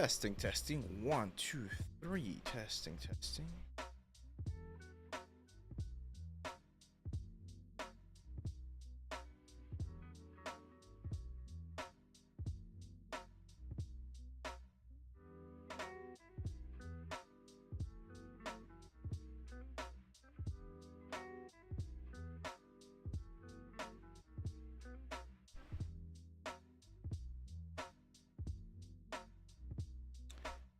Testing, testing. 1, 2, 3. Testing, testing.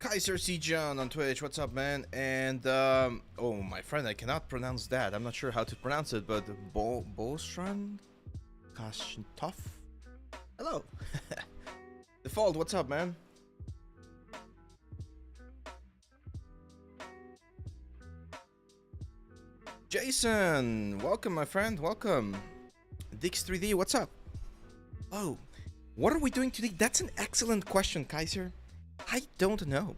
Kaiser Sijan on Twitch, what's up, man? And oh, my friend, I cannot pronounce that. I'm not sure how to pronounce it, but Bostran Kashtov. Hello. Default, what's up, man? Jason, welcome, my friend. Welcome. Dix3D, what's up? Oh, what are we doing today? That's an excellent question, Kaiser. I don't know.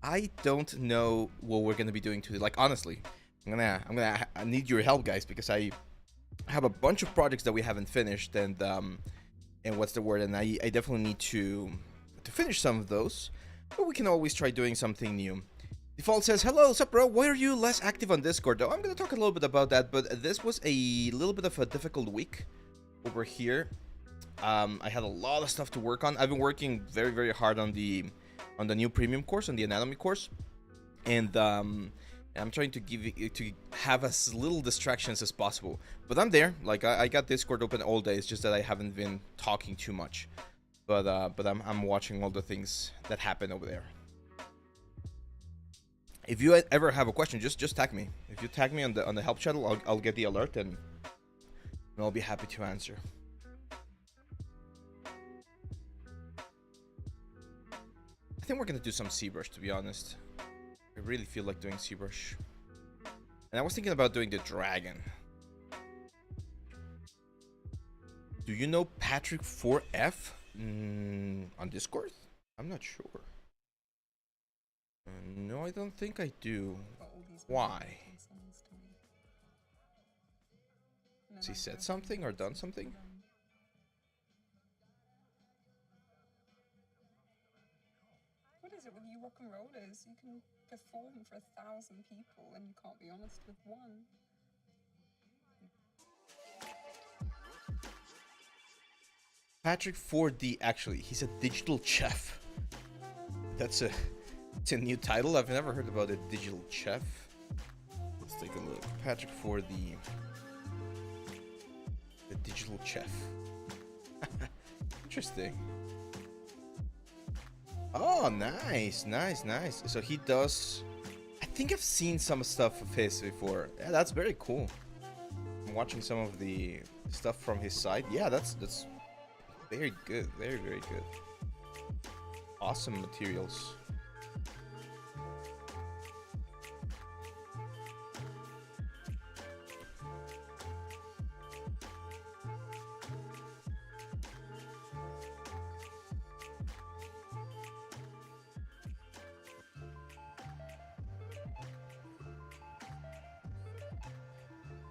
I don't know what we're gonna be doing today. Like, honestly, I need your help, guys, because I have a bunch of projects that we haven't finished, and what's the word? And I definitely need to finish some of those. But we can always try doing something new. Default says, hello, what's up, bro? Why are you less active on Discord, though? I'm gonna talk a little bit about that, but this was a little bit of a difficult week over here. I had a lot of stuff to work on. I've been working very, very hard on the new premium course, on the anatomy course, and I'm trying to have as little distractions as possible. But I'm there. Like, I got Discord open all day. It's just that I haven't been talking too much. But I'm watching all the things that happen over there. If you ever have a question, just tag me. If you tag me on the help channel, I'll get the alert and I'll be happy to answer. I think we're gonna do some ZBrush, to be honest. I really feel like doing ZBrush. And I was thinking about doing the dragon. Do you know Patrick 4F on Discord? I'm not sure. No, I don't think I do. Why? Has he said something or done something? With you rock and rollers, you can perform for 1,000 people and you can't be honest with one. Patrick 4D, actually, he's a digital chef. It's a new title. I've never heard about a digital chef. Let's take a look. Patrick 4D, the digital chef. Interesting. Oh, nice, nice, nice. So he does... I think I've seen some stuff of his before. Yeah, that's very cool. I'm watching some of the stuff from his side. Yeah, that's very good. Very, very good. Awesome materials.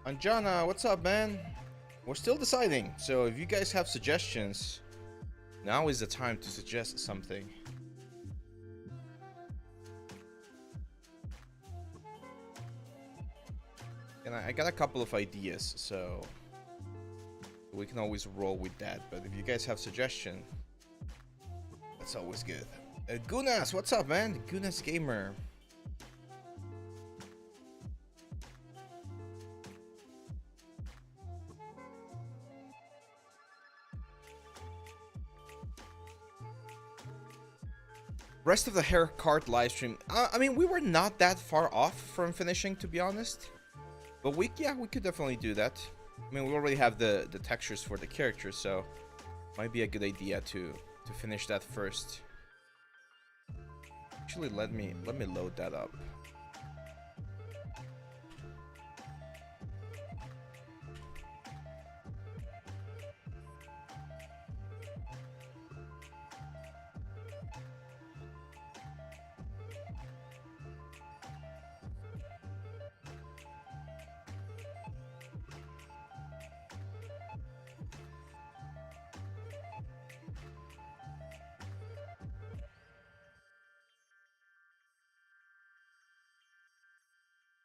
Anjana, what's up, man? We're still deciding, so if you guys have suggestions, now is the time to suggest something. And I got a couple of ideas, so we can always roll with that. But if you guys have suggestions, that's always good. Gunas, what's up, man? Gunas Gamer. Rest of the hair card livestream. I mean, we were not that far off from finishing, to be honest. But we could definitely do that. I mean, we already have the textures for the characters, so might be a good idea to finish that first. Actually, let me load that up.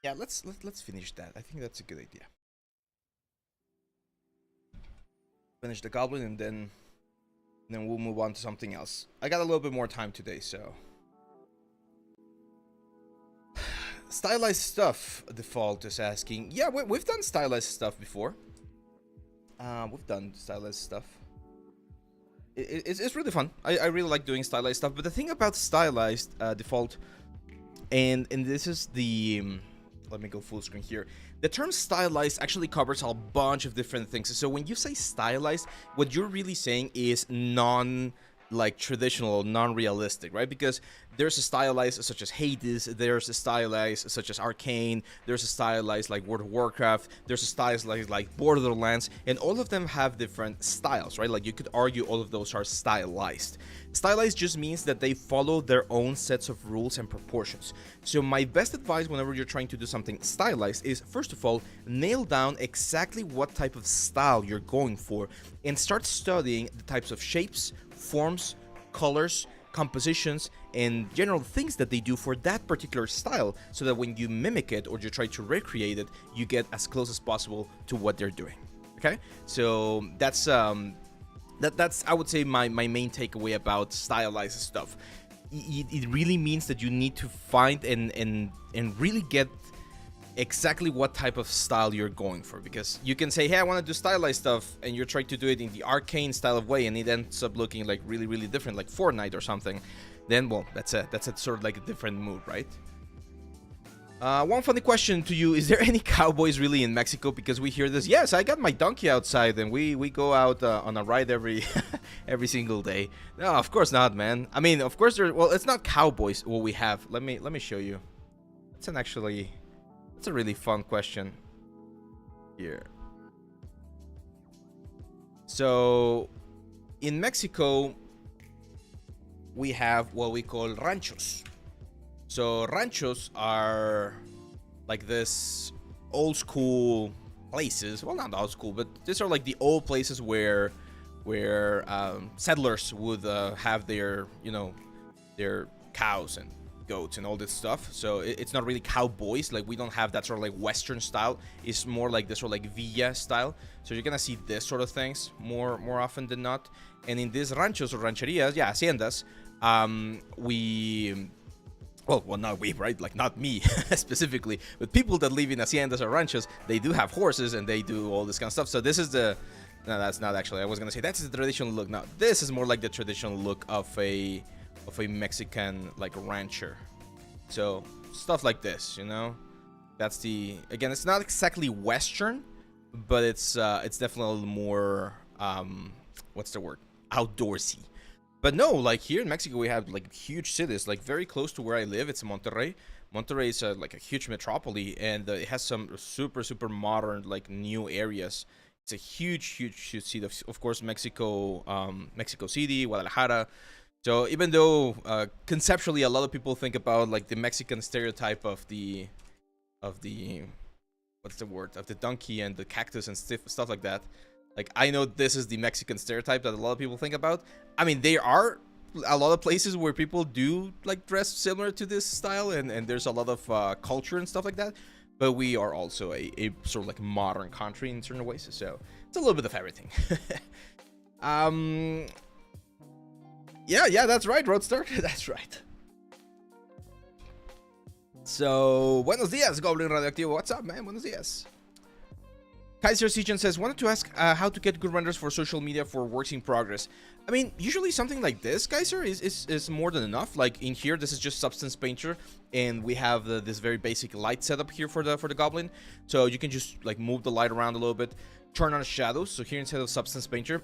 Yeah, let's finish that. I think that's a good idea. Finish the goblin and then we'll move on to something else. I got a little bit more time today, so stylized stuff. Default is asking. Yeah, we've done stylized stuff before. We've done stylized stuff. It's really fun. I really like doing stylized stuff. But the thing about stylized default, and this is the let me go full screen here. The term stylized actually covers a bunch of different things. So when you say stylized, what you're really saying is like traditional, non-realistic, right? Because there's a stylized such as Hades, there's a stylized such as Arcane, there's a stylized like World of Warcraft, there's a stylized like Borderlands, and all of them have different styles, right? Like you could argue all of those are stylized. Stylized just means that they follow their own sets of rules and proportions. So my best advice whenever you're trying to do something stylized is, first of all, nail down exactly what type of style you're going for and start studying the types of shapes, forms, colors, compositions, and general things that they do for that particular style, so that when you mimic it or you try to recreate it, you get as close as possible to what they're doing. Okay, so that's I would say my main takeaway about stylized stuff. It really means that you need to find and really get exactly what type of style you're going for, because you can say, hey, I want to do stylized stuff, and you're trying to do it in the Arcane style of way, and it ends up looking like really different, like Fortnite or something. Then, well, that's a sort of like a different mood, right? One funny question to you: is there any cowboys really in Mexico? Because we hear this. Yes, I got my donkey outside, and we go out on a ride every single day. No, of course not, man. I mean, of course there. Well, it's not cowboys. What we have. Let me show you. It's a really fun question here. So in Mexico, we have what we call ranchos. So ranchos are like this old school places. Well, not old school, but these are like the old places where settlers would have their their cows and goats and all this stuff. So it's not really cowboys. Like, we don't have that sort of like Western style. It's more like this sort of like villa style. So you're gonna see this sort of things more often than not. And in these ranchos or rancherias, yeah, haciendas, well, not we, right? Like, not me specifically, but people that live in haciendas or ranchos, they do have horses and they do all this kind of stuff. So this is no, that's not actually. I was gonna say that's the traditional look. No, this is more like the traditional look of a Mexican like rancher. So stuff like this, that's again, it's not exactly Western, but it's definitely more what's the word, outdoorsy. But no, like here in Mexico we have like huge cities, like very close to where I live. It's Monterrey. Monterrey is like a huge metropolis, and it has some super modern like new areas. It's a huge city. Of course, Mexico City, Guadalajara. So even though conceptually a lot of people think about like the Mexican stereotype of the what's the word, of the donkey and the cactus and stuff like that, like, I know this is the Mexican stereotype that a lot of people think about. I mean, there are a lot of places where people do like dress similar to this style, and there's a lot of culture and stuff like that. But we are also a sort of like modern country in certain ways, so it's a little bit of everything. Yeah, that's right, Roadster. That's right. So, buenos dias, Goblin Radioactivo. What's up, man? Buenos dias. Kaiser Sijan says, wanted to ask how to get good renders for social media for works in progress. I mean, usually something like this, Kaiser, is more than enough. Like in here, this is just Substance Painter, and we have this very basic light setup here for the Goblin. So you can just like move the light around a little bit, turn on shadows. So here, instead of Substance Painter,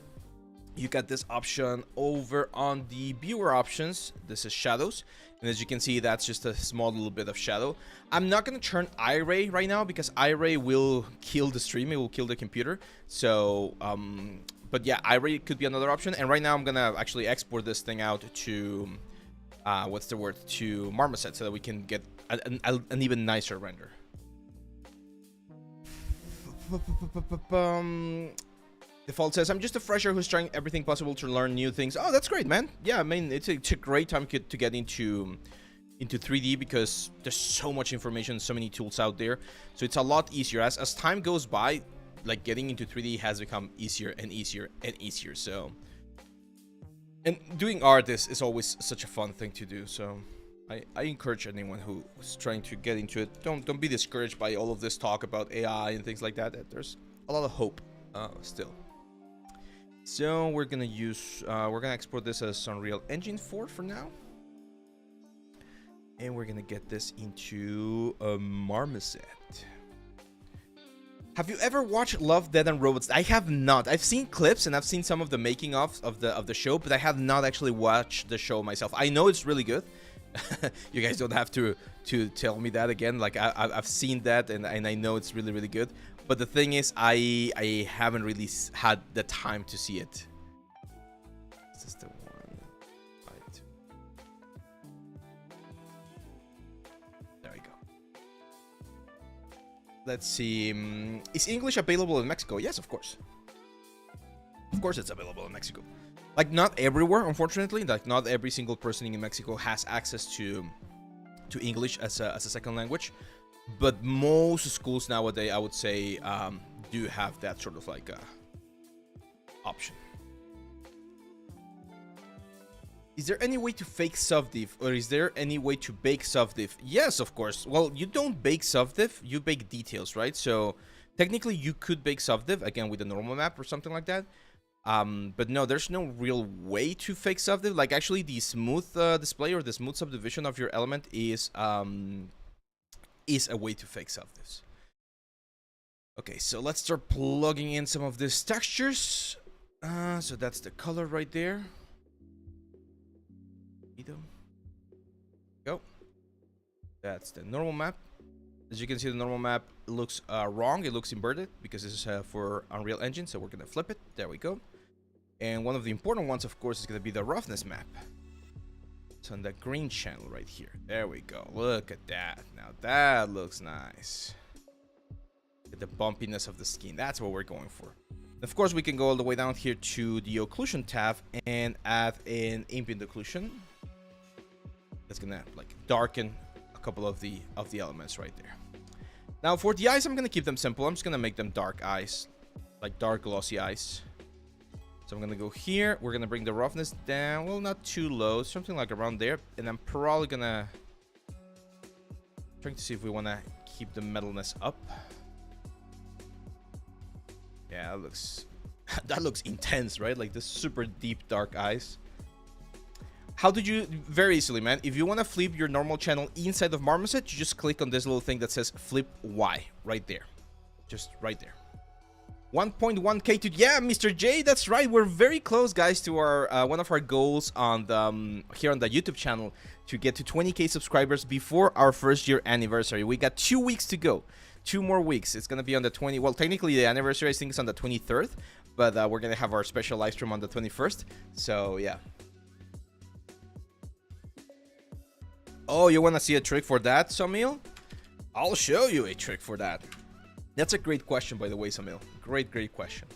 you got this option over on the viewer options. This is shadows, and as you can see, that's just a small little bit of shadow. I'm not going to turn iRay right now because iRay will kill the stream. It will kill the computer. So but yeah, iRay could be another option. And right now I'm going to actually export this thing out to what's the word, to Marmoset, so that we can get an even nicer render. Default says, I'm just a fresher who's trying everything possible to learn new things. Oh, that's great, man. Yeah, I mean, it's a great time to get into into 3D because there's so much information, so many tools out there. So it's a lot easier as time goes by. Like getting into 3D has become easier and easier and easier. So, and doing art is always such a fun thing to do. So I encourage anyone who's trying to get into it, don't be discouraged by all of this talk about AI and things like that. There's a lot of hope still. So we're gonna export this as Unreal Engine 4 for now. And we're gonna get this into a Marmoset. Have you ever watched Love, Death and Robots? I have not. I've seen clips and I've seen some of the making of the show, but I have not actually watched the show myself. I know it's really good. You guys don't have to tell me that again. Like I've seen that and I know it's really, really good. But the thing is, I haven't really had the time to see it. Is this the one? Right. There we go. Let's see. Is English available in Mexico? Yes, of course. Of course, it's available in Mexico. Like not everywhere, unfortunately. Like not every single person in Mexico has access to English as a second language. But most schools nowadays, I would say, do have that sort of like option. Is there any way to fake SovDiff, or is there any way to bake SovDiff? Yes, of course. Well, you don't bake SovDiff, you bake details, right? So technically, you could bake SovDiff again with a normal map or something like that. But no, there's no real way to fake SovDiff. Like actually, the smooth display or the smooth subdivision of your element is a way to fake SovDiffs. Okay, so let's start plugging in some of these textures. So that's the color right there. Go. That's the normal map. As you can see, the normal map looks wrong. It looks inverted because this is for Unreal Engine. So we're gonna flip it. There we go. And one of the important ones, of course, is gonna be the roughness map. It's on that green channel right here. There we go. Look at that. Now that looks nice. Look at the bumpiness of the skin. That's what we're going for. Of course, we can go all the way down here to the occlusion tab and add an ambient occlusion. That's gonna like darken a couple of the elements right there. Now for the eyes, I'm gonna keep them simple. I'm just gonna make them dark eyes, like dark glossy eyes. So I'm gonna go here. We're gonna bring the roughness down. Well, not too low, something like around there. And I'm probably gonna trying to see if we wanna keep the metalness up. Yeah, that looks intense, right? Like this super deep dark eyes. How did you? Very easily, man. If you want to flip your normal channel inside of Marmoset, you just click on this little thing that says flip Y right there. Just right there. 1.1k to, yeah, Mr. J, that's right. We're very close, guys, to our one of our goals on the here on the YouTube channel to get to 20k subscribers before our first year anniversary. We got 2 weeks to go. 2 more weeks. It's gonna be on the 20. Well, technically the anniversary I think is on the 23rd, but we're gonna have our special live stream on the 21st. So yeah. Oh, you wanna see a trick for that, Samil? I'll show you a trick for that. That's a great question, by the way, Samil. Great question.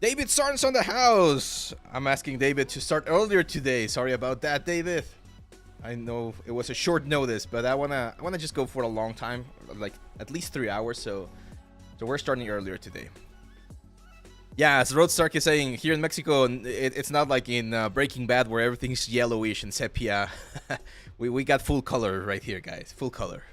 David Sarnes on the house. I'm asking David to start earlier today. Sorry about that, David. I know it was a short notice, but I wanna just go for a long time, like at least 3 hours. So we're starting earlier today. Yeah, as Road Stark is saying, here in Mexico, it's not like in Breaking Bad where everything's yellowish and sepia. we got full color right here, guys. Full color.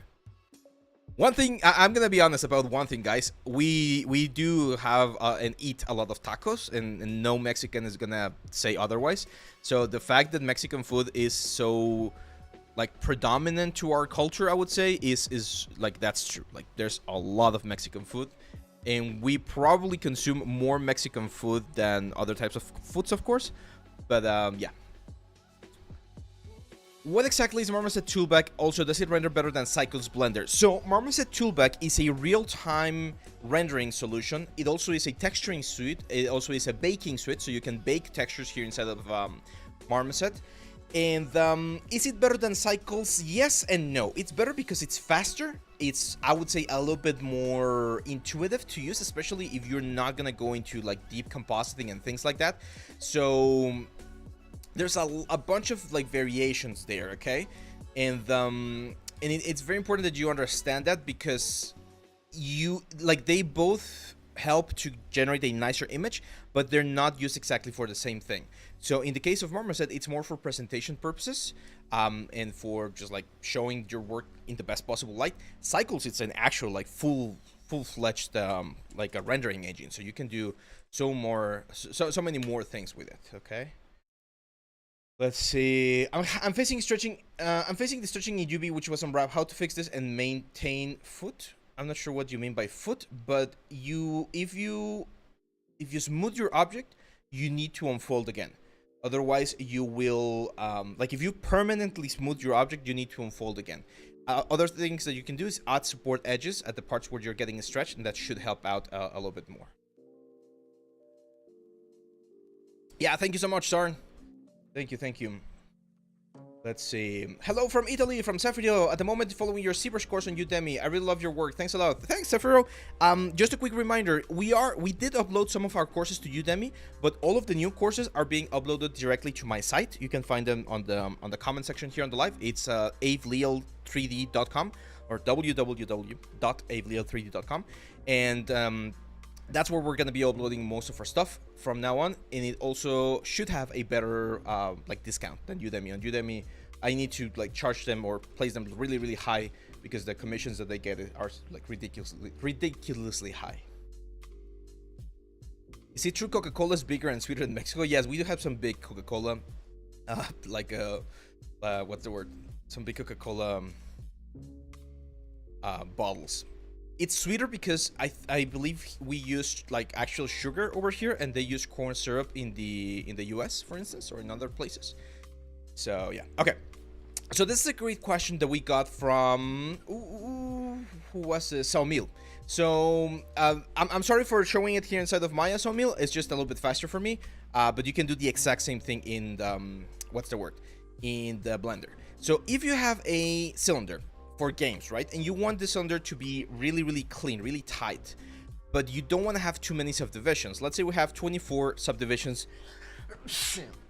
One thing, I'm gonna be honest about one thing, guys. We do have and eat a lot of tacos, and no Mexican is gonna say otherwise. So the fact that Mexican food is so like predominant to our culture, I would say, is like that's true. Like there's a lot of Mexican food, and we probably consume more Mexican food than other types of foods, of course. But yeah. What exactly is Marmoset Toolbag? Also, does it render better than Cycles Blender? So, Marmoset Toolbag is a real-time rendering solution. It also is a texturing suite. It also is a baking suite, so you can bake textures here inside of Marmoset. And is it better than Cycles? Yes and no. It's better because it's faster. It's, I would say, a little bit more intuitive to use, especially if you're not gonna go into like deep compositing and things like that. So there's a bunch of like variations there, okay? It's very important that you understand that, because you like they both help to generate a nicer image, but they're not used exactly for the same thing. So in the case of Marmoset, it's more for presentation purposes, and for just like showing your work in the best possible light. Cycles, it's an actual like full-fledged like a rendering engine, so you can do so many more things with it. Okay. Let's see. I'm facing stretching. I'm facing the stretching in UV, which was on Brab. How to fix this and maintain foot? I'm not sure what you mean by foot, but if you smooth your object, you need to unfold again. Otherwise, you will like if you permanently smooth your object, you need to unfold again. Other things that you can do is add support edges at the parts where you're getting stretched, and that should help out a little bit more. Yeah, thank you so much, Sarn. Thank you. Let's see. Hello from Italy, from Sefrio. At the moment, following your ZBrush course on Udemy. I really love your work. Thanks a lot. Thanks, Sefrio. Just a quick reminder: we did upload some of our courses to Udemy, but all of the new courses are being uploaded directly to my site. You can find them on the comment section here on the live. It's aveliel3d.com or www.aveliel3d.com, and that's where we're going to be uploading most of our stuff from now on, and it also should have a better like discount than Udemy. On Udemy, I need to like charge them or place them really high, because the commissions that they get are like ridiculously high. Is it true Coca-Cola is bigger and sweeter than Mexico? Yes, we do have some big Coca-Cola, what's the word? Some big Coca-Cola bottles. It's sweeter because I believe we use like actual sugar over here, and they use corn syrup in the US, for instance, or in other places. So yeah, okay. So this is a great question that we got from who was it? Saumil. So I'm sorry for showing it here inside of Maya, Saumil. It's just a little bit faster for me, but you can do the exact same thing in the, in the Blender. So if you have a cylinder for games, right, and you want this cylinder to be really clean, really tight, but you don't want to have too many subdivisions. Let's say we have 24 subdivisions.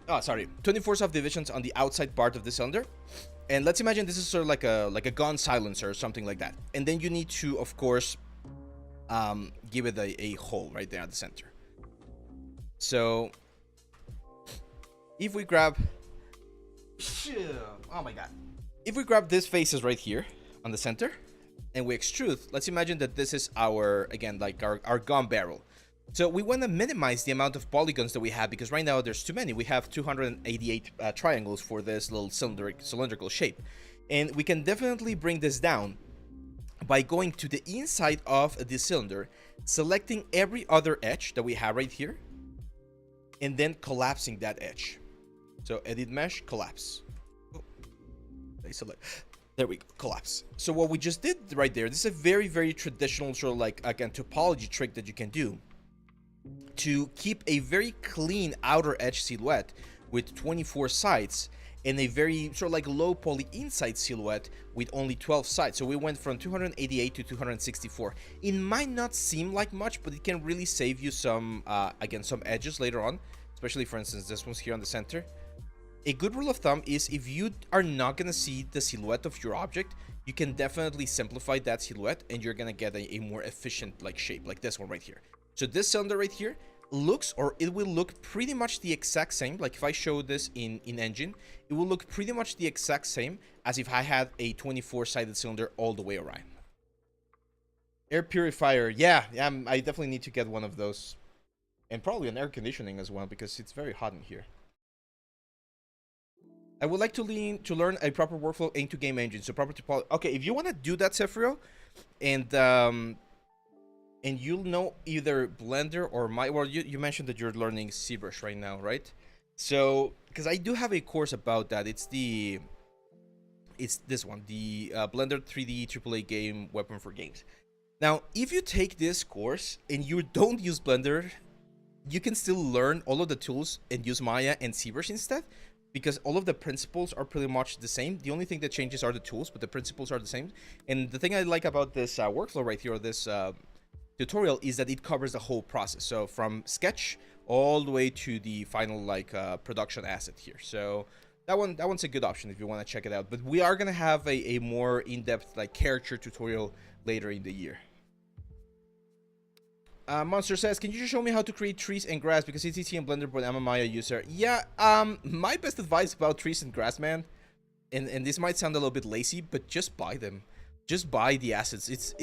24 subdivisions on the outside part of the cylinder, and let's imagine this is sort of like a gun silencer or something like that, and then you need to, of course, give it a hole right there at the center. So if we grab, oh my god, if we grab these faces right here on the center and we extrude, let's imagine that this is our, again, like our gun barrel. So we want to minimize the amount of polygons that we have, because right now there's too many. We have 288 triangles for this little cylindrical shape. And we can definitely bring this down by going to the inside of the cylinder, selecting every other edge that we have right here, and then collapsing that edge. So edit mesh, collapse. Select, there we go, collapse. So what we just did right there, this is a very traditional sort of like, again, topology trick that you can do to keep a very clean outer edge silhouette with 24 sides, and a very sort of like low poly inside silhouette with only 12 sides. So we went from 288 to 264. It might not seem like much, but it can really save you some again, some edges later on, especially for instance this one's here on the center. A good rule of thumb is, if you are not going to see the silhouette of your object, you can definitely simplify that silhouette, and you're going to get a more efficient like shape, like this one right here. So this cylinder right here looks, or it will look pretty much the exact same. Like if I show this in Engine, it will look pretty much the exact same as if I had a 24-sided cylinder all the way around. Air purifier, yeah, I definitely need to get one of those, and probably an air conditioning as well, because it's very hot in here. I would like to learn a proper workflow into game engine, so proper topology. Okay, if you want to do that, Sefrio, and you'll know either Blender or well, you mentioned that you're learning ZBrush right now, right? So, because I do have a course about that. It's this one, the Blender 3D AAA game weapon for games. Now, if you take this course and you don't use Blender, you can still learn all of the tools and use Maya and ZBrush instead, because all of the principles are pretty much the same. The only thing that changes are the tools, but the principles are the same. And the thing I like about this workflow right here, or this tutorial is that it covers the whole process. So from sketch all the way to the final like production asset here. So that one's a good option if you want to check it out. But we are gonna have a more in-depth like character tutorial later in the year. Monster says, can you just show me how to create trees and grass, because it's easy in Blender, but I'm a Maya user. Yeah, my best advice about trees and grass, man, and this might sound a little bit lazy, but just buy them. Just buy the assets.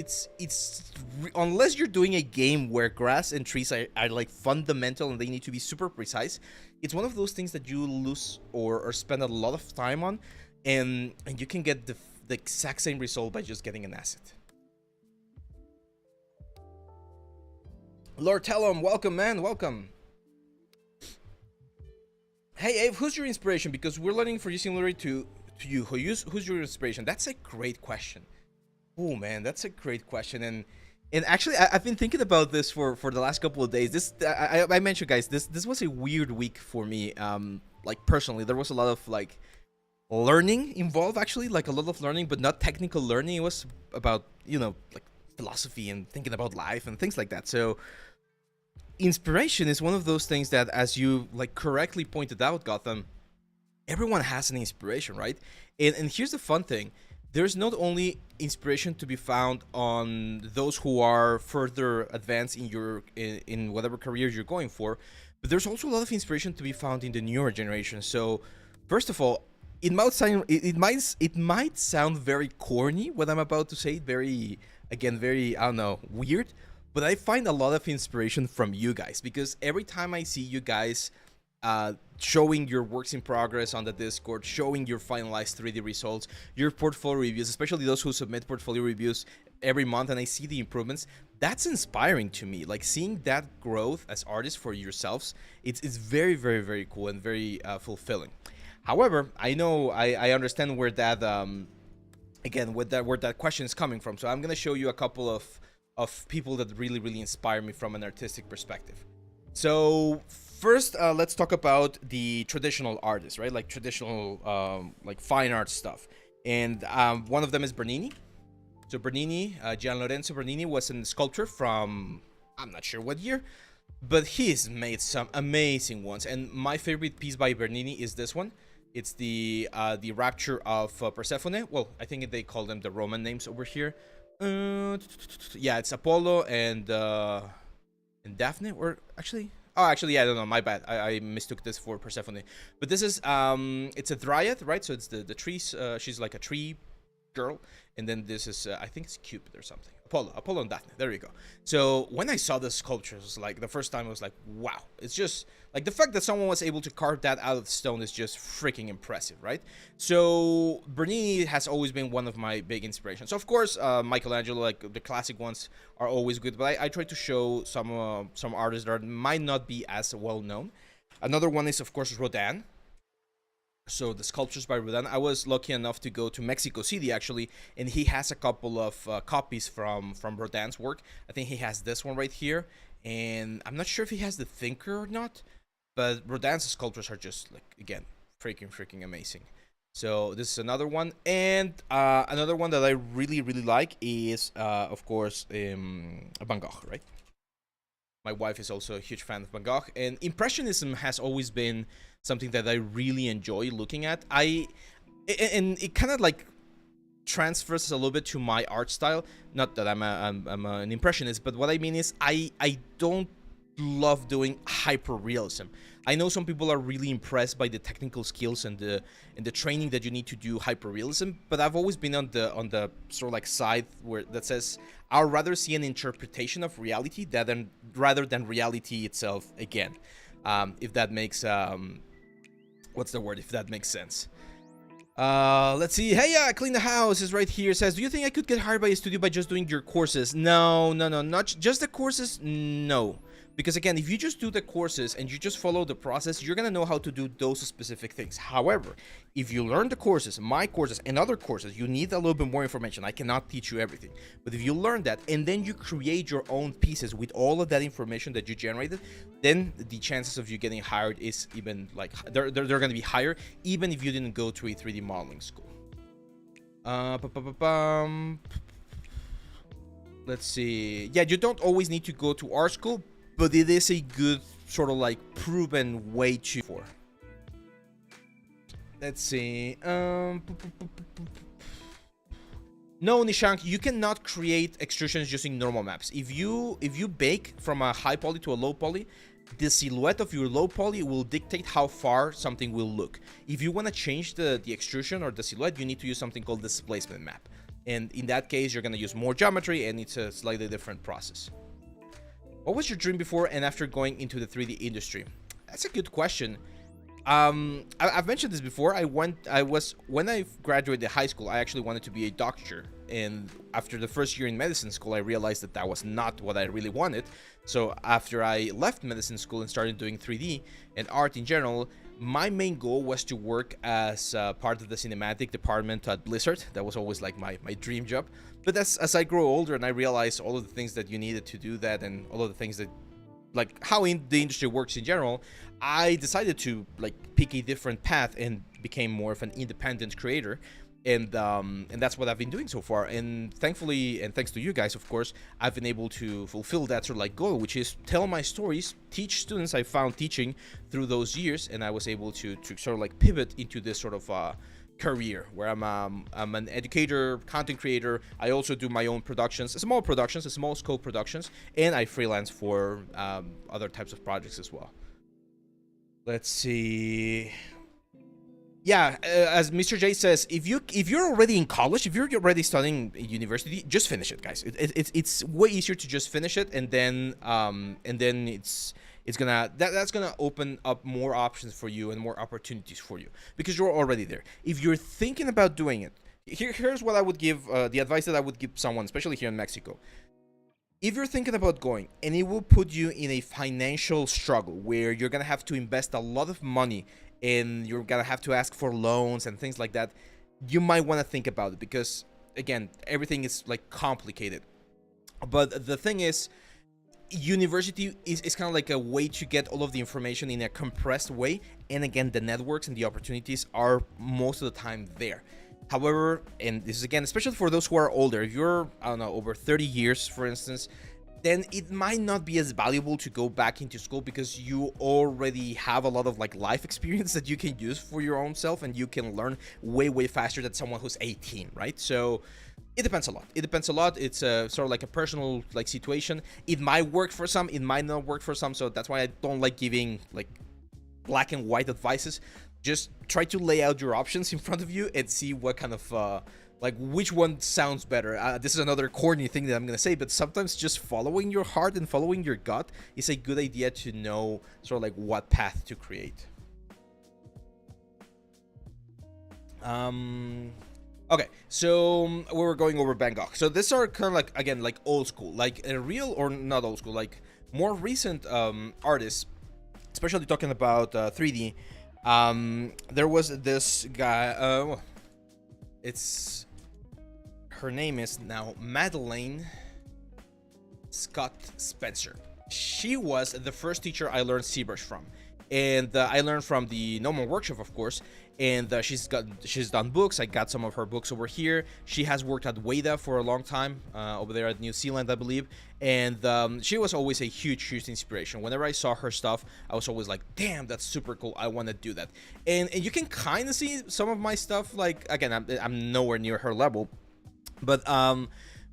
Unless you're doing a game where grass and trees are like fundamental and they need to be super precise, it's one of those things that you lose or spend a lot of time on, and you can get the exact same result by just getting an asset. Lord Tellum, welcome, man, welcome. Hey, Abe, who's your inspiration? Because we're learning for you similarly to you. Who's your inspiration? That's a great question. Oh man, that's a great question. And actually, I've been thinking about this for the last couple of days. This I mentioned, guys, this was a weird week for me. Like personally, there was a lot of like learning involved. Actually, like a lot of learning, but not technical learning. It was about, you know, like philosophy and thinking about life and things like that. So inspiration is one of those things that, as you like correctly pointed out, Gotham, everyone has an inspiration, right? And here's the fun thing. There's not only inspiration to be found on those who are further advanced in whatever career you're going for, but there's also a lot of inspiration to be found in the newer generation. So first of all, it might sound very corny what I'm about to say, very I don't know, weird, but I find a lot of inspiration from you guys, because every time I see you guys showing your works in progress on the Discord, showing your finalized 3D results, your portfolio reviews, especially those who submit portfolio reviews every month, and I see the improvements, that's inspiring to me. Like seeing that growth as artists for yourselves, it's very, very, very cool and very fulfilling. However, I know I understand where that again where that question is coming from. So I'm gonna show you a couple of people that really inspire me from an artistic perspective. So first, let's talk about the traditional artists, right? Like traditional like fine art stuff. And one of them is Bernini. So Bernini, Gian Lorenzo Bernini, was a sculptor from, I'm not sure what year, but he's made some amazing ones. And my favorite piece by Bernini is this one. It's the Rapture of Persephone. Well, I think they call them the Roman names over here. Yeah, it's Apollo and Daphne, or actually, yeah, I don't know, my bad. I mistook this for Persephone. But this is it's a dryad, right? So it's the trees. She's like a tree girl, and then this is I think it's Cupid or something. Apollo and Daphne. There you go. So when I saw this sculpture, it was like the first time I was like, wow. It's just like the fact that someone was able to carve that out of stone is just freaking impressive, right? So Bernini has always been one of my big inspirations. So of course, Michelangelo, like the classic ones, are always good. But I try to show some artists that might not be as well known. Another one is of course Rodin. So the sculptures by Rodin. I was lucky enough to go to Mexico City actually, and he has a couple of copies from Rodin's work. I think he has this one right here, and I'm not sure if he has the Thinker or not, but Rodin's sculptures are just like, again, freaking amazing. So this is another one, and another one that I really like is of course Van Gogh, right? My wife is also a huge fan of Van Gogh, and Impressionism has always been something that I really enjoy looking at. And it kind of like transfers a little bit to my art style. Not that I'm an impressionist, but what I mean is I don't love doing hyper realism. I know some people are really impressed by the technical skills and the training that you need to do hyper realism, but I've always been on the sort of like side where that says I'd rather see an interpretation of reality rather than reality itself again. If that makes what's the word? If that makes sense. Let's see. Hey, Clean the House is right here. Says, do you think I could get hired by a studio by just doing your courses? No, not just the courses. No, because again, if you just do the courses and you just follow the process, you're gonna know how to do those specific things. However, if you learn the courses, my courses and other courses, you need a little bit more information. I cannot teach you everything, but if you learn that and then you create your own pieces with all of that information that you generated, then the chances of you getting hired is even like they're gonna be higher, even if you didn't go to a 3D modeling school. Let's see. Yeah, you don't always need to go to art school, but it is a good sort of like proven way to for. Let's see. No, Nishank, you cannot create extrusions using normal maps. If you bake from a high poly to a low poly, the silhouette of your low poly will dictate how far something will look. If you want to change the extrusion or the silhouette, you need to use something called displacement map. And in that case, you're going to use more geometry, and it's a slightly different process. What was your dream before and after going into the 3D industry? That's a good question. I've mentioned this before. When I graduated high school, I actually wanted to be a doctor, and after the first year in medicine school, I realized that that was not what I really wanted. So after I left medicine school and started doing 3D and art in general, my main goal was to work as part of the cinematic department at Blizzard. That was always like my dream job. But as I grow older and I realized all of the things that you needed to do that, and all of the things that, like, how the industry works in general, I decided to like pick a different path and became more of an independent creator, and that's what I've been doing so far. And thankfully, and thanks to you guys, of course, I've been able to fulfill that sort of like goal, which is tell my stories, teach students. I found teaching through those years, and I was able to sort of like pivot into this sort of career where I'm an educator, content creator. I also do my own productions, small scope productions, and I freelance for other types of projects as well. Let's see. Yeah, as Mr. J says, if you're already in college, if you're already studying university, just finish it, guys. It's way easier to just finish it, and then it's gonna that's gonna open up more options for you and more opportunities for you because you're already there. If you're thinking about doing it, here's what I would give, the advice that I would give someone, especially here in Mexico. If you're thinking about going and it will put you in a financial struggle where you're gonna have to invest a lot of money and you're gonna have to ask for loans and things like that, you might want to think about it because, again, everything is like complicated. But the thing is, university is kind of like a way to get all of the information in a compressed way, and again, the networks and the opportunities are most of the time there. However, and this is again especially for those who are older, if you're, I don't know, over 30 years for instance, then it might not be as valuable to go back into school because you already have a lot of like life experience that you can use for your own self, and you can learn way faster than someone who's 18, right? So it depends a lot. It's a sort of like a personal like situation. It might work for some, it might not work for some. So that's why I don't like giving like black and white advices. Just try to lay out your options in front of you and see what kind of like which one sounds better. This is another corny thing that I'm gonna say, but sometimes just following your heart and following your gut is a good idea to know sort of like what path to create. Okay, so we were going over Bangkok. So these are kind of like, again, like old school, like a real, or not old school, like more recent artists, especially talking about 3D. There was this guy, her name is now Madeleine Scott Spencer. She was the first teacher I learned ZBrush from, and I learned from the No More Workshop, of course. And she's done books. I got some of her books over here. She has worked at Weta for a long time, over there at New Zealand, I believe. And she was always a huge inspiration. Whenever I saw her stuff, I was always like, damn, that's super cool. I want to do that. And you can kind of see some of my stuff. Like, again, I'm nowhere near her level, but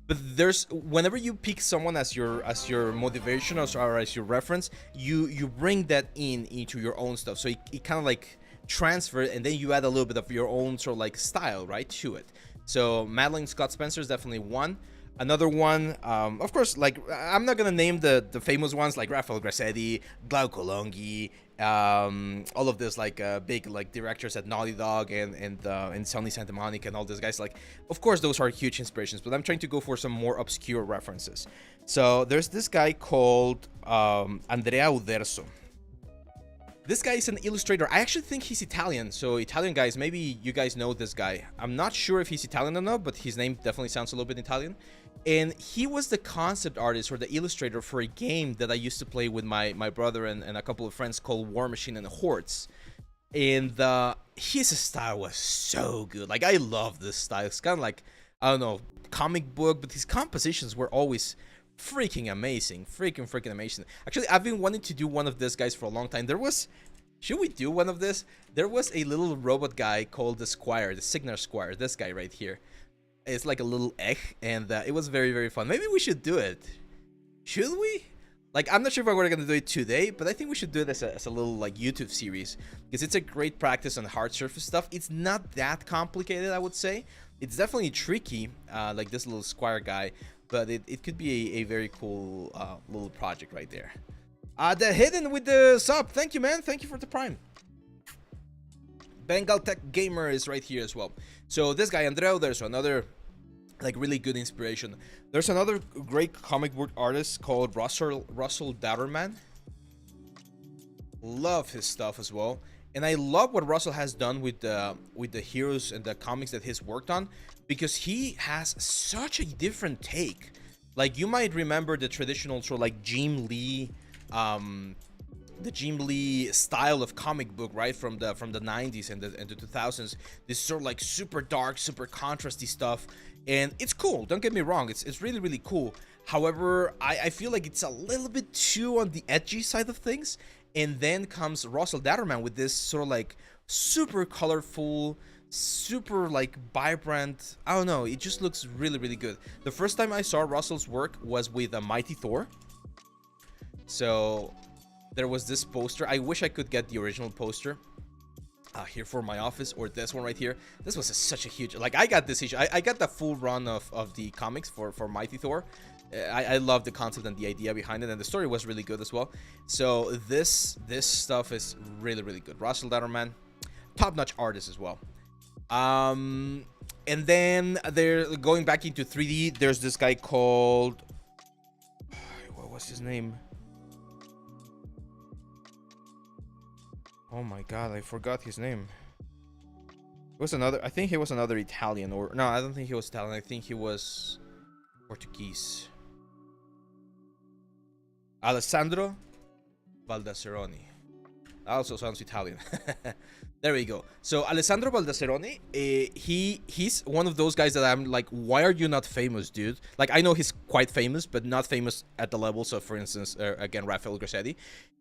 there's, whenever you pick someone as your motivation or as your reference, you bring that into your own stuff. So it kind of like transfer, and then you add a little bit of your own sort of like style right to it. So Madeleine Scott Spencer is definitely one. Another one, of course, like I'm not gonna name the famous ones like Rafael Grassetti, Glauco Longhi, all of this like big like directors at Naughty Dog and Sony Santa Monica and all these guys. Like, of course, those are huge inspirations, but I'm trying to go for some more obscure references. So there's this guy called Andrea Uderzo. This guy is an illustrator. I actually think he's Italian. So Italian guys, maybe you guys know this guy. I'm not sure if he's Italian or not, but his name definitely sounds a little bit Italian. And he was the concept artist or the illustrator for a game that I used to play with my brother and a couple of friends called War Machine and Hordes. And his style was so good. Like, I love this style. It's kind of like, I don't know, comic book, but his compositions were always freaking amazing. Freaking amazing. Actually, I've been wanting to do one of these guys for a long time. Should we do one of this? There was a little robot guy called the Squire, the Signar Squire, this guy right here. It's like a little egg, and it was very fun. Maybe we should do it. Should we? Like, I'm not sure if we're gonna do it today, but I think we should do it as a little like YouTube series, because it's a great practice on hard surface stuff. It's not that complicated, I would say. It's definitely tricky, like this little Squire guy, but it could be a very cool little project right there. The Hidden with the sub. Thank you, man. Thank you for the prime. Bengal Tech Gamer is right here as well. So this guy, Andreu, there's another like really good inspiration. There's another great comic book artist called Russell Datterman. Love his stuff as well. And I love what Russell has done with the heroes and the comics that he's worked on, because he has such a different take. Like, you might remember the traditional sort of like Jim Lee, the Jim Lee style of comic book, right, from the 90s and the 2000s. This sort of like super dark, super contrasty stuff, and it's cool. Don't get me wrong, it's really cool. However, I feel like it's a little bit too on the edgy side of things. And then comes Russell Datterman with this sort of like super colorful, super like vibrant. I don't know, it just looks really good. The first time I saw Russell's work was with Mighty Thor. So there was this poster. I wish I could get the original poster here for my office, or this one right here. This was such a huge, like, I got this issue. I got the full run of the comics for Mighty Thor. I love the concept and the idea behind it, and the story was really good as well. So this stuff is really good. Russell Datterman, top-notch artist as well. And then they're going back into 3D. There's this guy called, what was his name? Oh my god, I forgot his name. It was another, I think he was another Italian, or no, I don't think he was Italian. I think he was Portuguese. Alessandro Baldasseroni. Also sounds Italian. There we go. So Alessandro Baldasseroni, he's one of those guys that I'm like, why are you not famous, dude? Like, I know he's quite famous, but not famous at the levels of, for instance, again, Rafael Grassetti.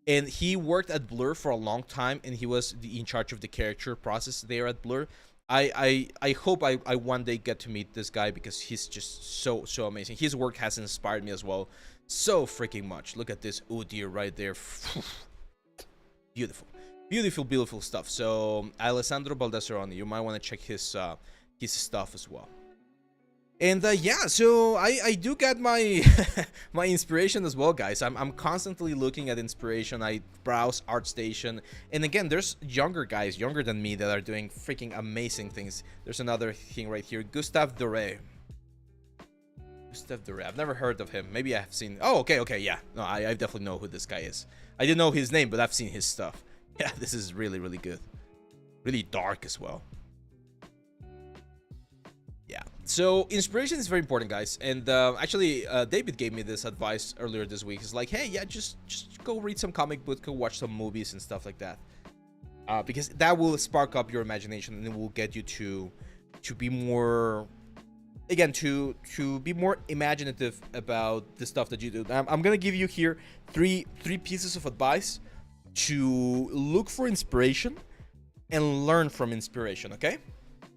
And he worked at Blur for a long time, and he was in charge of the character process there at Blur. I hope I one day get to meet this guy, because he's just so amazing. His work has inspired me as well so freaking much. Look at this deer right there. Beautiful stuff. So Alessandro Baldasseroni, you might want to check his stuff as well. And yeah, so I do get my my inspiration as well, guys. I'm constantly looking at inspiration. I browse ArtStation, and again, there's younger guys, younger than me, that are doing freaking amazing things. There's another thing right here, Gustave Doré. Gustave Doré, I've never heard of him. Maybe I've seen. Oh, okay, yeah. No, I definitely know who this guy is. I didn't know his name, but I've seen his stuff. Yeah, this is really good, really dark as well. Yeah, so inspiration is very important, guys. And actually, David gave me this advice earlier this week. He's like, hey, yeah, just go read some comic books, go watch some movies and stuff like that, because that will spark up your imagination, and it will get you to be more, again, to be more imaginative about the stuff that you do. I'm gonna give you here three pieces of advice to look for inspiration and learn from inspiration. Okay.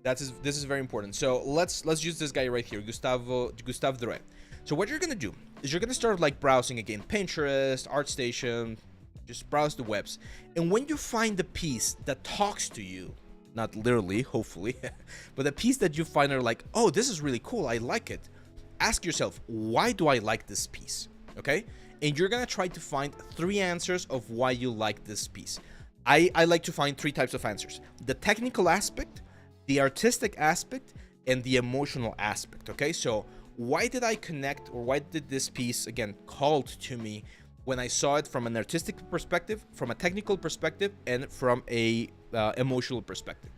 This is very important. So let's use this guy right here, Gustave Doré. So what you're gonna do is you're gonna start like browsing again, Pinterest, ArtStation, just browse the webs. And when you find the piece that talks to you, not literally, hopefully, but the piece that you find are like, oh, this is really cool, I like it. Ask yourself, why do I like this piece? Okay, and you're gonna try to find 3 answers of why you like this piece. I like to find 3 types of answers: the technical aspect, the artistic aspect, and the emotional aspect. Okay, so why did I connect, or why did this piece, again, called to me when I saw it from an artistic perspective, from a technical perspective, and from a emotional perspective?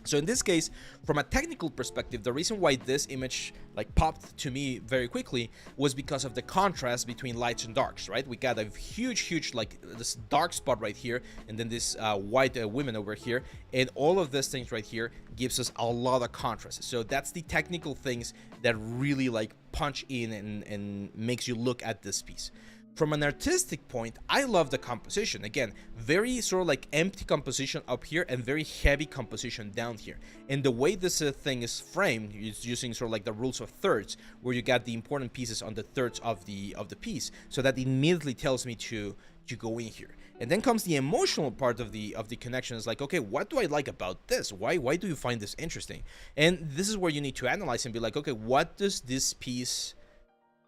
So in this case, from a technical perspective, the reason why this image like popped to me very quickly was because of the contrast between lights and darks, right? We got a huge like this dark spot right here, and then this white women over here, and all of these things right here gives us a lot of contrast. So that's the technical things that really like punch in and makes you look at this piece. From an artistic point, I love the composition. Again, very sort of like empty composition up here and very heavy composition down here. And the way this thing is framed is using sort of like the rules of thirds, where you got the important pieces on the thirds of the piece, so that immediately tells me to go in here. And then comes the emotional part of the connection. Is like, okay, what do I like about this? Why do you find this interesting? And this is where you need to analyze and be like, okay, what does this piece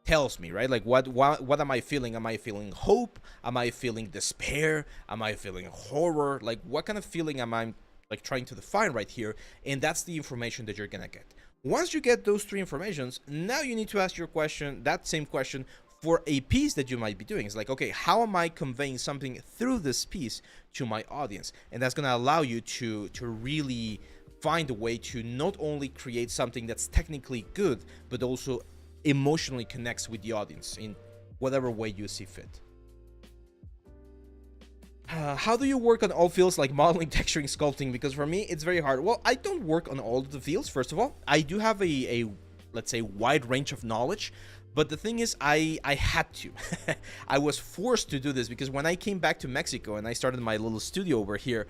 tells me, right? Like what am I feeling? Am I feeling hope? Am I feeling despair? Am I feeling horror? Like what kind of feeling am I like trying to define right here? And that's the information that you're gonna get. Once you get those three informations, now you need to ask your question, that same question, for a piece that you might be doing. It's like, okay, how am I conveying something through this piece to my audience? And that's gonna allow you to really find a way to not only create something that's technically good, but also emotionally connects with the audience in whatever way you see fit. How do you work on all fields like modeling, texturing, sculpting? Because for me, it's very hard. Well, I don't work on all of the fields, first of all. I do have a let's say, wide range of knowledge. But the thing is, I had to. I was forced to do this because when I came back to Mexico and I started my little studio over here,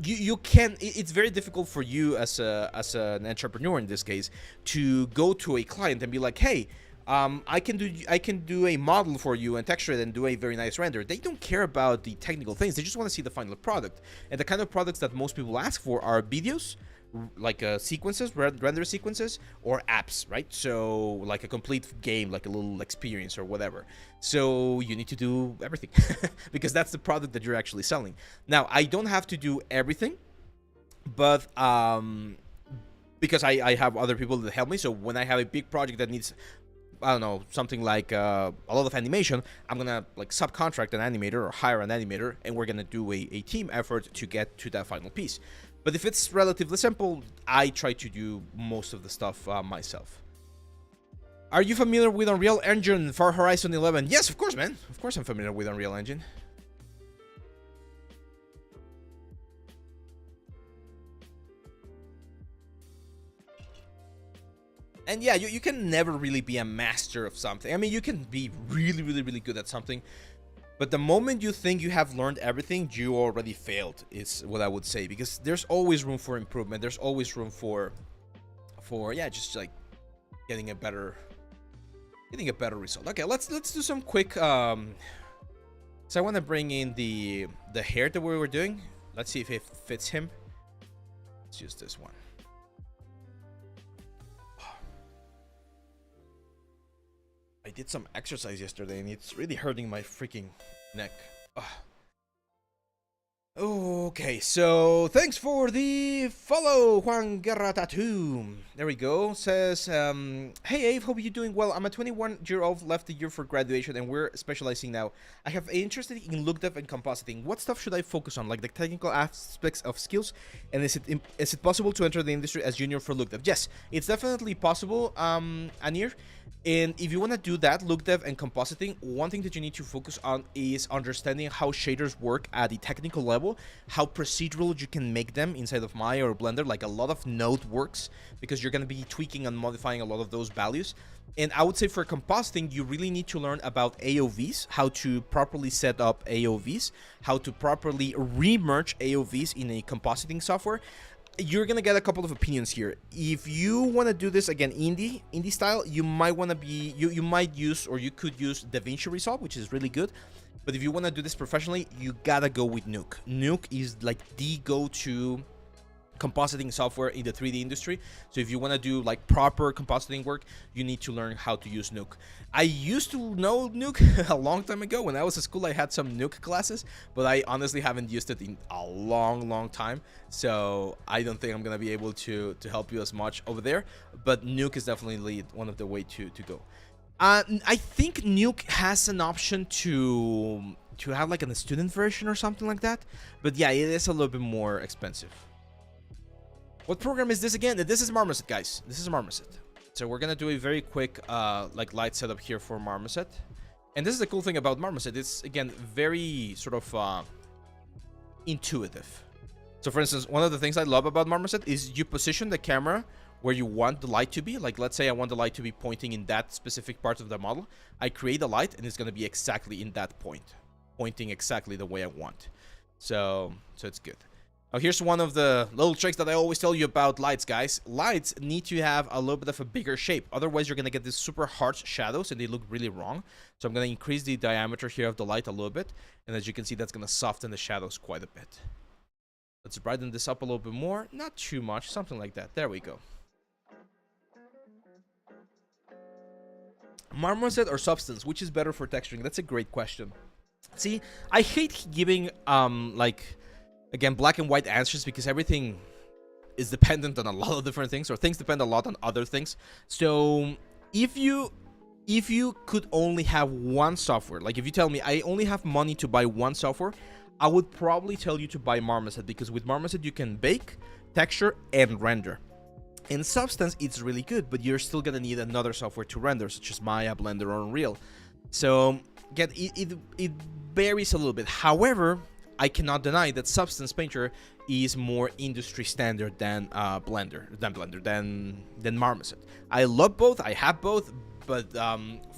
you can, it's very difficult for you as an entrepreneur in this case to go to a client and be like, hey, I can do a model for you and texture it and do a very nice render. They don't care about the technical things. They just want to see the final product. And the kind of products that most people ask for are videos, like sequences, render sequences, or apps, right? So like a complete game, like a little experience or whatever. So you need to do everything because that's the product that you're actually selling. Now, I don't have to do everything, but because I have other people that help me. So when I have a big project that needs, I don't know, something like a lot of animation, I'm gonna like subcontract an animator or hire an animator, and we're gonna do a team effort to get to that final piece. But if it's relatively simple, I try to do most of the stuff myself. Are you familiar with Unreal Engine for Horizon 11? Yes, of course, man. Of course I'm familiar with Unreal Engine. And yeah, you can never really be a master of something. I mean, you can be really good at something, but the moment you think you have learned everything, you already failed, is what I would say. Because there's always room for improvement. There's always room for yeah, just like getting a better result. Okay, let's do some quick. So I want to bring in the hair that we were doing. Let's see if it fits him. Let's use this one. I did some exercise yesterday and it's really hurting my freaking neck. Ugh. Okay, so thanks for the follow, Juan Guerra Tattoo. There we go. Says, hey Ave, hope you're doing well. I'm a 21-year-old, left the year for graduation, and we're specializing now. I have interested in look dev and compositing. What stuff should I focus on, like the technical aspects of skills? And is it possible to enter the industry as junior for look dev? Yes, it's definitely possible, Anir. And if you want to do that, look dev and compositing, one thing that you need to focus on is understanding how shaders work at the technical level, how procedural you can make them inside of Maya or Blender. Like a lot of node works because you're going to be tweaking and modifying a lot of those values. And I would say for compositing, you really need to learn about AOVs, how to properly set up AOVs, how to properly remerge AOVs in a compositing software. You're gonna get a couple of opinions here. If you want to do this again indie style, you might want to be you might use, or you could use DaVinci Resolve, which is really good. But if you want to do this professionally, you gotta go with Nuke. Nuke is like the go-to compositing software in the 3D industry. So if you want to do like proper compositing work, you need to learn how to use Nuke. I used to know Nuke a long time ago. When I was at school, I had some Nuke classes, but I honestly haven't used it in a long time. So I don't think I'm gonna be able to help you as much over there. But Nuke is definitely one of the way to go. I think Nuke has an option to have like a student version or something like that. But yeah, it is a little bit more expensive. What program is this again? This is Marmoset, guys. This is Marmoset. So we're gonna do a very quick like light setup here for Marmoset. And this is the cool thing about Marmoset. It's again very sort of intuitive. So for instance, one of the things I love about Marmoset is you position the camera where you want the light to be. Like let's say I want the light to be pointing in that specific part of the model. I create a light and it's gonna be exactly in that point, pointing exactly the way I want. So it's good. Now here's one of the little tricks that I always tell you about lights, guys. Lights need to have a little bit of a bigger shape. Otherwise, you're going to get these super harsh shadows and they look really wrong. So I'm going to increase the diameter here of the light a little bit. And as you can see, that's going to soften the shadows quite a bit. Let's brighten this up a little bit more. Not too much, something like that. There we go. Marmoset or Substance, which is better for texturing? That's a great question. See, I hate giving again, black and white answers because everything is dependent on a lot of different things, or things depend a lot on other things. So if you could only have one software, like if you tell me I only have money to buy one software, I would probably tell you to buy Marmoset, because with Marmoset you can bake, texture, and render. In Substance, it's really good, but you're still gonna need another software to render, such as Maya, Blender, or Unreal. So again, it varies a little bit. However, I cannot deny that Substance Painter is more industry standard than than Marmoset. I love both. I have both, but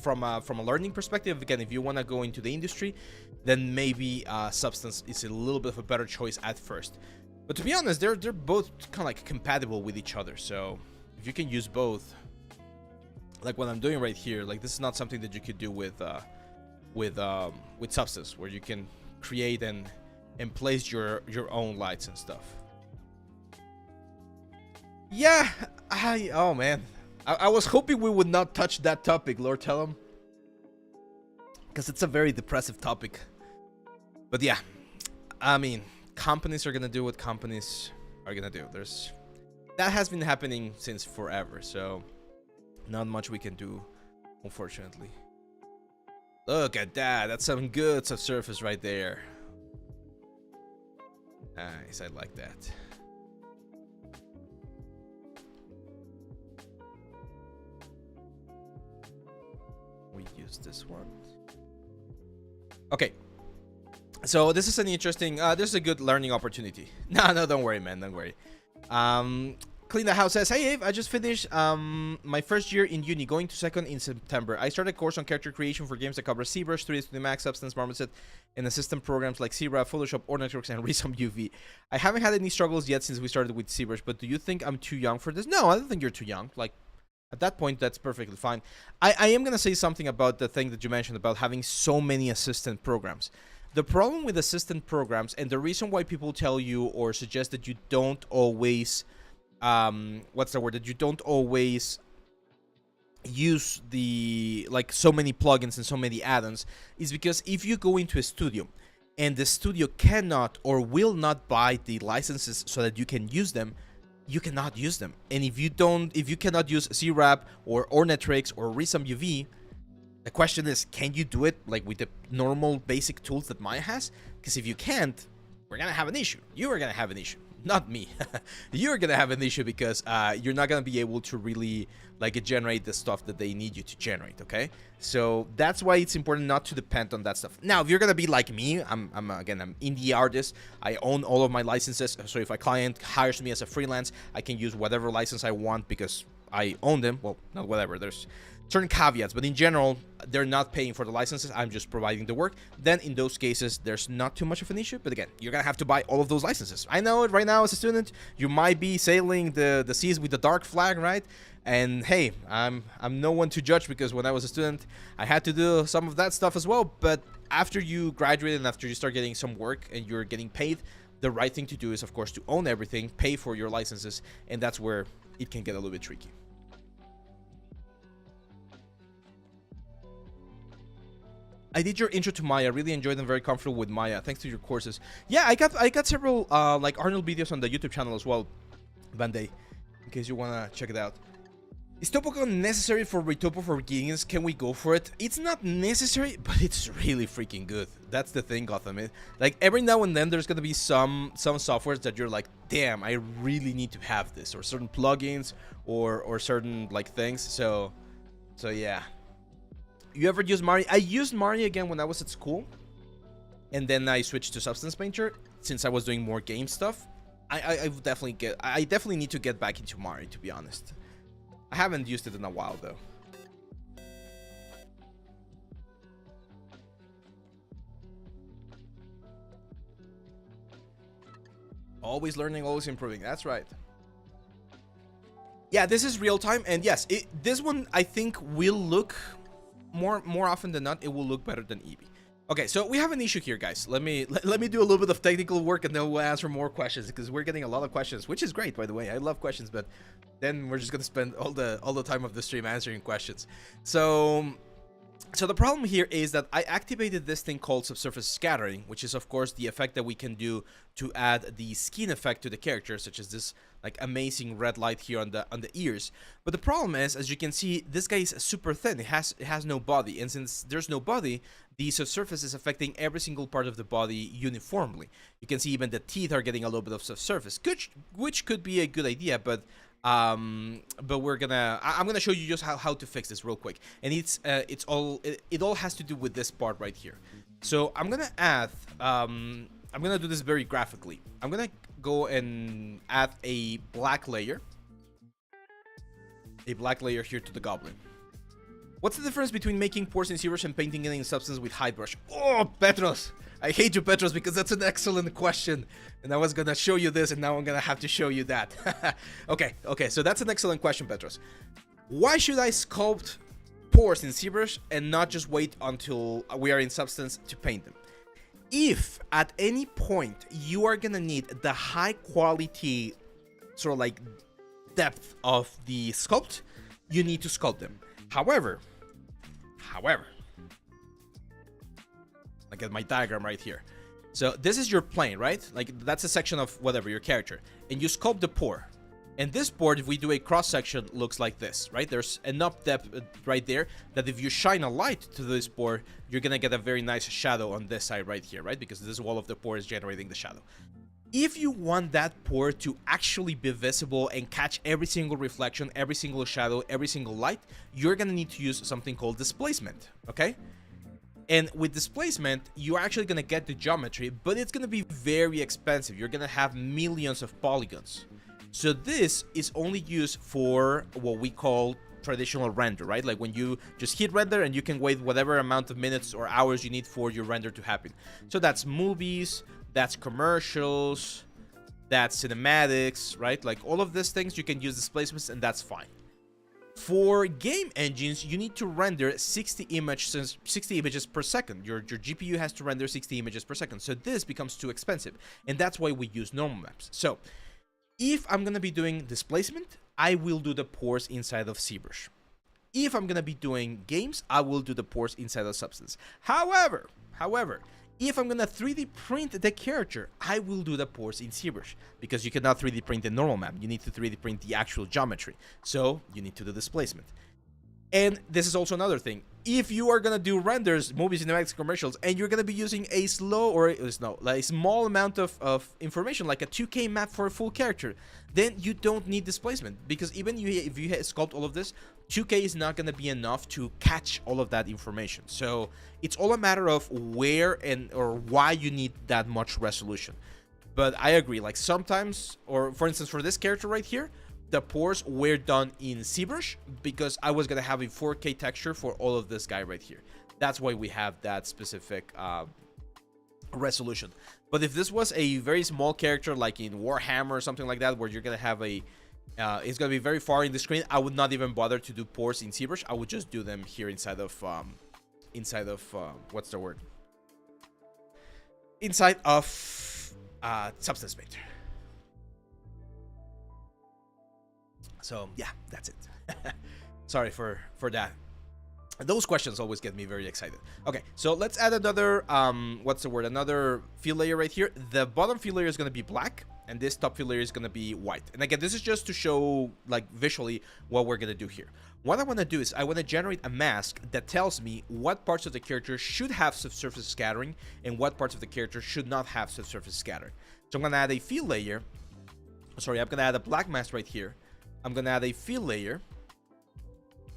from a learning perspective, again, if you want to go into the industry, then maybe Substance is a little bit of a better choice at first. But to be honest, they're both kind of like compatible with each other. So if you can use both, like what I'm doing right here, like this is not something that you could do with Substance, where you can create and place your own lights and stuff. Yeah, oh man, I was hoping we would not touch that topic, Lord Tellum, because it's a very depressive topic. But yeah, I mean, companies are gonna do what companies are gonna do. That has been happening since forever, so not much we can do, unfortunately. Look at that, that's some good subsurface right there. Nice, I like that. We use this one. Okay. So this is an interesting, this is a good learning opportunity. No, don't worry, man, don't worry. Clean the House says, hey Ave, I just finished my first year in uni, going to second in September. I started a course on character creation for games that cover ZBrush, 3ds to the Max, Substance, Marmoset, and assistant programs like ZBrush, Photoshop, or Networks, and Resom UV. I haven't had any struggles yet since we started with ZBrush, but do you think I'm too young for this? No, I don't think you're too young. Like, at that point, that's perfectly fine. I am going to say something about the thing that you mentioned about having so many assistant programs. The problem with assistant programs, and the reason why people tell you or suggest that you don't always... that you don't always use so many plugins and so many add-ons, is because if you go into a studio and the studio cannot or will not buy the licenses so that you can use them, you cannot use them. And if you cannot use ZWrap or Ornetrix or Resom UV, the question is, can you do it like with the normal basic tools that Maya has? Because if you can't, we're gonna have an issue. You are gonna have an issue. Not me. You're gonna have an issue because you're not gonna be able to really generate the stuff that they need you to generate. Okay, so that's why it's important not to depend on that stuff. Now, if you're gonna be like me, I'm indie artist. I own all of my licenses. So if a client hires me as a freelance, I can use whatever license I want because I own them. Well, not whatever. There's certain caveats, but in general, they're not paying for the licenses. I'm just providing the work. Then in those cases, there's not too much of an issue. But again, you're gonna have to buy all of those licenses. I know it right now as a student, you might be sailing the seas with the dark flag, right? And hey, I'm no one to judge, because when I was a student, I had to do some of that stuff as well. But after you graduate and after you start getting some work and you're getting paid, the right thing to do is, of course, to own everything, pay for your licenses, and that's where it can get a little bit tricky. I did your intro to Maya. Really enjoyed and very comfortable with Maya. Thanks to your courses. Yeah, I got several like Arnold videos on the YouTube channel as well, Banday, in case you wanna check it out. Is Topocon necessary for Retopo for beginners? Can we go for it? It's not necessary, but it's really freaking good. That's the thing, Gotham. Like every now and then, there's gonna be some softwares that you're like, damn, I really need to have this, or certain plugins, or certain like things. So yeah. You ever use Mari? I used Mari again when I was at school, and then I switched to Substance Painter since I was doing more game stuff. I definitely need to get back into Mari, to be honest. I haven't used it in a while, though. Always learning, always improving. That's right. Yeah, this is real time, and yes, this one I think will look more often than not. It will look better than Eevee. Okay, so we have an issue here, guys. Let me do a little bit of technical work, and then we'll answer more questions because we're getting a lot of questions, which is great, by the way. I love questions, but then we're just gonna spend all the time of the stream answering questions. So the problem here is that I activated this thing called subsurface scattering, which is of course the effect that we can do to add the skin effect to the character, such as this like amazing red light here on the ears. But the problem is, as you can see, this guy is super thin. It has no body, and since there's no body, the subsurface is affecting every single part of the body uniformly. You can see even the teeth are getting a little bit of subsurface, which could be a good idea, but I'm gonna show you just how to fix this real quick. And it all has to do with this part right here. So I'm gonna add I'm gonna do this very graphically. I'm gonna go and add a black layer here to the goblin. What's the difference between making pores in ZBrush and painting it in Substance with Hide Brush? Oh, Petros! I hate you, Petros, because that's an excellent question. And I was gonna show you this, and now I'm gonna have to show you that. Okay, so that's an excellent question, Petros. Why should I sculpt pores in ZBrush and not just wait until we are in Substance to paint them? If at any point you are gonna need the high quality sort of like depth of the sculpt, you need to sculpt them. However, like at my diagram right here. So this is your plane, right? Like that's a section of whatever, your character. And you sculpt the pore. And this board, if we do a cross section, looks like this, right? There's enough depth right there that if you shine a light to this pore, you're gonna get a very nice shadow on this side right here, right? Because this wall of the pore is generating the shadow. If you want that pore to actually be visible and catch every single reflection, every single shadow, every single light, you're gonna need to use something called displacement, okay? And with displacement, you're actually gonna get the geometry, but it's gonna be very expensive. You're gonna have millions of polygons. So this is only used for what we call traditional render, right? Like when you just hit render and you can wait whatever amount of minutes or hours you need for your render to happen. So that's movies, that's commercials, that's cinematics, right? Like all of these things you can use displacements, and that's fine. For game engines, you need to render 60 images per second. Your GPU has to render 60 images per second. So this becomes too expensive, and that's why we use normal maps. So if I'm gonna be doing displacement, I will do the pores inside of ZBrush. If I'm gonna be doing games, I will do the pores inside of Substance. However, if I'm gonna 3D print the character, I will do the pores in ZBrush, because you cannot 3D print the normal map. You need to 3D print the actual geometry. So you need to do displacement. And this is also another thing. If you are gonna do renders, movies, cinematics, commercials, and you're gonna be using a small amount of information, like a 2K map for a full character, then you don't need displacement, because even if you sculpt all of this, 2K is not gonna be enough to catch all of that information. So it's all a matter of where or why you need that much resolution. But I agree, like sometimes, or for instance, for this character right here, the pores were done in ZBrush because I was gonna have a 4K texture for all of this guy right here. That's why we have that specific resolution. But if this was a very small character like in Warhammer or something like that, where you're gonna have a it's gonna be very far in the screen, I would not even bother to do pores in ZBrush. I would just do them here inside of what's the word? Inside of Substance Painter. So yeah, that's it. Sorry for that. Those questions always get me very excited. Okay, so let's add another what's the word? Another fill layer right here. The bottom fill layer is going to be black, and this top fill layer is gonna be white. And again, this is just to show like visually what we're gonna do here. What I want to do is I want to generate a mask that tells me what parts of the character should have subsurface scattering and what parts of the character should not have subsurface scattering. So I'm gonna add a fill layer. Sorry, I'm gonna add a black mask right here. I'm gonna add a fill layer.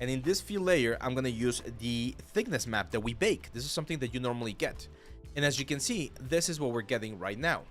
And in this fill layer, I'm gonna use the thickness map that we bake. This is something that you normally get. And as you can see, this is what we're getting right now.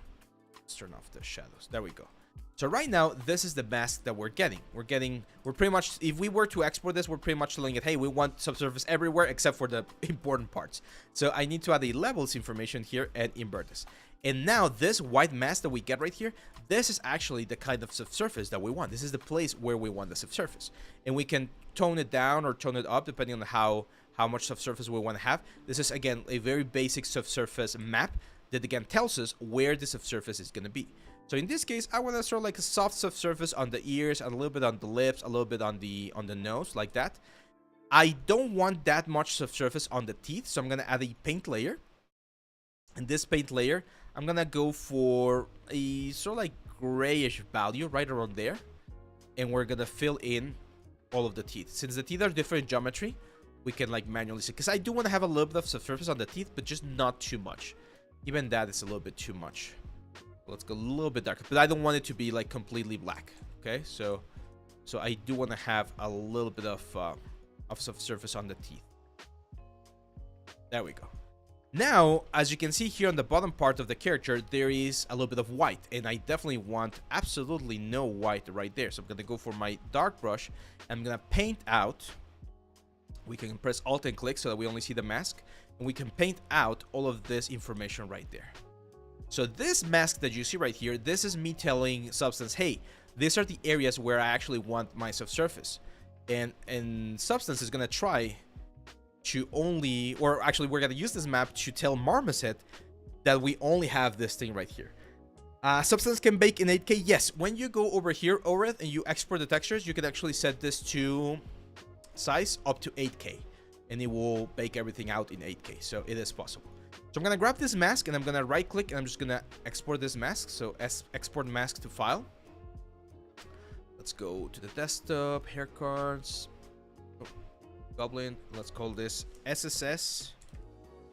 Let's turn off the shadows. There we go. So right now, this is the mask that we're getting. We're pretty much, if we were to export this, we're pretty much telling it, hey, we want subsurface everywhere except for the important parts. So I need to add a levels information here and invert this. And now this white mask that we get right here, this is actually the kind of subsurface that we want. This is the place where we want the subsurface. And we can tone it down or tone it up depending on how much subsurface we want to have. This is, again, a very basic subsurface map that, again, tells us where the subsurface is going to be. So in this case, I want to sort of like a soft subsurface on the ears, and a little bit on the lips, a little bit on the nose, like that. I don't want that much subsurface on the teeth, so I'm going to add a paint layer. And this paint layer, I'm going to go for a sort of like grayish value right around there. And we're going to fill in all of the teeth. Since the teeth are different geometry, we can like manually see. Because I do want to have a little bit of subsurface on the teeth, but just not too much. Even that is a little bit too much. Let's go a little bit darker, but I don't want it to be like completely black. Okay, so I do want to have a little bit of subsurface on the teeth. There we go. Now, as you can see here on the bottom part of the character, there is a little bit of white, and I definitely want absolutely no white right there. So I'm gonna go for my dark brush. I'm gonna paint out. We can press Alt and click so that we only see the mask, and we can paint out all of this information right there. So this mask that you see right here, this is me telling Substance, hey, these are the areas where I actually want my subsurface. And Substance is going to try to only, or actually we're going to use this map to tell Marmoset that we only have this thing right here. Substance can bake in 8K. Yes, when you go over here, Oreth, and you export the textures, you can actually set this to size up to 8K. And it will bake everything out in 8K. So it is possible. So I'm going to grab this mask and I'm going to right click and I'm just going to export this mask. So export mask to file. Let's go to the desktop, hair cards, Goblin. Let's call this SSS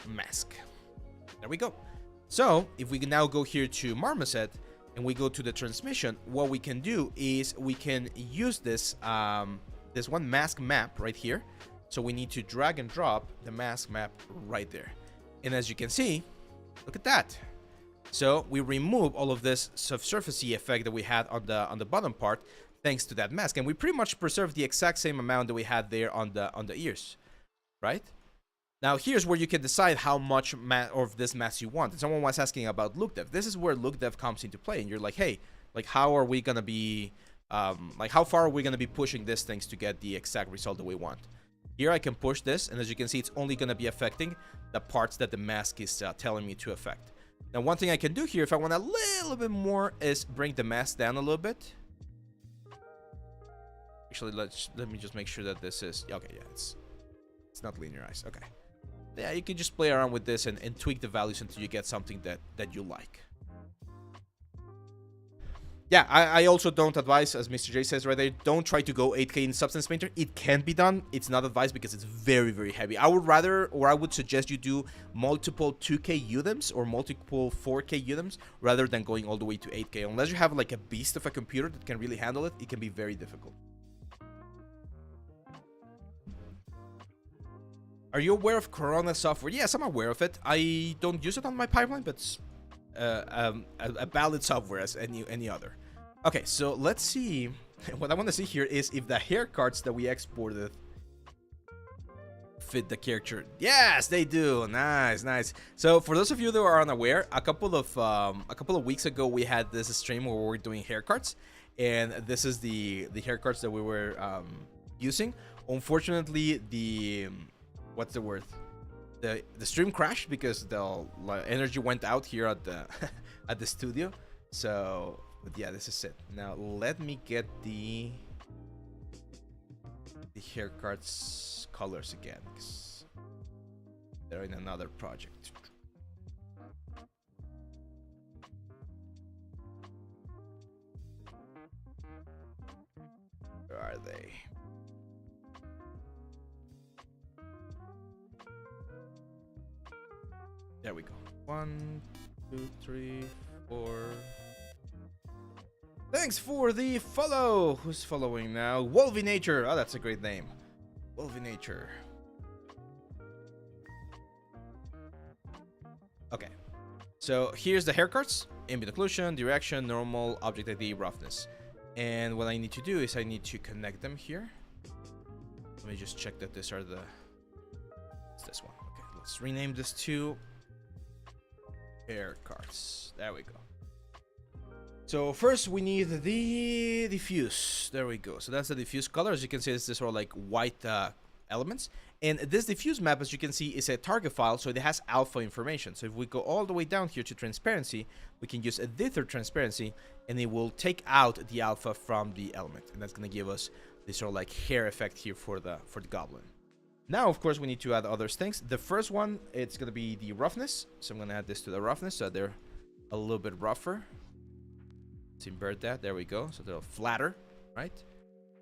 mask. There we go. So if we can now go here to Marmoset and we go to the transmission, what we can do is we can use this, this one mask map right here. So we need to drag and drop the mask map right there. And as you can see, look at that. So we remove all of this subsurfacey effect that we had on the bottom part thanks to that mask. And we pretty much preserve the exact same amount that we had there on the ears, right? Now here's where you can decide how much of this mask you want. And someone was asking about look dev. This is where look dev comes into play. And you're like, hey, like how are we going to be, like how far are we going to be pushing these things to get the exact result that we want? Here I can push this, and as you can see, it's only going to be affecting the parts that the mask is telling me to affect. Now, one thing I can do here, if I want a little bit more, is bring the mask down a little bit. Actually, let me just make sure that this is... Okay, yeah, it's not linearized. Okay. Yeah, you can just play around with this and tweak the values until you get something that you like. Yeah, I also don't advise, as Mr. J says right there, don't try to go 8K in Substance Painter. It can be done. It's not advised because it's very, very heavy. I would rather, or I would suggest you do multiple 2K UDEMs or multiple 4K UDEMs rather than going all the way to 8K. Unless you have like a beast of a computer that can really handle it, it can be very difficult. Are you aware of Corona software? Yes, I'm aware of it. I don't use it on my pipeline, but it's a valid software as any other. Okay, so let's see. What I want to see here is if the hair cards that we exported fit the character. Yes, they do. Nice, nice. So for those of you that are unaware, a couple of weeks ago we had this stream where we were doing hair cards, and this is the hair cards that we were using. Unfortunately, the what's the word? The stream crashed because the energy went out here at the at the studio. So, but yeah, this is it. Now let me get the hair cards colors again, because they're in another project. they? There we go. 1, 2, 3, 4. Thanks for the follow. Who's following now? Wolvie Nature. Oh, that's a great name. Wolvie Nature. Okay. So here's the hair cards. Ambient occlusion, direction, normal, object ID, roughness. And what I need to do is I need to connect them here. Let me just check that these are the... It's this one. Okay, let's rename this to hair cards. There we go. So first we need the diffuse. There we go. So that's the diffuse color. As you can see, it's this sort of like white elements. And this diffuse map, as you can see, is a target file, so it has alpha information. So if we go all the way down here to transparency, we can use a dither transparency, and it will take out the alpha from the element. And that's going to give us this sort of like hair effect here for the goblin. Now, of course, we need to add other things. The first one, it's going to be the roughness. So I'm going to add this to the roughness so they're a little bit rougher. Let's invert that. There we go. So they're flatter, right?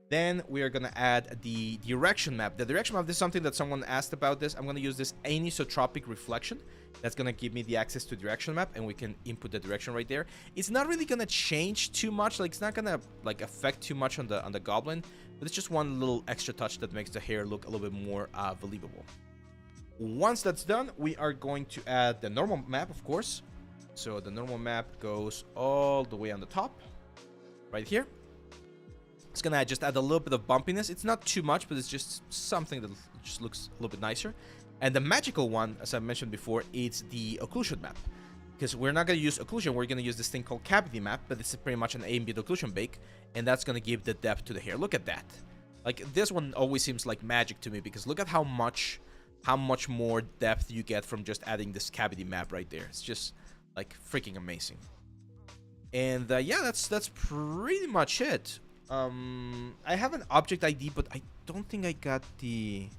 Then we are going to add the direction map. The direction map, this is something that someone asked about this. I'm going to use this anisotropic reflection. That's going to give me the access to direction map, and we can input the direction right there. It's not really going to change too much. Like, it's not going to like affect too much on the goblin, but it's just one little extra touch that makes the hair look a little bit more believable. Once that's done, we are going to add the normal map, of course. So the normal map goes all the way on the top, right here. It's gonna just add a little bit of bumpiness. It's not too much, but it's just something that just looks a little bit nicer. And the magical one, as I mentioned before, it's the occlusion map. Because we're not gonna use occlusion, we're gonna use this thing called cavity map, but it's pretty much an ambient occlusion bake, and that's gonna give the depth to the hair. Look at that. Like, this one always seems like magic to me, because look at how much more depth you get from just adding this cavity map right there. It's just like freaking amazing. And yeah, that's pretty much it. I have an object ID, but I don't think I got the...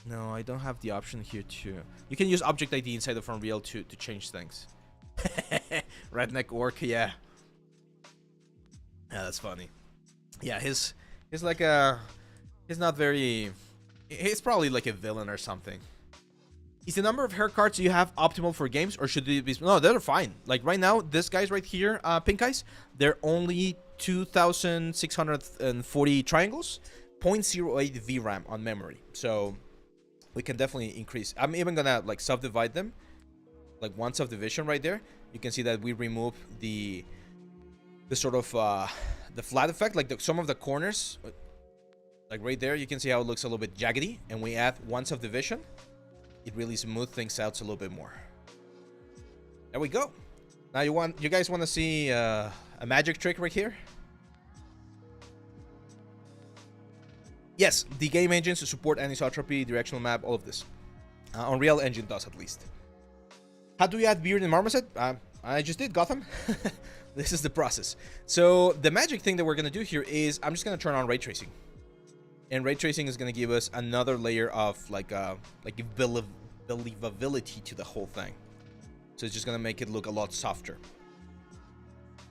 No, I don't have the option here to... You can use object ID inside of Unreal to change things. Redneck Orc, yeah. Yeah, that's funny. Yeah, he's like a... He's not very... He's probably like a villain or something. Is the number of hair cards you have optimal for games, or should they be... No, they're fine. Like right now, this guys right here, pink eyes, they're only 2,640 triangles, 0.08 VRAM on memory. So we can definitely increase. I'm even gonna like subdivide them, like one subdivision right there. You can see that we remove the sort of the flat effect, like some of the corners, like right there. You can see how it looks a little bit jaggedy, and we add one subdivision. It really smooth things out a little bit more. There we go. Now you guys want to see a magic trick right here? Yes, the game engines support anisotropy, directional map, all of this. Unreal Engine does, at least. How do you add beard in Marmoset? I just did, Gotham. This is the process. So the magic thing that we're gonna do here is I'm just gonna turn on ray tracing. And ray tracing is going to give us another layer of like believability to the whole thing. So it's just going to make it look a lot softer.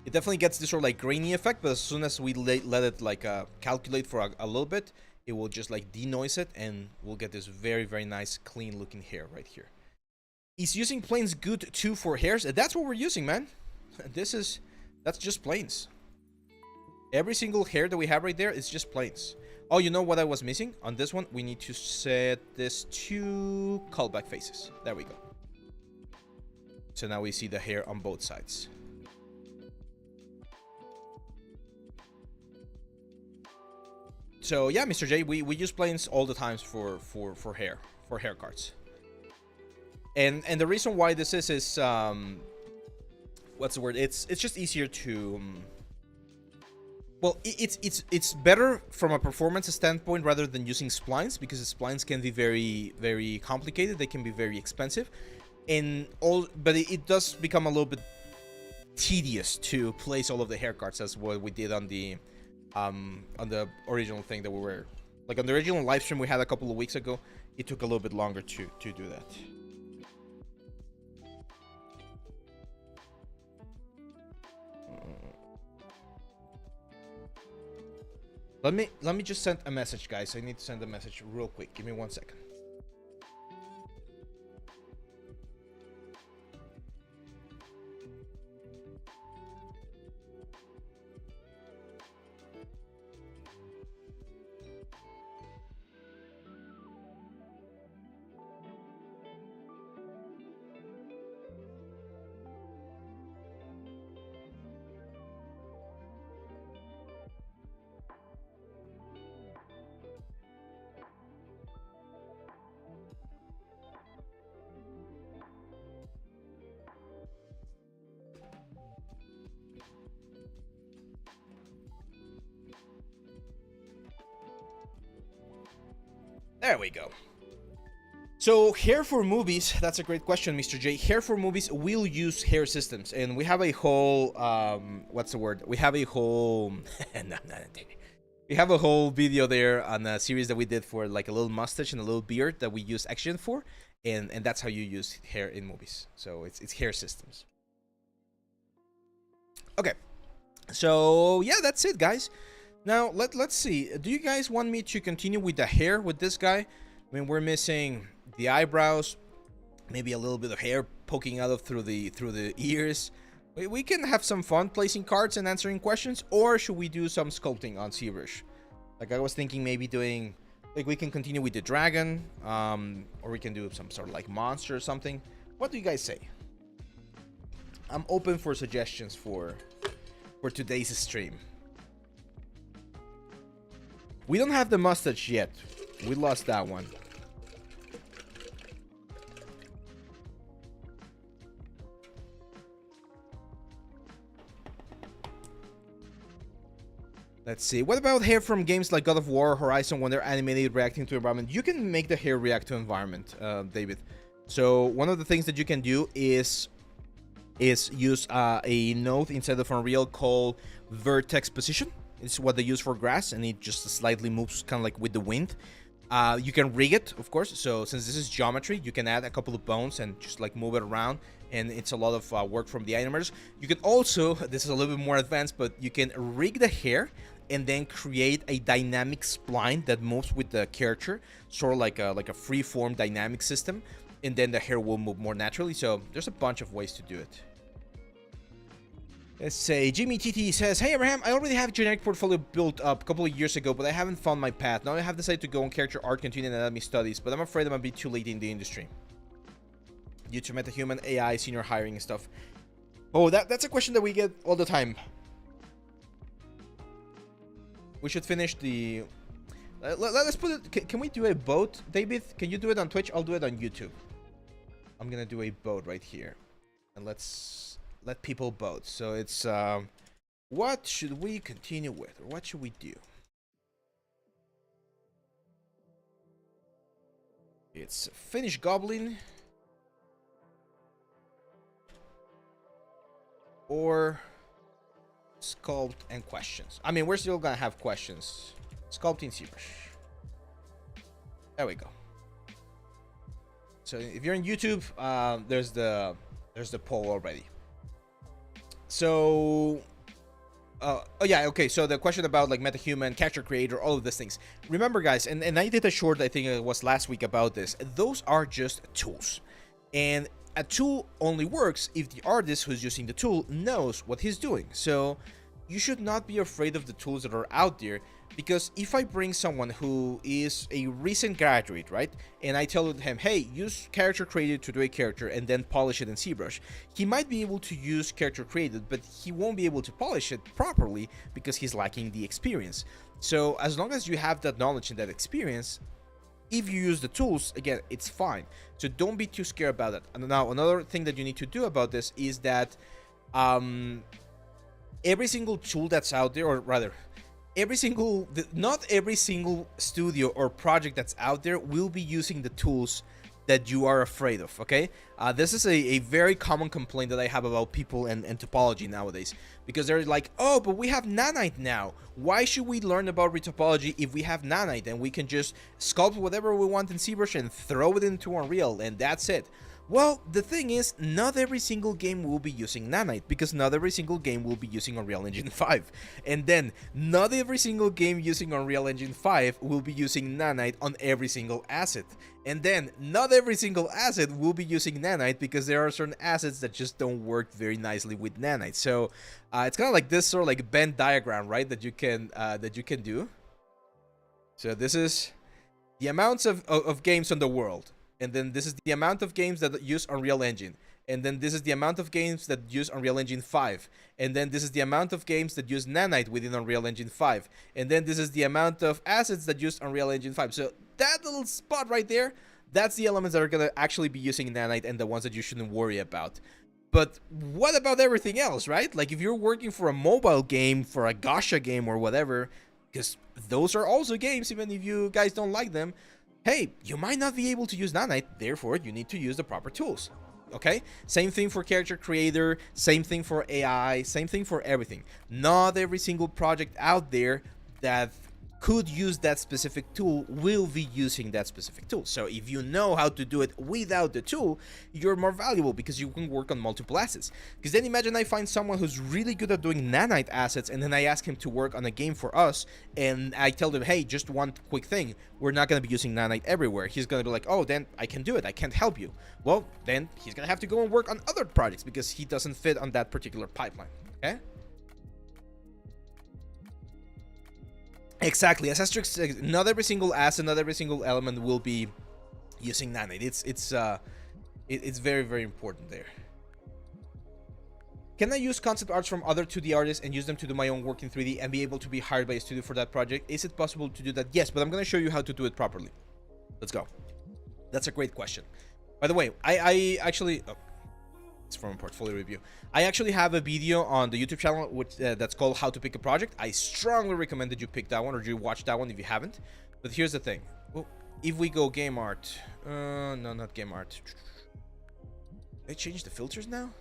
It definitely gets this sort of like grainy effect, but as soon as we let it like calculate for a little bit, it will just like denoise it, and we'll get this very, very nice, clean looking hair right here. Is using planes good too for hairs? That's what we're using, man. That's just planes. Every single hair that we have right there is just planes. Oh, you know what I was missing? On this one, we need to set this to callback faces. There we go. So now we see the hair on both sides. So yeah, Mr. J, we use planes all the times for hair cards. And the reason why this is what's the word? It's just easier to well, it's better from a performance standpoint rather than using splines, because the splines can be very, very complicated. They can be very expensive, but it does become a little bit tedious to place all of the hair cards, as what we did on the original thing that we were like on the original live stream we had a couple of weeks ago. It took a little bit longer to do that. Let me just send a message, guys. I need to send a message real quick. Give me 1 second. There we go. So hair for movies, that's a great question, Mr. J. Hair for movies will use hair systems, and we have a whole what's the word? We have a whole we have a whole video there on a series that we did for like a little mustache and a little beard that we use Action for, and that's how you use hair in movies. So it's hair systems. Okay. So yeah, that's it, guys. Now, let's see. Do you guys want me to continue with the hair with this guy? I mean, we're missing the eyebrows, maybe a little bit of hair poking out of through the ears. We can have some fun placing cards and answering questions, or should we do some sculpting on ZBrush? Like I was thinking maybe doing, like we can continue with the dragon, or we can do some sort of like monster or something. What do you guys say? I'm open for suggestions for today's stream. We don't have the mustache yet. We lost that one. Let's see. What about hair from games like God of War, Horizon, when they're animated reacting to environment? You can make the hair react to environment, David. So one of the things that you can do is use a node inside of Unreal called vertex position. It's what they use for grass, and it just slightly moves kind of like with the wind. You can rig it, of course. So since this is geometry, you can add a couple of bones and just like move it around, and it's a lot of work from the animators. You can also, this is a little bit more advanced, but you can rig the hair and then create a dynamic spline that moves with the character, sort of like a free-form dynamic system, and then the hair will move more naturally. So there's a bunch of ways to do it. Let's say Jimmy TT says, "Hey Abraham, I already have a generic portfolio built up a couple of years ago, but I haven't found my path. Now I have decided to go on character art, continue anatomy studies, but I'm afraid I'm gonna be too late in the industry due to MetaHuman, AI, senior hiring and stuff." Oh, that's a question that we get all the time. We should finish the... let's put it... Can we do a vote, David? Can you do it on Twitch? I'll do it on YouTube. I'm gonna do a vote right here. And let's let people vote. So it's... what should we continue with? Or what should we do? It's finish Goblin. Or... sculpt and questions. I mean, we're still gonna have questions. Sculpting ZBrush. There we go. So if you're on YouTube, there's the poll already. So oh yeah, okay, so the question about like MetaHuman, character creator, all of these things. Remember guys, and I did a short, I think it was last week, about this. Those are just tools. And a tool only works if the artist who's using the tool knows what he's doing. So you should not be afraid of the tools that are out there, because if I bring someone who is a recent graduate, right, and I tell him, hey, use character created to do a character and then polish it in ZBrush, he might be able to use character created, but he won't be able to polish it properly because he's lacking the experience. So as long as you have that knowledge and that experience, if you use the tools, again, it's fine. So don't be too scared about it. And now another thing that you need to do about this is that every single tool that's out there, or rather not every single studio or project that's out there will be using the tools that you are afraid of, okay? This is a very common complaint that I have about people and topology nowadays, because they're like, oh, but we have Nanite now. Why should we learn about retopology if we have Nanite and we can just sculpt whatever we want in ZBrush and throw it into Unreal and that's it? Well, the thing is, not every single game will be using Nanite, because not every single game will be using Unreal Engine 5. And then, not every single game using Unreal Engine 5 will be using Nanite on every single asset. And then, not every single asset will be using Nanite, because there are certain assets that just don't work very nicely with Nanite. So, it's kind of like this sort of like Venn diagram, right, that you can do. So this is the amounts of games on the world. And then this is the amount of games that use Unreal Engine. And then this is the amount of games that use Unreal Engine 5. And then this is the amount of games that use Nanite within Unreal Engine 5. And then this is the amount of assets that use Unreal Engine 5. So that little spot right there, that's the elements that are going to actually be using Nanite and the ones that you shouldn't worry about. But what about everything else, right? Like if you're working for a mobile game, for a gacha game or whatever, because those are also games, even if you guys don't like them, hey, you might not be able to use Nanite, therefore you need to use the proper tools. Okay? Same thing for character creator, same thing for AI, same thing for everything. Not every single project out there that could use that specific tool will be using that specific tool. So if you know how to do it without the tool, you're more valuable because you can work on multiple assets. Because then imagine I find someone who's really good at doing Nanite assets, and then I ask him to work on a game for us, and I tell them, hey, just one quick thing, we're not going to be using Nanite everywhere. He's going to be like, oh, then I can do it, I can't help you. Well, then he's going to have to go and work on other projects because he doesn't fit on that particular pipeline. Okay? Exactly, as Asterix, not every single asset, not every single element will be using Nanite. It's very, very important there. Can I use concept arts from other 2D artists and use them to do my own work in 3D and be able to be hired by a studio for that project? Is it possible to do that? Yes, but I'm going to show you how to do it properly. Let's go. That's a great question. By the way, I actually... Oh, it's from a portfolio review. I actually have a video on the YouTube channel which that's called How to Pick a Project. I strongly recommend that you pick that one or you watch that one if you haven't. But here's the thing. Well, if we go game art... no, not game art. They changed the filters now?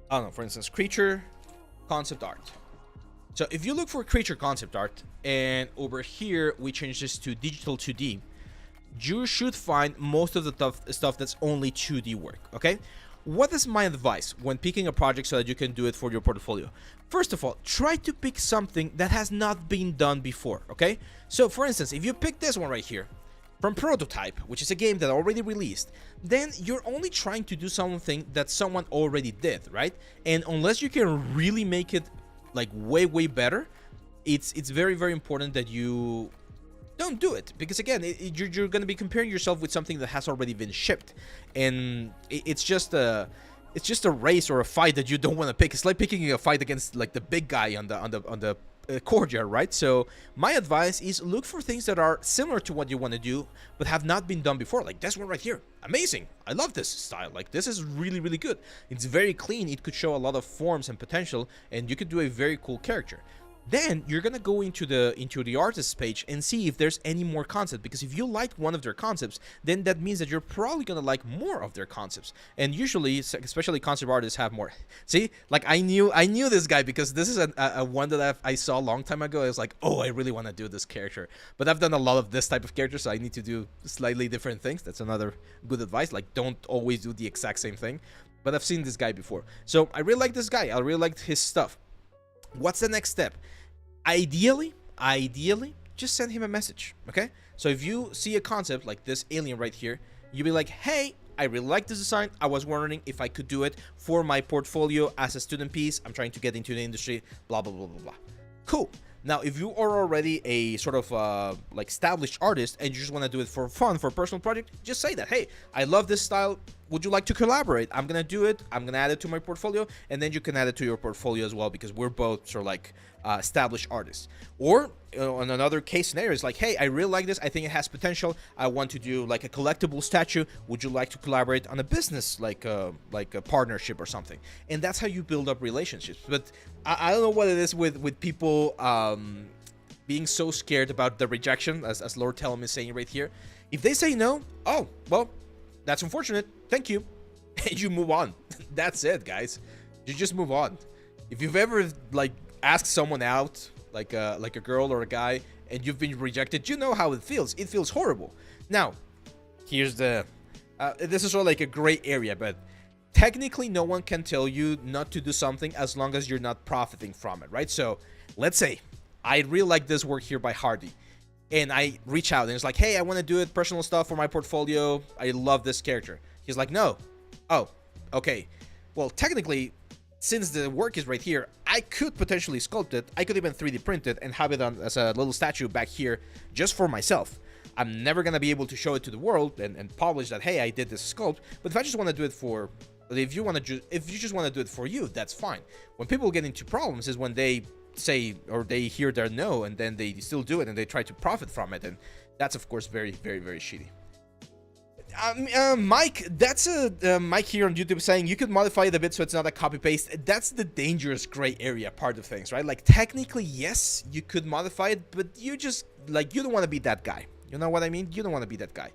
Oh no, for instance, creature concept art. So if you look for creature concept art, and over here we change this to digital 2D, you should find most of the stuff that's only 2D work, okay? What is my advice when picking a project so that you can do it for your portfolio? First of all, try to pick something that has not been done before, okay? So for instance, if you pick this one right here, from Prototype, which is a game that already released, then you're only trying to do something that someone already did, right? And unless you can really make it like way better, it's very, very important that you don't do it, because again, you're going to be comparing yourself with something that has already been shipped, and it's just a race or a fight that you don't want to pick. It's like picking a fight against like the big guy on the courtyard, right? So my advice is look for things that are similar to what you want to do but have not been done before. Like this one right here, amazing. I love this style. Like this is really good. It's very clean. It could show a lot of forms and potential, and you could do a very cool character. Then you're gonna go into the artist page and see if there's any more concept, because if you liked one of their concepts, then that means that you're probably gonna like more of their concepts. And usually, especially concept artists, have more. See, like I knew this guy because this is a one that I saw a long time ago. I was like, oh, I really want to do this character, but I've done a lot of this type of character, so I need to do slightly different things. That's another good advice. Like don't always do the exact same thing. But I've seen this guy before, so I really like this guy. I really liked his stuff. What's the next step? Ideally, just send him a message, okay? So if you see a concept like this alien right here, you'll be like, hey, I really like this design. I was wondering if I could do it for my portfolio as a student piece. I'm trying to get into the industry, blah, blah, blah, blah, blah. Cool. Now, if you are already a sort of like established artist and you just want to do it for fun, for a personal project, just say that, hey, I love this style. Would you like to collaborate? I'm going to do it. I'm going to add it to my portfolio. And then you can add it to your portfolio as well, because we're both sort of like established artists. Or on another case scenario, it's like, hey, I really like this. I think it has potential. I want to do like a collectible statue. Would you like to collaborate on a business, like a partnership or something? And that's how you build up relationships. But I don't know what it is with people being so scared about the rejection, as Lord Tellum is saying right here. If they say no, oh, well, that's unfortunate. Thank you. And you move on. That's it, guys. You just move on. If you've ever like asked someone out, like a girl or a guy, and you've been rejected, you know how it feels. It feels horrible. Now, here's the this is sort of like a gray area, but technically no one can tell you not to do something as long as you're not profiting from it, right? So let's say I really like this work here by Hardy, and I reach out and it's like, hey, I want to do it, personal stuff for my portfolio, I love this character. He's like, no. Oh, okay. Well, technically, since the work is right here, I could potentially sculpt it. I could even 3D print it and have it on as a little statue back here just for myself. I'm never going to be able to show it to the world and publish that, hey, I did this sculpt. But if I just want to do it for, if you just want to do it for you, that's fine. When people get into problems is when they say, or they hear their no, and then they still do it and they try to profit from it. And that's, of course, very, very, very shitty. Mike, that's a Mike here on YouTube saying you could modify it a bit so it's not a copy paste. That's the dangerous gray area part of things, right? Like technically, yes, you could modify it, but you just like you don't want to be that guy. You know what I mean? You don't want to be that guy.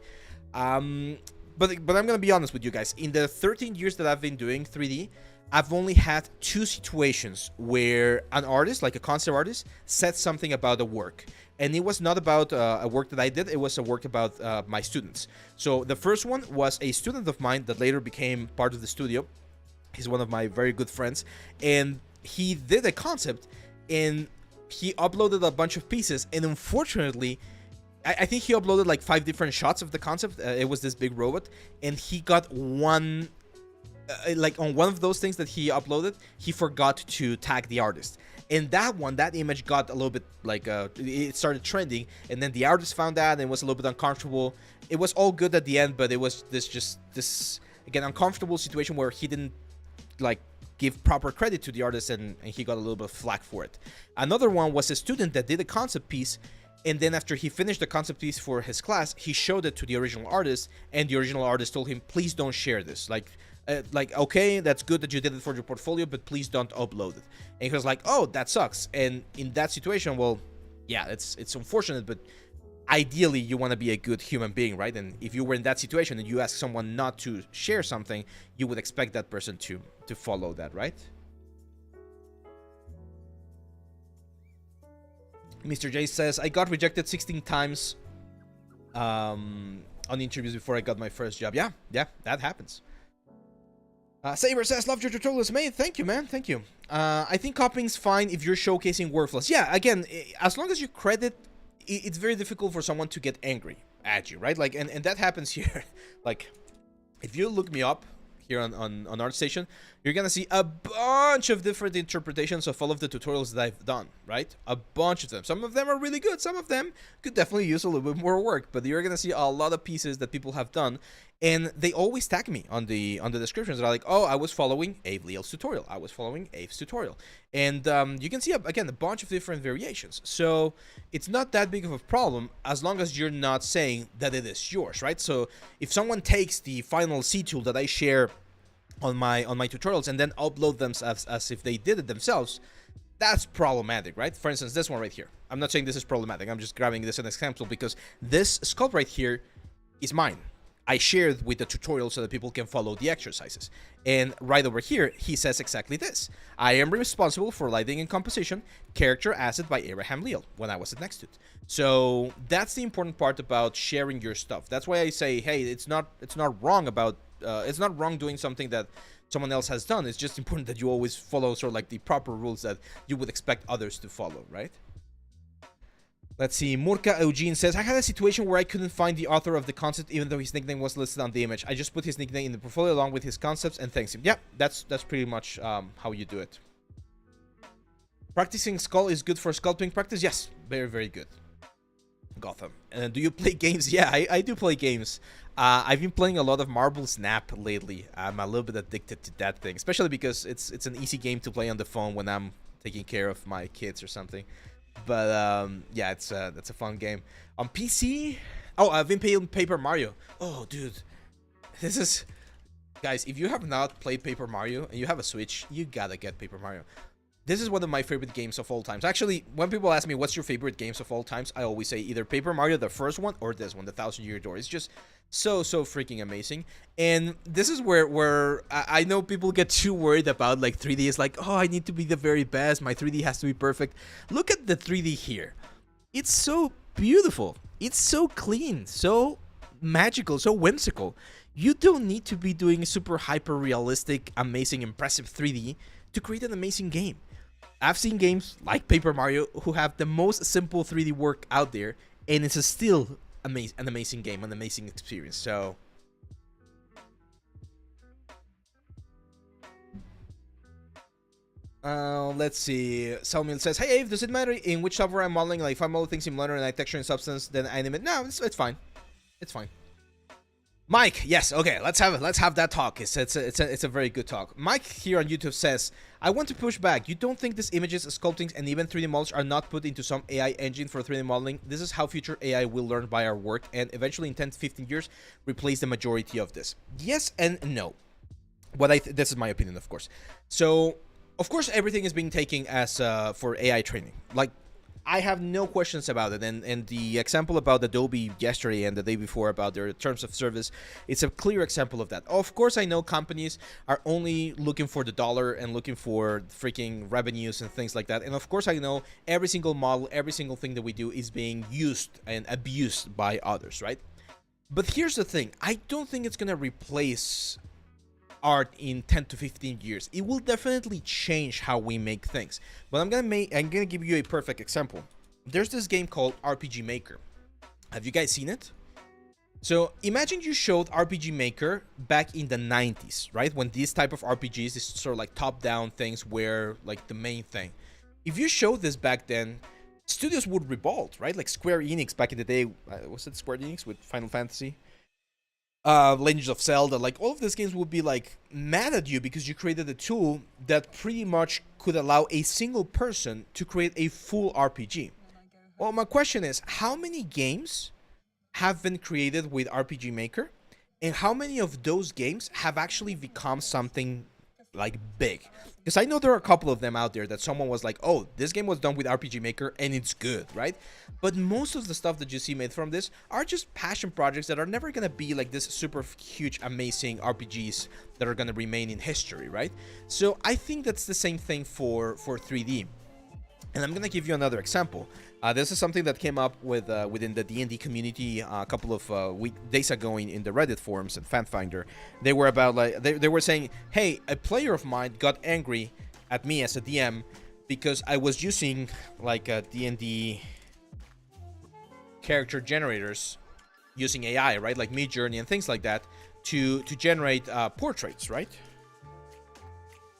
But I'm gonna be honest with you guys. In the 13 years that I've been doing 3D, I've only had 2 situations where an artist, like a concept artist, said something about a work. And it was not about a work that I did, it was a work about my students. So the first one was a student of mine that later became part of the studio. He's one of my very good friends. And he did a concept, and he uploaded a bunch of pieces. And unfortunately, I think he uploaded like 5 different shots of the concept. It was this big robot. And he got one... like on one of those things that he uploaded, he forgot to tag the artist. And that image got a little bit like it started trending, and then the artist found that and was a little bit uncomfortable. It was all good at the end, but it was this again uncomfortable situation where he didn't like give proper credit to the artist, and he got a little bit of flack for it. Another one was a student that did a concept piece, and then after he finished the concept piece for his class, he showed it to the original artist, and the original artist told him, please don't share this. Like, okay, that's good that you did it for your portfolio, but please don't upload it. And he was like, oh, that sucks. And in that situation, well, yeah, it's unfortunate, but ideally you want to be a good human being, right? And if you were in that situation and you ask someone not to share something, you would expect that person to follow that, right? Mr. J says, I got rejected 16 times on interviews before I got my first job. Yeah, that happens. Saber says, love your tutorials, mate. Thank you, man. Thank you. I think copying's fine if you're showcasing workflows. Yeah, again, as long as you credit, it's very difficult for someone to get angry at you, right? Like, and that happens here. Like, if you look me up here on ArtStation, you're gonna see a bunch of different interpretations of all of the tutorials that I've done, right? A bunch of them. Some of them are really good. Some of them could definitely use a little bit more work, but you're gonna see a lot of pieces that people have done, and they always tag me on the descriptions. They're like, oh, I was following Abe Leal's tutorial. I was following Abe's tutorial. And you can see, again, a bunch of different variations. So it's not that big of a problem as long as you're not saying that it is yours, right? So if someone takes the Final C tool that I share on my tutorials and then upload them as if they did it themselves, that's problematic, right? For instance, this one right here. I'm not saying this is problematic. I'm just grabbing this as an example because this sculpt right here is mine. I shared with the tutorial so that people can follow the exercises. And right over here, he says exactly this. I am responsible for lighting and composition, character asset by Abraham Leal, when I was next to it. So that's the important part about sharing your stuff. That's why I say, hey, it's not wrong about, it's not wrong doing something that someone else has done. It's just important that you always follow sort of like the proper rules that you would expect others to follow, right? Let's see, Murka Eugene says, I had a situation where I couldn't find the author of the concept even though his nickname was listed on the image. I just put his nickname in the portfolio along with his concepts and thanks him. Yeah, that's pretty much how you do it. Practicing Skull is good for sculpting practice? Yes, very, very good. Gotham. Do you play games? Yeah, I do play games. I've been playing a lot of Marble Snap lately. I'm a little bit addicted to that thing, especially because it's an easy game to play on the phone when I'm taking care of my kids or something. But yeah, that's a fun game. On PC, oh, I've been playing Paper Mario. Oh, dude, this is, guys, if you have not played Paper Mario and you have a Switch, you gotta get Paper Mario. This is one of my favorite games of all times. Actually, when people ask me what's your favorite games of all times, I always say either Paper Mario, the first one, or this one, the Thousand Year Door. It's just so freaking amazing. And this is where I know people get too worried about like 3D. Is like, oh, I need to be the very best. My 3D has to be perfect. Look at the 3D here. It's so beautiful. It's so clean. So magical, so whimsical. You don't need to be doing super hyper realistic, amazing, impressive 3D to create an amazing game. I've seen games like Paper Mario who have the most simple 3D work out there, and it's still an amazing game, an amazing experience. So let's see. Salmil says, "Hey, Ave, does it matter in which software I'm modeling? Like, if I'm modeling things in Blender and I texture in Substance, then I animate? No, it's fine. It's fine." Mike, yes, okay, let's have that talk. It's a very good talk. Mike here on YouTube says, "I want to push back. You don't think these images, sculptings, and even 3D models are not put into some AI engine for 3D modeling? This is how future AI will learn by our work, and eventually in 10 to 15 years replace the majority of this." Yes and no. This is my opinion, of course. So, of course, everything is being taken as for AI training. Like, I have no questions about it. And the example about Adobe yesterday and the day before about their terms of service, it's a clear example of that. Of course, I know companies are only looking for the dollar and looking for freaking revenues and things like that. And of course, I know every single model, every single thing that we do is being used and abused by others, right? But here's the thing. I don't think it's going to replace art in 10 to 15 years. It will definitely change how we make things. But I'm gonna give you a perfect example. There's this game called RPG Maker. Have you guys seen it? So imagine you showed RPG Maker back in the 90s, right? When these type of RPGs is sort of like top-down things were like the main thing. If you showed this back then, studios would revolt, right? Like Square Enix back in the day. Was it Square Enix with Final Fantasy? Legends of Zelda, like all of these games would be like mad at you because you created a tool that pretty much could allow a single person to create a full RPG. Well, my question is, how many games have been created with RPG Maker, and how many of those games have actually become something like big? Because I know there are a couple of them out there that someone was like, "Oh, this game was done with RPG Maker and it's good," right? But most of the stuff that you see made from this are just passion projects that are never gonna be like this super huge, amazing RPGs that are gonna remain in history, right? So I think that's the same thing for 3D. And I'm gonna give you another example. This is something that came up with within the D&D community a couple of days ago in the Reddit forums and FanFinder. They were about like they were saying, "Hey, a player of mine got angry at me as a DM because I was using like a D&D character generators using AI, right? Like Midjourney and things like that to generate portraits, right?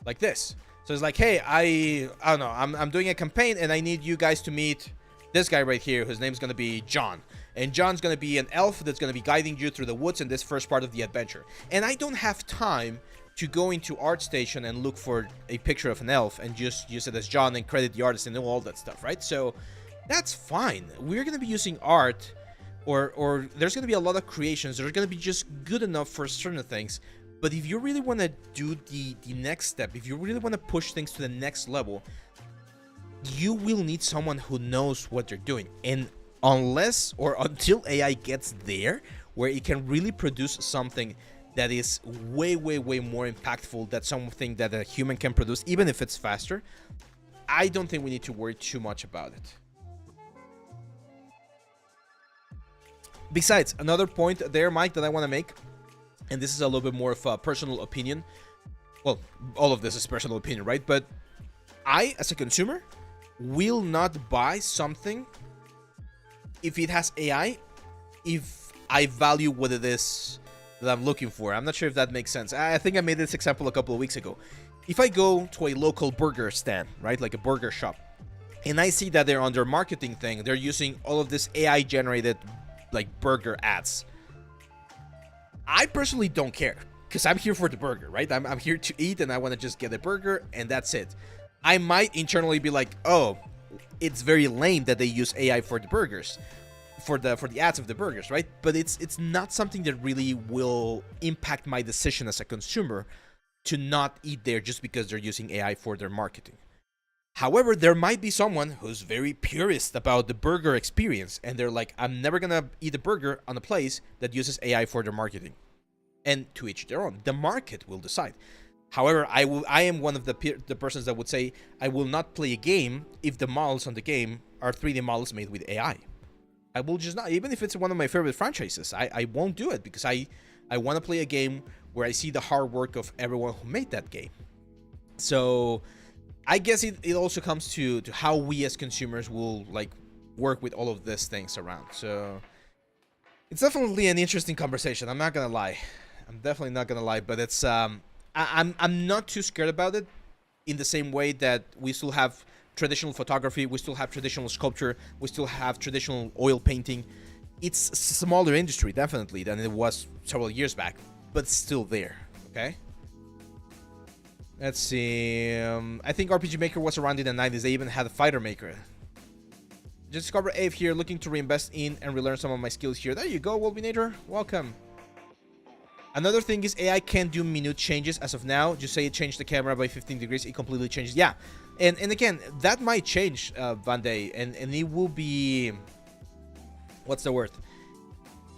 Like this." So it's like, "Hey, I don't know, I'm doing a campaign and I need you guys to meet this guy right here, whose name's gonna be John. And John's gonna be an elf that's gonna be guiding you through the woods in this first part of the adventure. And I don't have time to go into ArtStation and look for a picture of an elf and just use it as John and credit the artist and do all that stuff, right? So that's fine. We're gonna be using art, or there's gonna be a lot of creations that are gonna be just good enough for certain things. But if you really want to do the next step, if you really want to push things to the next level, you will need someone who knows what they're doing. And unless or until AI gets there, where it can really produce something that is way more impactful than something that a human can produce, even if it's faster, I don't think we need to worry too much about it. Besides, another point there, Mike, that I want to make, and this is a little bit more of a personal opinion. Well, all of this is personal opinion, right? But I, as a consumer, will not buy something if it has AI if I value what it is that I'm looking for. I'm not sure if that makes sense. I think I made this example a couple of weeks ago. If I go to a local burger stand, right, like a burger shop, and I see that they're on their marketing thing, they're using all of this AI generated like burger ads, I personally don't care, because I'm here for the burger, right? I'm here to eat and I want to just get a burger and that's it. I might internally be like, "Oh, it's very lame that they use AI for the burgers, for the ads of the burgers," right? But it's not something that really will impact my decision as a consumer to not eat there just because they're using AI for their marketing. However, there might be someone who's very purist about the burger experience, and they're like, "I'm never gonna eat a burger on a place that uses AI for their marketing." And to each their own. The market will decide. However, I am one of the persons that would say I will not play a game if the models on the game are 3D models made with AI. I will just not, even if it's one of my favorite franchises, I won't do it because I want to play a game where I see the hard work of everyone who made that game. So I guess it also comes to how we as consumers will like work with all of these things around. So it's definitely an interesting conversation. I'm not gonna lie. I'm definitely not gonna lie, but it's I'm not too scared about it in the same way that we still have traditional photography, we still have traditional sculpture, we still have traditional oil painting. It's a smaller industry, definitely, than it was several years back, but still there, okay? Let's see. I think RPG Maker was around in the 90s. They even had a Fighter Maker. Just discovered Ave here, looking to reinvest in and relearn some of my skills here. There you go, Wolvinator. Welcome. Another thing is AI can't do minute changes as of now. Just say it changed the camera by 15 degrees. It completely changes. Yeah. And again, that might change, Van Day. And it will be... What's the word?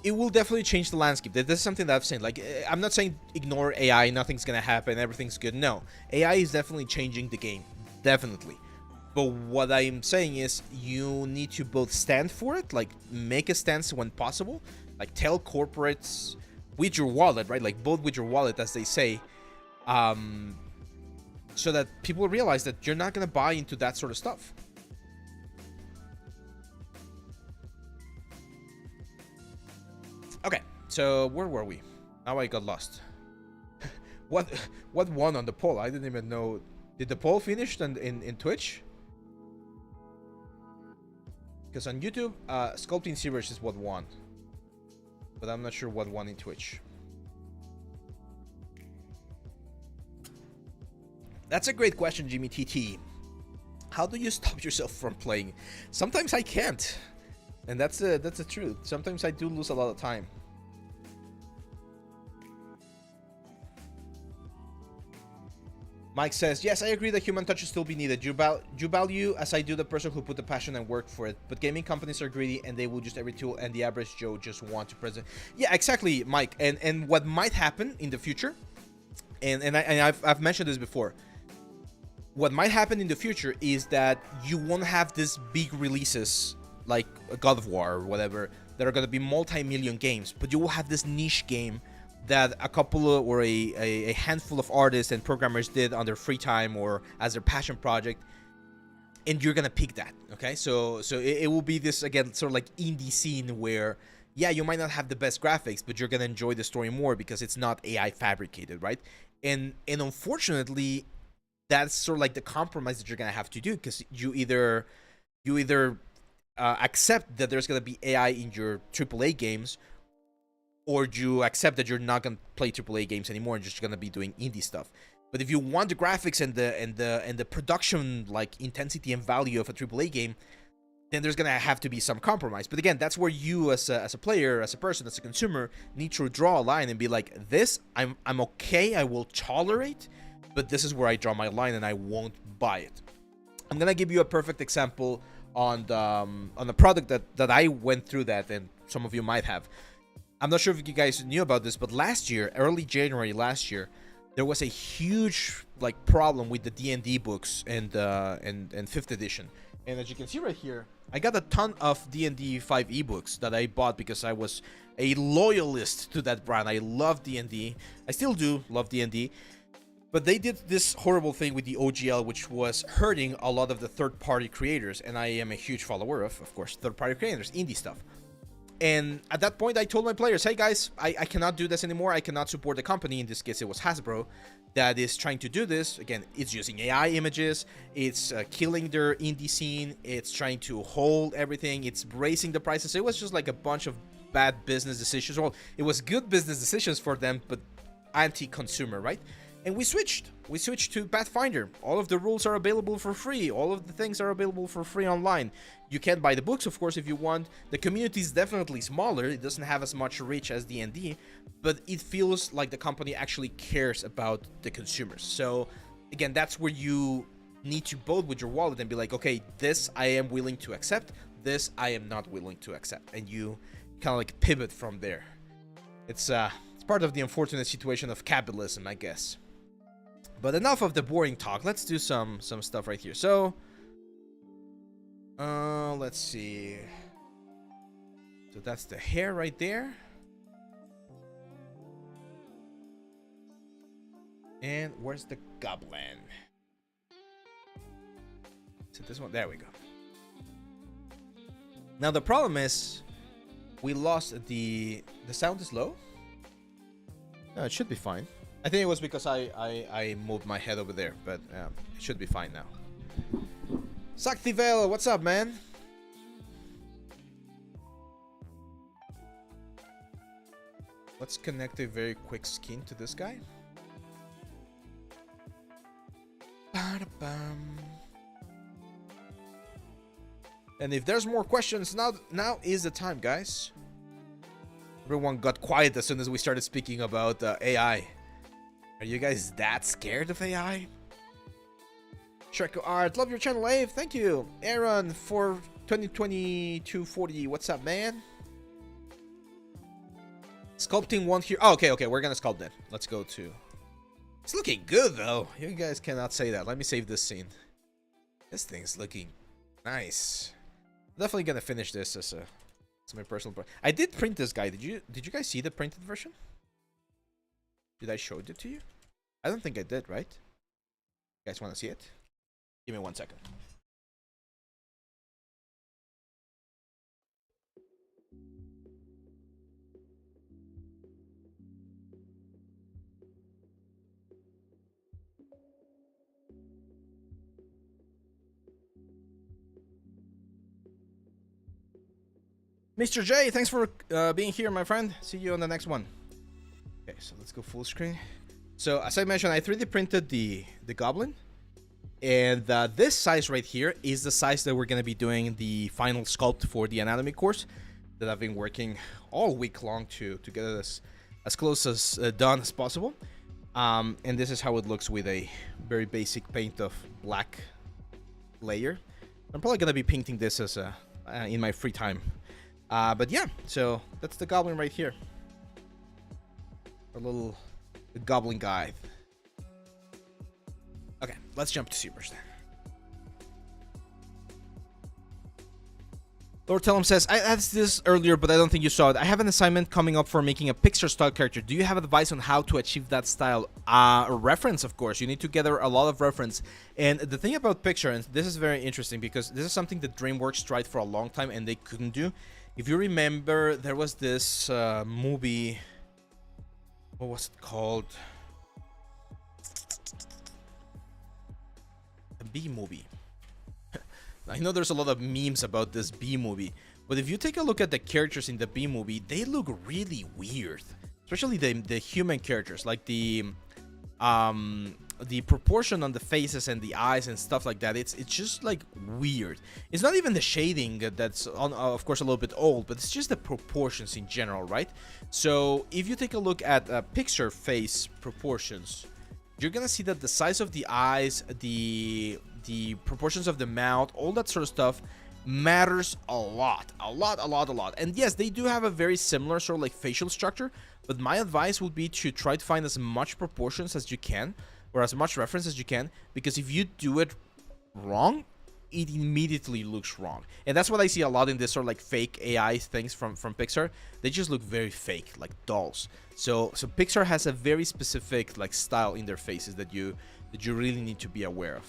It will definitely change the landscape. This is something that I've seen. Like, I'm not saying ignore AI, nothing's gonna happen, everything's good. No. AI is definitely changing the game. Definitely. But what I'm saying is you need to both stand for it, like make a stance when possible, like tell corporates with your wallet, right? Like both with your wallet, as they say, so that people realize that you're not going to buy into that sort of stuff. Okay, so where were we? Now I got lost. What won on the poll? I didn't even know. Did the poll finish in Twitch? Because on YouTube, Sculpting Series is what won. But I'm not sure what won in Twitch. That's a great question, Jimmy TT. How do you stop yourself from playing? Sometimes I can't. And that's the truth. Sometimes I do lose a lot of time. Mike says, yes, I agree that human touch should still be needed. You value, as I do, the person who put the passion and work for it. But gaming companies are greedy and they will use every tool, and the average Joe just want to present. Yeah, exactly, Mike. And what might happen in the future, and I've mentioned this before. What might happen in the future is that you won't have these big releases like God of War or whatever that are going to be multi-million games, but you will have this niche game that a couple of, or a handful of artists and programmers did on their free time or as their passion project, and you're gonna pick that. Okay, so it will be this, again, sort of like indie scene where, yeah, you might not have the best graphics, but you're gonna enjoy the story more because it's not AI fabricated, right? And unfortunately, that's sort of like the compromise that you're gonna have to do, because you either accept that there's gonna be AI in your AAA games, or you accept that you're not gonna play AAA games anymore and just gonna be doing indie stuff. But if you want the graphics and the production like intensity and value of a AAA game, then there's gonna have to be some compromise. But again, that's where you as a player, as a person, as a consumer, need to draw a line and be like, this I'm okay, I will tolerate, but this is where I draw my line and I won't buy it. I'm gonna give you a perfect example on the product that I went through that, and some of you might have. I'm not sure if you guys knew about this, but last year, early January last year, there was a huge like problem with the D&D books and 5th edition. And as you can see right here, I got a ton of D&D 5 ebooks that I bought because I was a loyalist to that brand. I love D&D. I still do love D&D. But they did this horrible thing with the OGL, which was hurting a lot of the third-party creators. And I am a huge follower of course, third-party creators, indie stuff. And at that point, I told my players, hey guys, I cannot do this anymore. I cannot support the company, in this case it was Hasbro, that is trying to do this. Again, it's using AI images, it's killing their indie scene, it's trying to hold everything, it's raising the prices. It was just like a bunch of bad business decisions. Well, it was good business decisions for them, but anti-consumer, right? And we switched to Pathfinder. All of the rules are available for free. All of the things are available for free online. You can buy the books, of course, if you want. The community is definitely smaller. It doesn't have as much reach as D&D, but it feels like the company actually cares about the consumers. So again, that's where you need to vote with your wallet and be like, okay, this I am willing to accept, this I am not willing to accept, and you kind of like pivot from there. It's part of the unfortunate situation of capitalism, I guess. But enough of the boring talk. Let's do some stuff right here. So, let's see. So that's the hair right there. And where's the goblin? So this one, there we go. Now the problem is, we lost the sound is low. No, it should be fine. I think it was because I moved my head over there, but it should be fine now. Saktivel, what's up, man? Let's connect a very quick skin to this guy. And if there's more questions, now is the time, guys. Everyone got quiet as soon as we started speaking about AI. Are you guys that scared of AI? Shreko Art, love your channel, Ave. Thank you. Aaron for 202240. What's up, man? Sculpting one here. Oh, okay, we're gonna sculpt that. Let's go to. It's looking good though. You guys cannot say that. Let me save this scene. This thing's looking nice. Definitely gonna finish this as my personal project. I did print this guy. Did you guys see the printed version? Did I show it to you? I don't think I did, right? You guys want to see it? Give me 1 second. Mr. J, thanks for being here, my friend. See you on the next one. Okay, so let's go full screen. So as I mentioned, I 3D printed the goblin, and this size right here is the size that we're gonna be doing the final sculpt for the anatomy course that I've been working all week long to get it as close as done as possible. And this is how it looks with a very basic paint of black layer. I'm probably gonna be painting this as in my free time. But yeah, so that's the goblin right here. A little goblin guy. Okay, let's jump to ZBrush then. Lord Tellum says, I asked this earlier, but I don't think you saw it. I have an assignment coming up for making a Pixar style character. Do you have advice on how to achieve that style? Reference, of course. You need to gather a lot of reference. And the thing about Pixar, and this is very interesting because this is something that DreamWorks tried for a long time and they couldn't do. If you remember, there was this movie. What was it called? A Bee Movie. I know there's a lot of memes about this Bee Movie, but if you take a look at the characters in the Bee Movie, they look really weird. Especially the human characters, like the proportion on the faces and the eyes and stuff like that. It's just like weird. It's not even the shading that's on, of course, a little bit old, but it's just the proportions in general, right? So if you take a look at Pixar face proportions, you're gonna see that the size of the eyes, the proportions of the mouth, all that sort of stuff matters a lot. And yes, they do have a very similar sort of like facial structure, but my advice would be to try to find as much proportions as you can, or as much reference as you can, because if you do it wrong, it immediately looks wrong. And that's what I see a lot in this sort of like fake AI things from Pixar. They just look very fake, like dolls. So Pixar has a very specific like style in their faces that you really need to be aware of.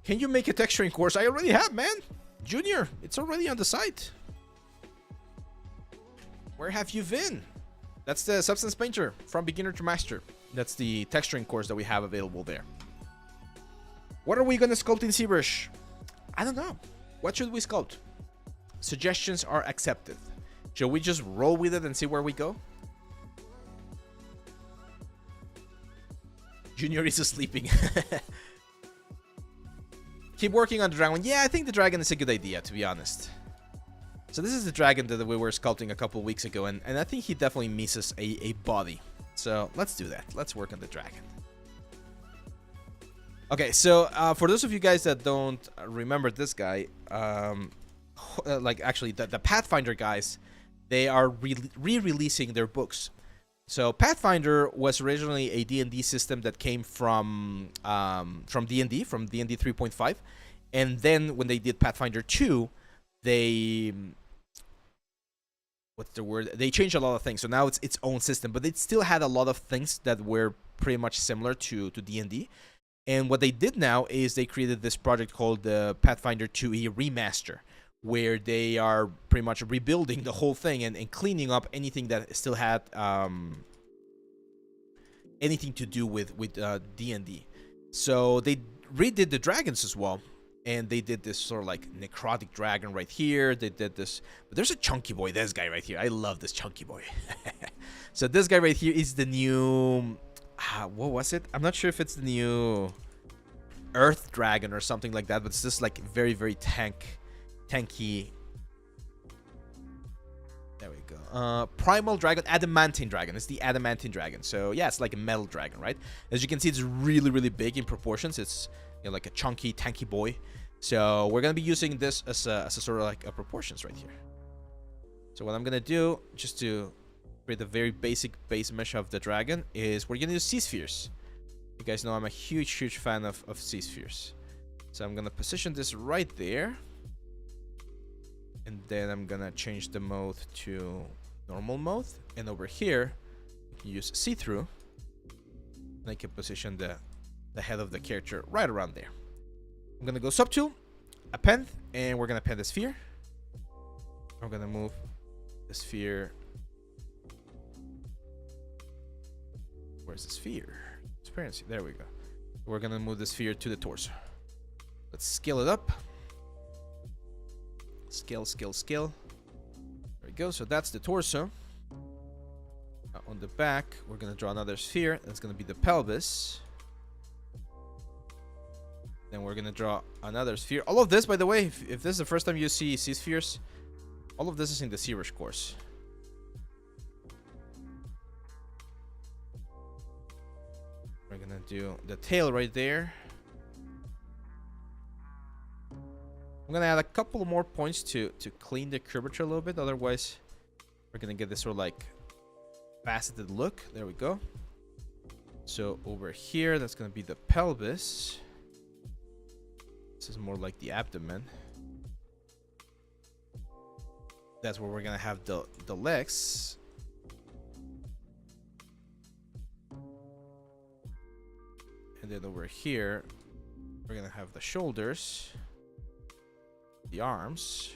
Can you make a texturing course? I already have, man. Junior, it's already on the site. Where have you been? That's the Substance Painter from beginner to master. That's the texturing course that we have available there. What are we gonna sculpt in ZBrush? I don't know. What should we sculpt? Suggestions are accepted. Shall we just roll with it and see where we go? Junior is sleeping. Keep working on the dragon. Yeah, I think the dragon is a good idea, to be honest. So this is the dragon that we were sculpting a couple weeks ago, and I think he definitely misses a body. So let's do that. Let's work on the dragon. Okay, so for those of you guys that don't remember this guy, like actually the Pathfinder guys, they are re-releasing their books. So Pathfinder was originally a D&D system that came from D&D, from D&D 3.5, and then when they did Pathfinder 2, they what's the word? They changed a lot of things, so now it's its own system. But it still had a lot of things that were pretty much similar to D&D. And what they did now is they created this project called the Pathfinder 2e Remaster, where they are pretty much rebuilding the whole thing and cleaning up anything that still had anything to do with D&D. So they redid the dragons as well, and they did this sort of like necrotic dragon right here. They did this, but there's a chunky boy. This guy right here. I love this chunky boy. So this guy right here is the new. What was it? I'm not sure if it's the new Earth Dragon or something like that, but it's just like very, very tanky. There we go. Primal Dragon, Adamantine Dragon. It's the Adamantine Dragon. So yeah, it's like a metal dragon, right? As you can see, it's really, really big in proportions. It's, you know, like a chunky, tanky boy. So we're gonna be using this as a sort of like a proportions right here. So what I'm gonna do, just to create a very basic base mesh of the dragon, is we're gonna use sea spheres. You guys know I'm a huge fan of sea spheres. So I'm gonna position this right there, and then I'm gonna change the mode to normal mode, and over here you can use see-through, and I can position the head of the character right around there. I'm gonna go subtool, append, and we're gonna append the sphere. I'm gonna move the sphere. Where's the sphere? Transparency. There we go. We're gonna move the sphere to the torso. Let's scale it up. Scale. There we go. So that's the torso. Now on the back, we're gonna draw another sphere. That's gonna be the pelvis. Then we're gonna draw another sphere. All of this, by the way, if this is the first time you see sea spheres, all of this is in the ZBrush course. We're gonna do the tail right there. I'm gonna add a couple more points to clean the curvature a little bit. Otherwise, we're gonna get this sort of like faceted look. There we go. So over here, that's gonna be the pelvis. This is more like the abdomen. That's where we're gonna have the legs. And then over here, we're gonna have the shoulders, the arms,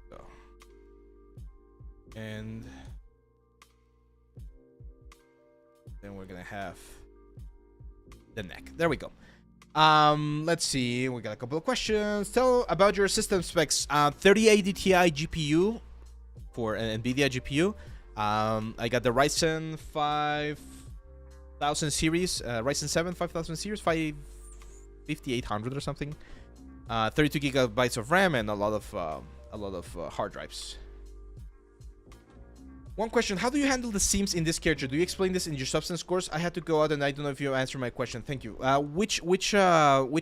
so, and then we're gonna have the neck. There we go. Let's see. We got a couple of questions. Tell about your system specs. 3080 Ti GPU for an NVIDIA GPU. I got the Ryzen 5000 series, Ryzen 7 5000 series, 5800 or something. 32 gigabytes of RAM and a lot of hard drives. One question: how do you handle the seams in this character? Do you explain this in your substance course? I had to go out and I don't know if you answered my question. Thank you. Which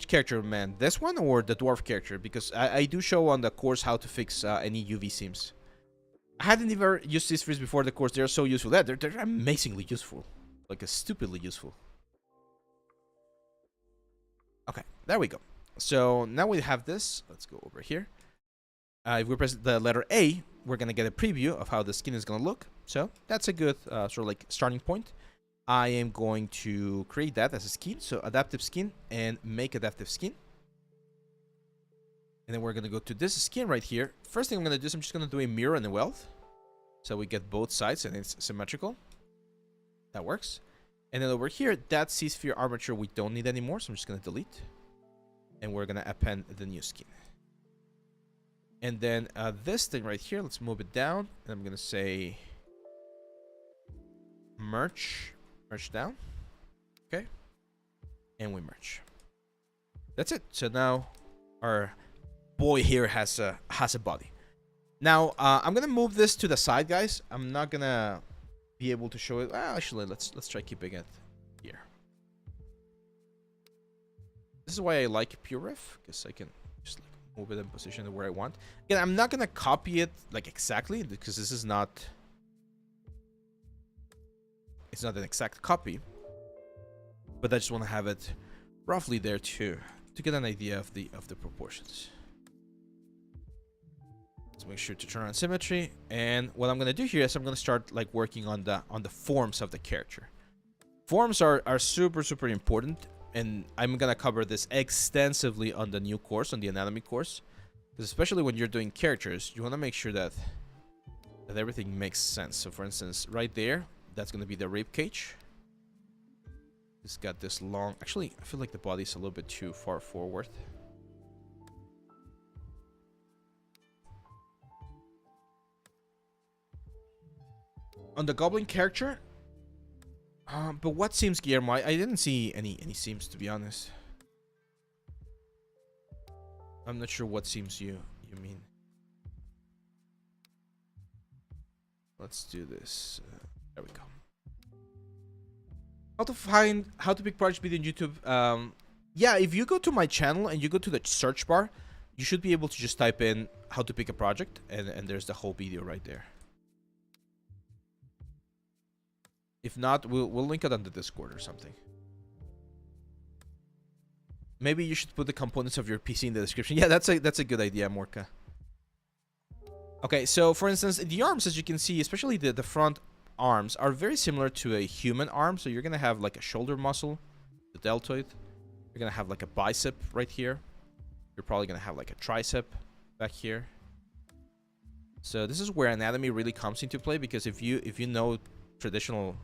character, man? This one or the dwarf character? Because I do show on the course how to fix any UV seams. I hadn't ever used these freeze before the course. They're so useful. Yeah, they're amazingly useful. Like, stupidly useful. Okay, there we go. So now we have this. Let's go over here. If we press the letter A, we're going to get a preview of how the skin is going to look. So that's a good sort of like starting point. I am going to create that as a skin. So adaptive skin and make adaptive skin. And then we're going to go to this skin right here. First thing I'm going to do is I'm just going to do a mirror and a weld. So we get both sides and it's symmetrical. That works. And then over here, that C-sphere armature we don't need anymore. So I'm just going to delete. And we're going to append the new skin. And then this thing right here, let's move it down. And I'm going to say merge. Merge down. Okay. And we merge. That's it. So now our boy here has a body. Now I'm gonna move this to the side, guys. I'm not gonna be able to show it. Actually, let's try keeping it here. This is why I like PureRef, because I can just like move it and position it where I want. Again, I'm not gonna copy it like exactly because this is not. It's not an exact copy, but I just want to have it roughly there too, to get an idea of the proportions. Let's make sure to turn on symmetry. And what I'm gonna do here is I'm gonna start like working on the forms of the character. Forms are super important, and I'm gonna cover this extensively on the new course, on the anatomy course. Because especially when you're doing characters, you want to make sure that everything makes sense. So for instance, right there, that's gonna be the rib cage. It's got this long. Actually, I feel like the body's a little bit too far forward. On the goblin character, but what seams, Guillermo? I didn't see any seams, to be honest. I'm not sure what seams you mean. Let's do this. There we go. How to pick project video on YouTube. Yeah, if you go to my channel and you go to the search bar, you should be able to just type in how to pick a project, and there's the whole video right there. If not, we'll link it on the Discord or something. Maybe you should put the components of your PC in the description. Yeah, that's a good idea, Morka. Okay, so for instance, the arms, as you can see, especially the front arms, are very similar to a human arm. So you're gonna have like a shoulder muscle, the deltoid. You're gonna have like a bicep right here. You're probably gonna have like a tricep back here. So this is where anatomy really comes into play, because if you know traditional,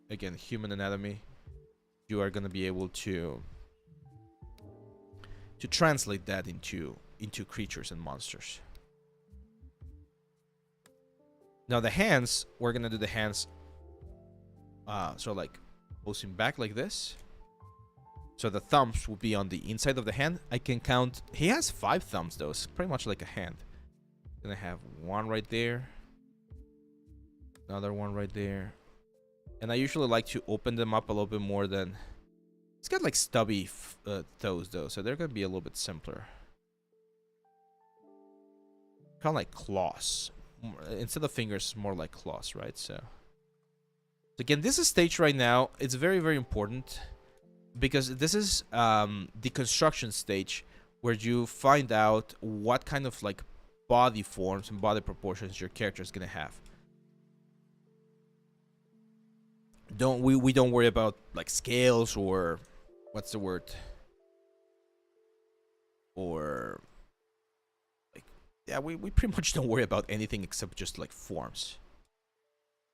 again, human anatomy, you are gonna be able to translate that into creatures and monsters. Now the hands, we're gonna do the hands so like posing back like this. So the thumbs will be on the inside of the hand. I can count, he has 5 thumbs though, it's pretty much like a hand. Gonna have one right there, another one right there. And I usually like to open them up a little bit more than... It's got like stubby toes though, so they're gonna be a little bit simpler. Kind of like claws. Instead of fingers, more like claws, right? So again, this is stage right now. It's very important, because this is the construction stage, where you find out what kind of like body forms and body proportions your character is gonna have. We don't worry about like scales or what's the word, or like, yeah, we pretty much don't worry about anything except just like forms.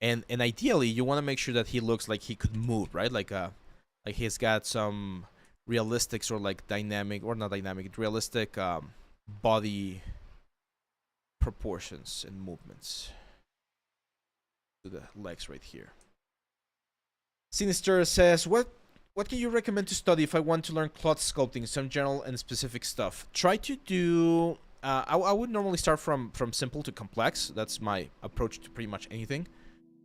And ideally you want to make sure that he looks like he could move, right? Like he's got some realistic or like dynamic, or not dynamic, realistic body proportions and movements. To the legs right here. Sinister says, what can you recommend to study if I want to learn cloth sculpting, some general and specific stuff? Try to do... I would normally start from simple to complex. That's my approach to pretty much anything.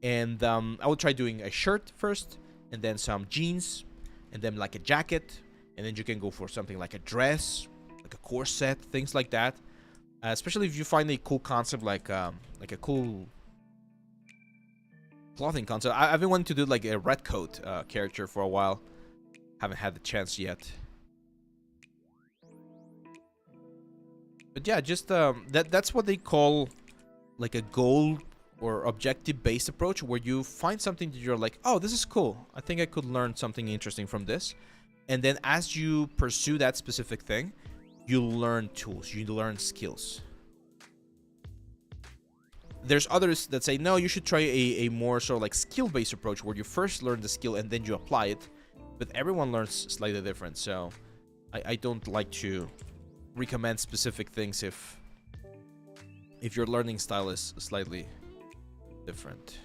And I would try doing a shirt first, and then some jeans, and then like a jacket. And then you can go for something like a dress, like a corset, things like that. Especially if you find a cool concept, like a cool... clothing concept. I've been wanting to do like a red coat character for a while. Haven't had the chance yet. But yeah, just that's what they call like a goal or objective based approach, where you find something that you're like, oh, this is cool. I think I could learn something interesting from this. And then as you pursue that specific thing, you learn tools, you learn skills. There's others that say, no, you should try a more sort of like skill-based approach, where you first learn the skill and then you apply it. But everyone learns slightly different, so I don't like to recommend specific things if your learning style is slightly different.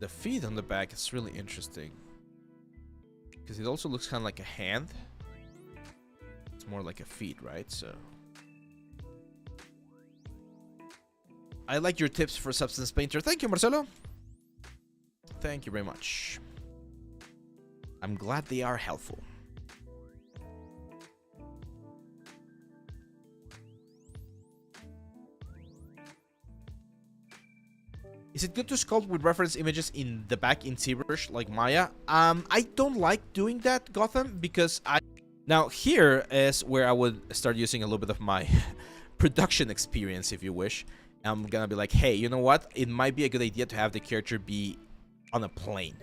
The feet on the back is really interesting, because it also looks kind of like a hand. It's more like a feet, right? So I like your tips for Substance Painter. Thank you, Marcelo. Thank you very much. I'm glad they are helpful. Is it good to sculpt with reference images in the back in ZBrush like Maya? I don't like doing that, Gotham, because Now here is where I would start using a little bit of my production experience, if you wish. I'm gonna be like, hey, you know what? It might be a good idea to have the character be on a plane.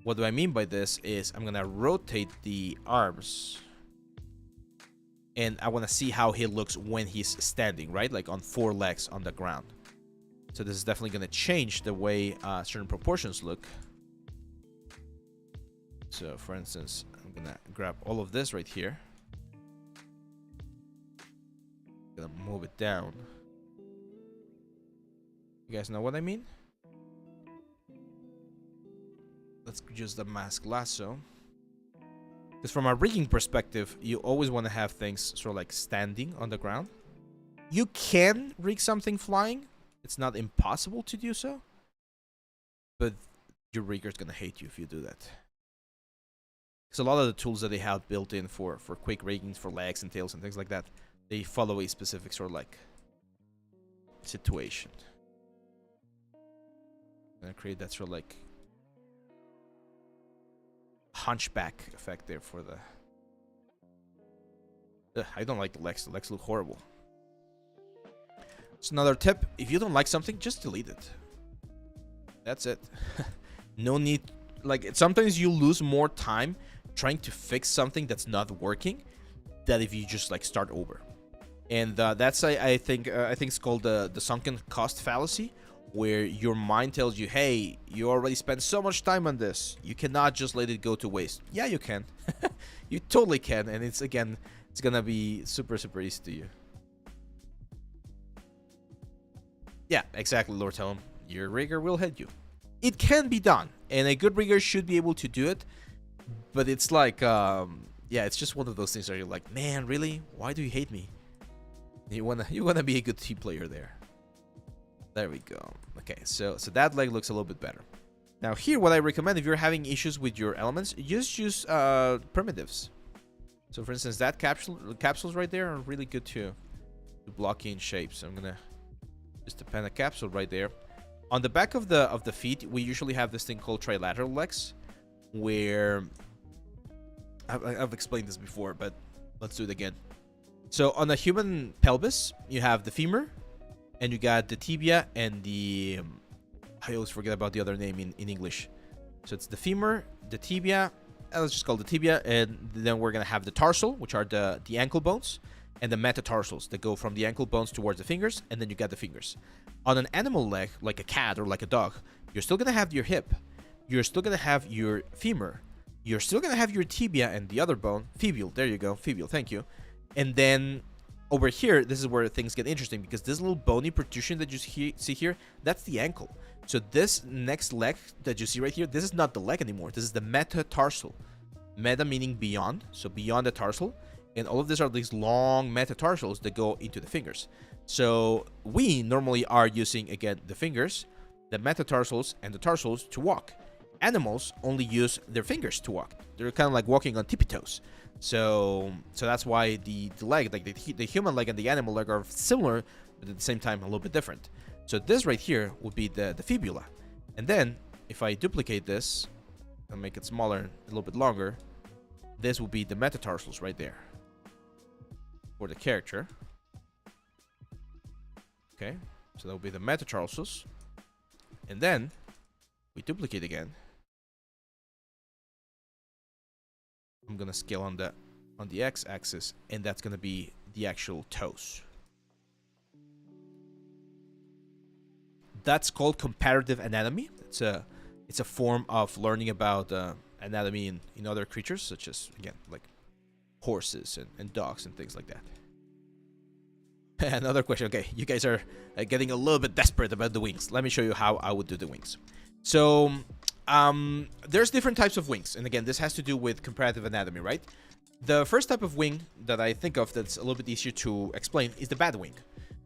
What do I mean by this is I'm gonna rotate the arms. And I wanna see how he looks when he's standing, right? Like on 4 legs on the ground. So this is definitely going to change the way certain proportions look. So for instance, I'm going to grab all of this right here. Gonna move it down. You guys know what I mean? Let's use the mask lasso. Because from a rigging perspective, you always want to have things sort of like standing on the ground. You can rig something flying. It's not impossible to do so, but your rigger's gonna hate you if you do that. Because a lot of the tools that they have built in for quick riggings for legs and tails and things like that, they follow a specific sort of like situation. I'm gonna create that sort of like hunchback effect there for the... I don't like the legs. The legs look horrible. So another tip, if you don't like something, just delete it. That's it. No need, like, sometimes you lose more time trying to fix something that's not working than if you just like start over. And that's I think it's called the sunken cost fallacy, where your mind tells you, hey, you already spent so much time on this, you cannot just let it go to waste. Yeah, you can. You totally can, and it's gonna be super easy to you. Yeah, exactly, Lord Tellum. Your rigger will hit you. It can be done, and a good rigger should be able to do it. But it's like, yeah, it's just one of those things where you're like, man, really? Why do you hate me? You wanna be a good team player there. There we go. Okay, so that leg looks a little bit better. Now here, what I recommend if you're having issues with your elements, just use primitives. So for instance, that capsules right there are really good to block in shapes. So I'm gonna just append a capsule right there. On the back of the feet, we usually have this thing called trilateral legs, where I've explained this before, but let's do it again. So on a human pelvis, you have the femur, and you got the tibia and the I always forget about the other name in English. So it's the femur, the tibia, let's just call it the tibia, and then we're gonna have the tarsal, which are the ankle bones, and the metatarsals that go from the ankle bones towards the fingers, and then you got the fingers. On an animal leg, like a cat or like a dog, you're still gonna have your hip, you're still gonna have your femur, you're still gonna have your tibia and the other bone, fibule, there you go, fibule, thank you. And then over here, this is where things get interesting, because this little bony protrusion that you see here, that's the ankle. So this next leg that you see right here, this is not the leg anymore, this is the metatarsal. Meta meaning beyond, so beyond the tarsal. And all of these are these long metatarsals that go into the fingers. So we normally are using, again, the fingers, the metatarsals, and the tarsals to walk. Animals only use their fingers to walk. They're kind of like walking on tippy toes. So that's why the leg, like the human leg and the animal leg, are similar, but at the same time a little bit different. So this right here would be the fibula. And then if I duplicate this and make it smaller, a little bit longer, this will be the metatarsals right there for the character. Okay, so that will be the metatarsals. And then we duplicate again. I'm gonna scale on the x-axis, and that's gonna be the actual toes. That's called comparative anatomy. It's a form of learning about anatomy in other creatures, such as, again, like horses and dogs and things like that. Another question. Okay, you guys are getting a little bit desperate about the wings. Let me show you how I would do the wings. So there's different types of wings, and again, this has to do with comparative anatomy, right? The first type of wing that I think of that's a little bit easier to explain is the bat wing.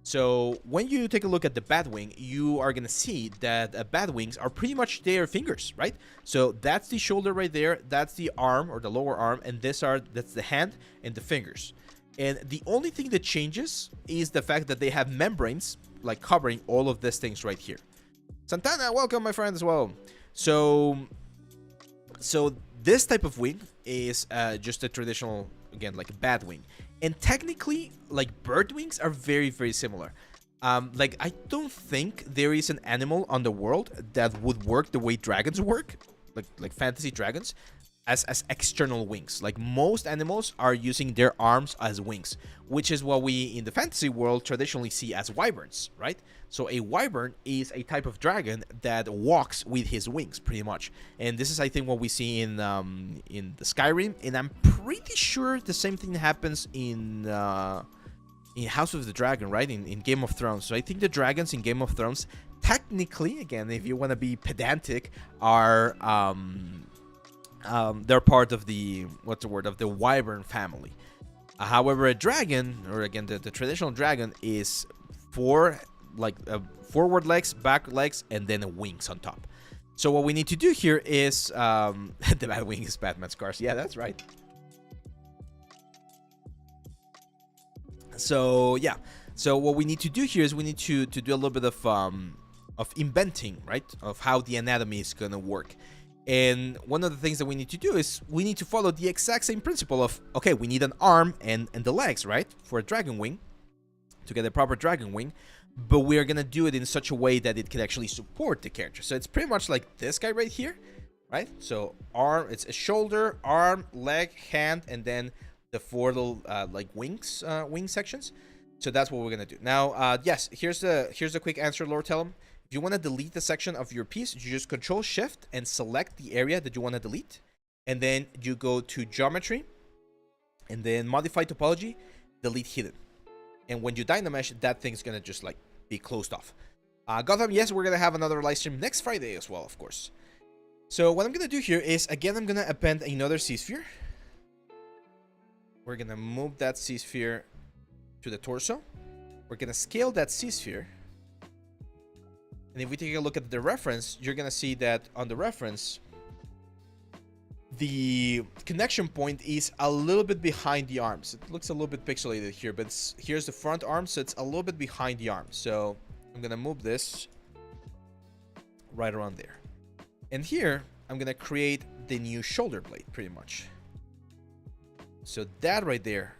So when you take a look at the bat wing, you are gonna see that bat wings are pretty much their fingers, right? So that's the shoulder right there, that's the arm or the lower arm, and that's the hand and the fingers. And the only thing that changes is the fact that they have membranes like covering all of these things right here. Santana, welcome, my friend, as well. So, so this type of wing is just a traditional, again, like a bat wing, and technically, like bird wings are very, very similar. Like I don't think there is an animal on the world that would work the way dragons work, like fantasy dragons, as external wings. Like most animals are using their arms as wings, which is what we in the fantasy world traditionally see as wyverns, right? So a wyvern is a type of dragon that walks with his wings, pretty much. And this is, I think, what we see in the Skyrim, and I'm pretty sure the same thing happens in House of the Dragon, right? In Game of Thrones. So I think the dragons in Game of Thrones, technically, again, if you want to be pedantic, are they're part of the of the wyvern family. However, a dragon, or again the traditional dragon, is four forward legs, back legs, and then wings on top. So what we need to do here is the bad wing is Batman's cars. Yeah, that's right. So yeah, so what we need to do here is we need to do a little bit of inventing, right, of how the anatomy is gonna work. And one of the things that we need to do is we need to follow the exact same principle of, okay, we need an arm and the legs, right, for a dragon wing, to get a proper dragon wing, but we're gonna do it in such a way that it can actually support the character. So it's pretty much like this guy right here, right? So arm, it's a shoulder, arm, leg, hand, and then the four little like wings, wing sections. So that's what we're gonna do. Now, yes, here's the quick answer, Lord Tellum. If you want to delete the section of your piece, you just Control Shift and select the area that you want to delete, and then you go to Geometry, and then Modify Topology, Delete Hidden. And when you Dynamesh, that thing's gonna just like be closed off. Gotham, yes, we're gonna have another live stream next Friday as well, of course. So what I'm gonna do here is, again, I'm gonna append another C-sphere. We're gonna move that C-sphere to the torso. We're gonna scale that C-sphere. And if we take a look at the reference, you're gonna see that on the reference, the connection point is a little bit behind the arms. It looks a little bit pixelated here, but here's the front arm, so it's a little bit behind the arm. So I'm gonna move this right around there. And here, I'm gonna create the new shoulder blade, pretty much. So that right there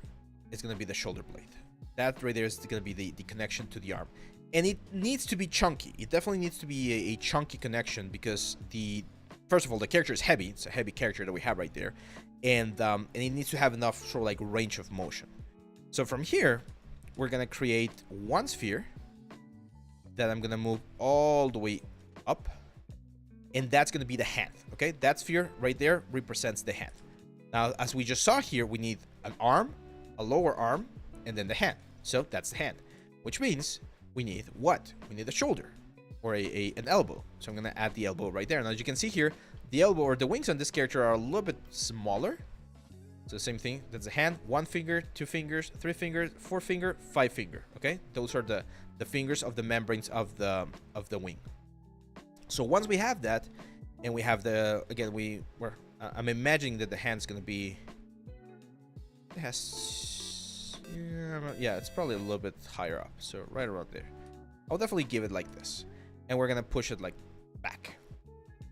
is gonna be the shoulder blade. That right there is gonna be the connection to the arm. And it needs to be chunky. It definitely needs to be a chunky connection, because first of all, the character is heavy. It's a heavy character that we have right there. And it needs to have enough sort of like range of motion. So from here, we're gonna create one sphere that I'm gonna move all the way up. And that's gonna be the hand, okay? That sphere right there represents the hand. Now, as we just saw here, we need an arm, a lower arm, and then the hand. So that's the hand, which means we need what? We need a shoulder, or an elbow. So I'm gonna add the elbow right there. And as you can see here, the elbow or the wings on this character are a little bit smaller. So same thing, that's a hand, 1 finger, 2 fingers, 3 fingers, 4 finger, 5 finger, okay? Those are the fingers of the membranes of the wing. So once we have that, and we have again, I'm imagining that the hand's gonna be, it has, yeah, it's probably a little bit higher up, so right around there. I'll definitely give it like this, and we're gonna push it like back.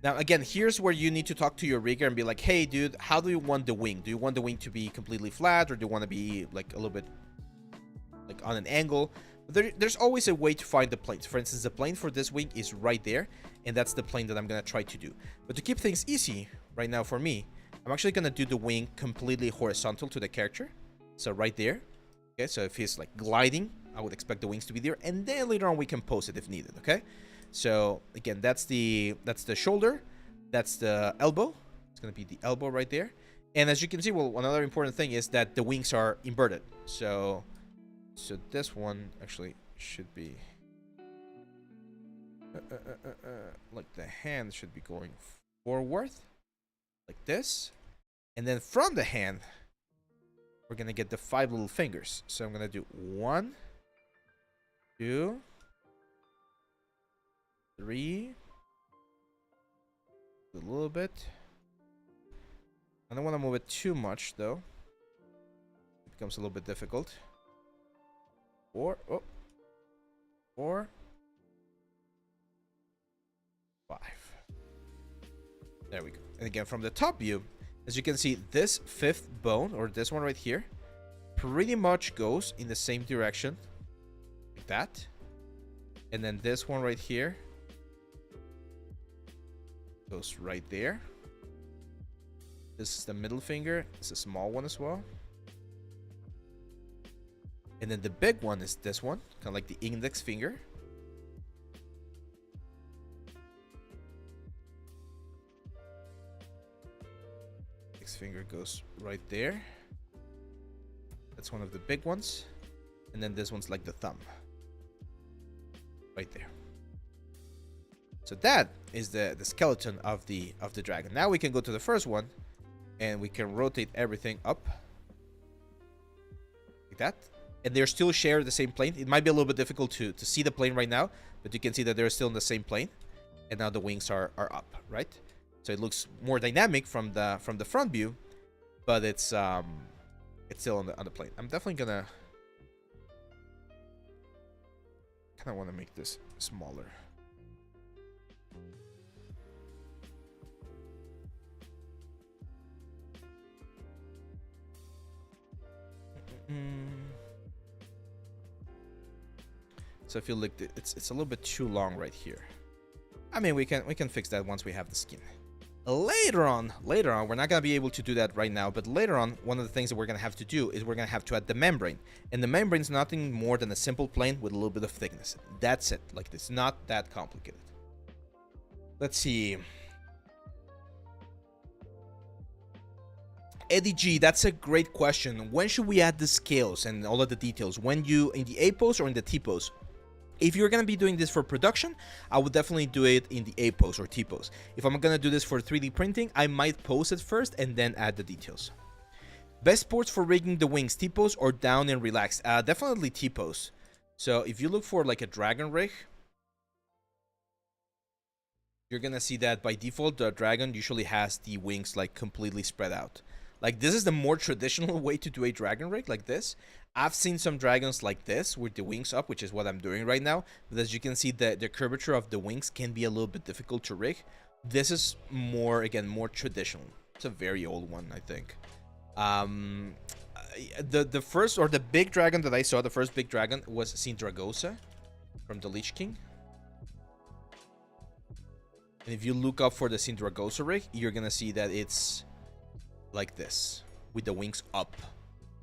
Now again, here's where you need to talk to your rigger and be like, hey dude, how do you want the wing? Do you want the wing to be completely flat, or do you want to be like a little bit like on an angle? There's always a way to find the planes. For instance, the plane for this wing is right there, and that's the plane that I'm gonna try to do. But to keep things easy right now for me, I'm actually gonna do the wing completely horizontal to the character. So right there. Okay, so if he's like gliding, I would expect the wings to be there, and then later on we can pose it if needed. Okay, so again, that's the shoulder, that's the elbow. It's gonna be the elbow right there. And as you can see, well, another important thing is that the wings are inverted. So this one actually should be like the hand should be going forward like this, and then from the hand we're gonna get the 5 little fingers. So I'm gonna do 1, 2, 3, a little bit. I don't want to move it too much though, it becomes a little bit difficult. 4, 4, 5. There we go. And again, from the top view, as you can see, this 5th bone, or this one right here, pretty much goes in the same direction, like that. And then this one right here goes right there. This is the middle finger. It's a small one as well. And then the big one is this one, kind of like the index finger. Index finger goes right there. That's one of the big ones. And then this one's like the thumb. Right there. So that is the skeleton of the dragon. Now we can go to the first one and we can rotate everything up. Like that. And they're still share the same plane. It might be a little bit difficult to see the plane right now, but you can see that they're still in the same plane. And now the wings are up, right? So it looks more dynamic from the front view, but it's still on the plane. I'm definitely gonna kind of want to make this smaller. So I feel like it's a little bit too long right here. I mean, we can fix that once we have the skin. Later on, we're not gonna be able to do that right now, but later on, one of the things that we're gonna have to do is we're gonna have to add the membrane. And the membrane is nothing more than a simple plane with a little bit of thickness. That's it. Like, it's not that complicated. Let's see. Eddie G, that's a great question. When should we add the scales and all of the details? When you in the A pose or in the T pose? If you're going to be doing this for production, I would definitely do it in the A pose or T pose. If I'm going to do this for 3D printing, I might pose it first and then add the details. Best sports for rigging the wings, T pose or down and relaxed? Definitely T pose. So if you look for like a dragon rig, you're going to see that by default, the dragon usually has the wings like completely spread out. Like, this is the more traditional way to do a dragon rig, like this. I've seen some dragons like this with the wings up, which is what I'm doing right now. But as you can see, the curvature of the wings can be a little bit difficult to rig. This is more, again, more traditional. It's a very old one, I think. The first, or the big dragon that I saw, the first big dragon was Sindragosa from the Lich King. And if you look up for the Sindragosa rig, you're gonna see that it's like this, with the wings up.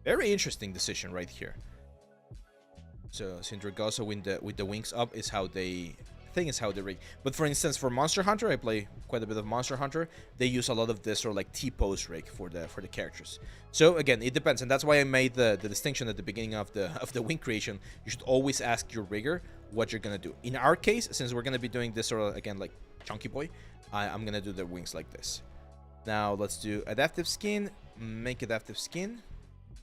Very interesting decision right here. So Sindragosa with the wings up is how they, I think is how they rig. But for instance, for Monster Hunter, I play quite a bit of Monster Hunter. They use a lot of this sort of like T-pose rig for the characters. So again, it depends, and that's why I made the distinction at the beginning of the wing creation. You should always ask your rigger what you're gonna do. In our case, since we're gonna be doing this sort of, again, like Chunky Boy, I'm gonna do the wings like this. Now let's do adaptive skin, make adaptive skin,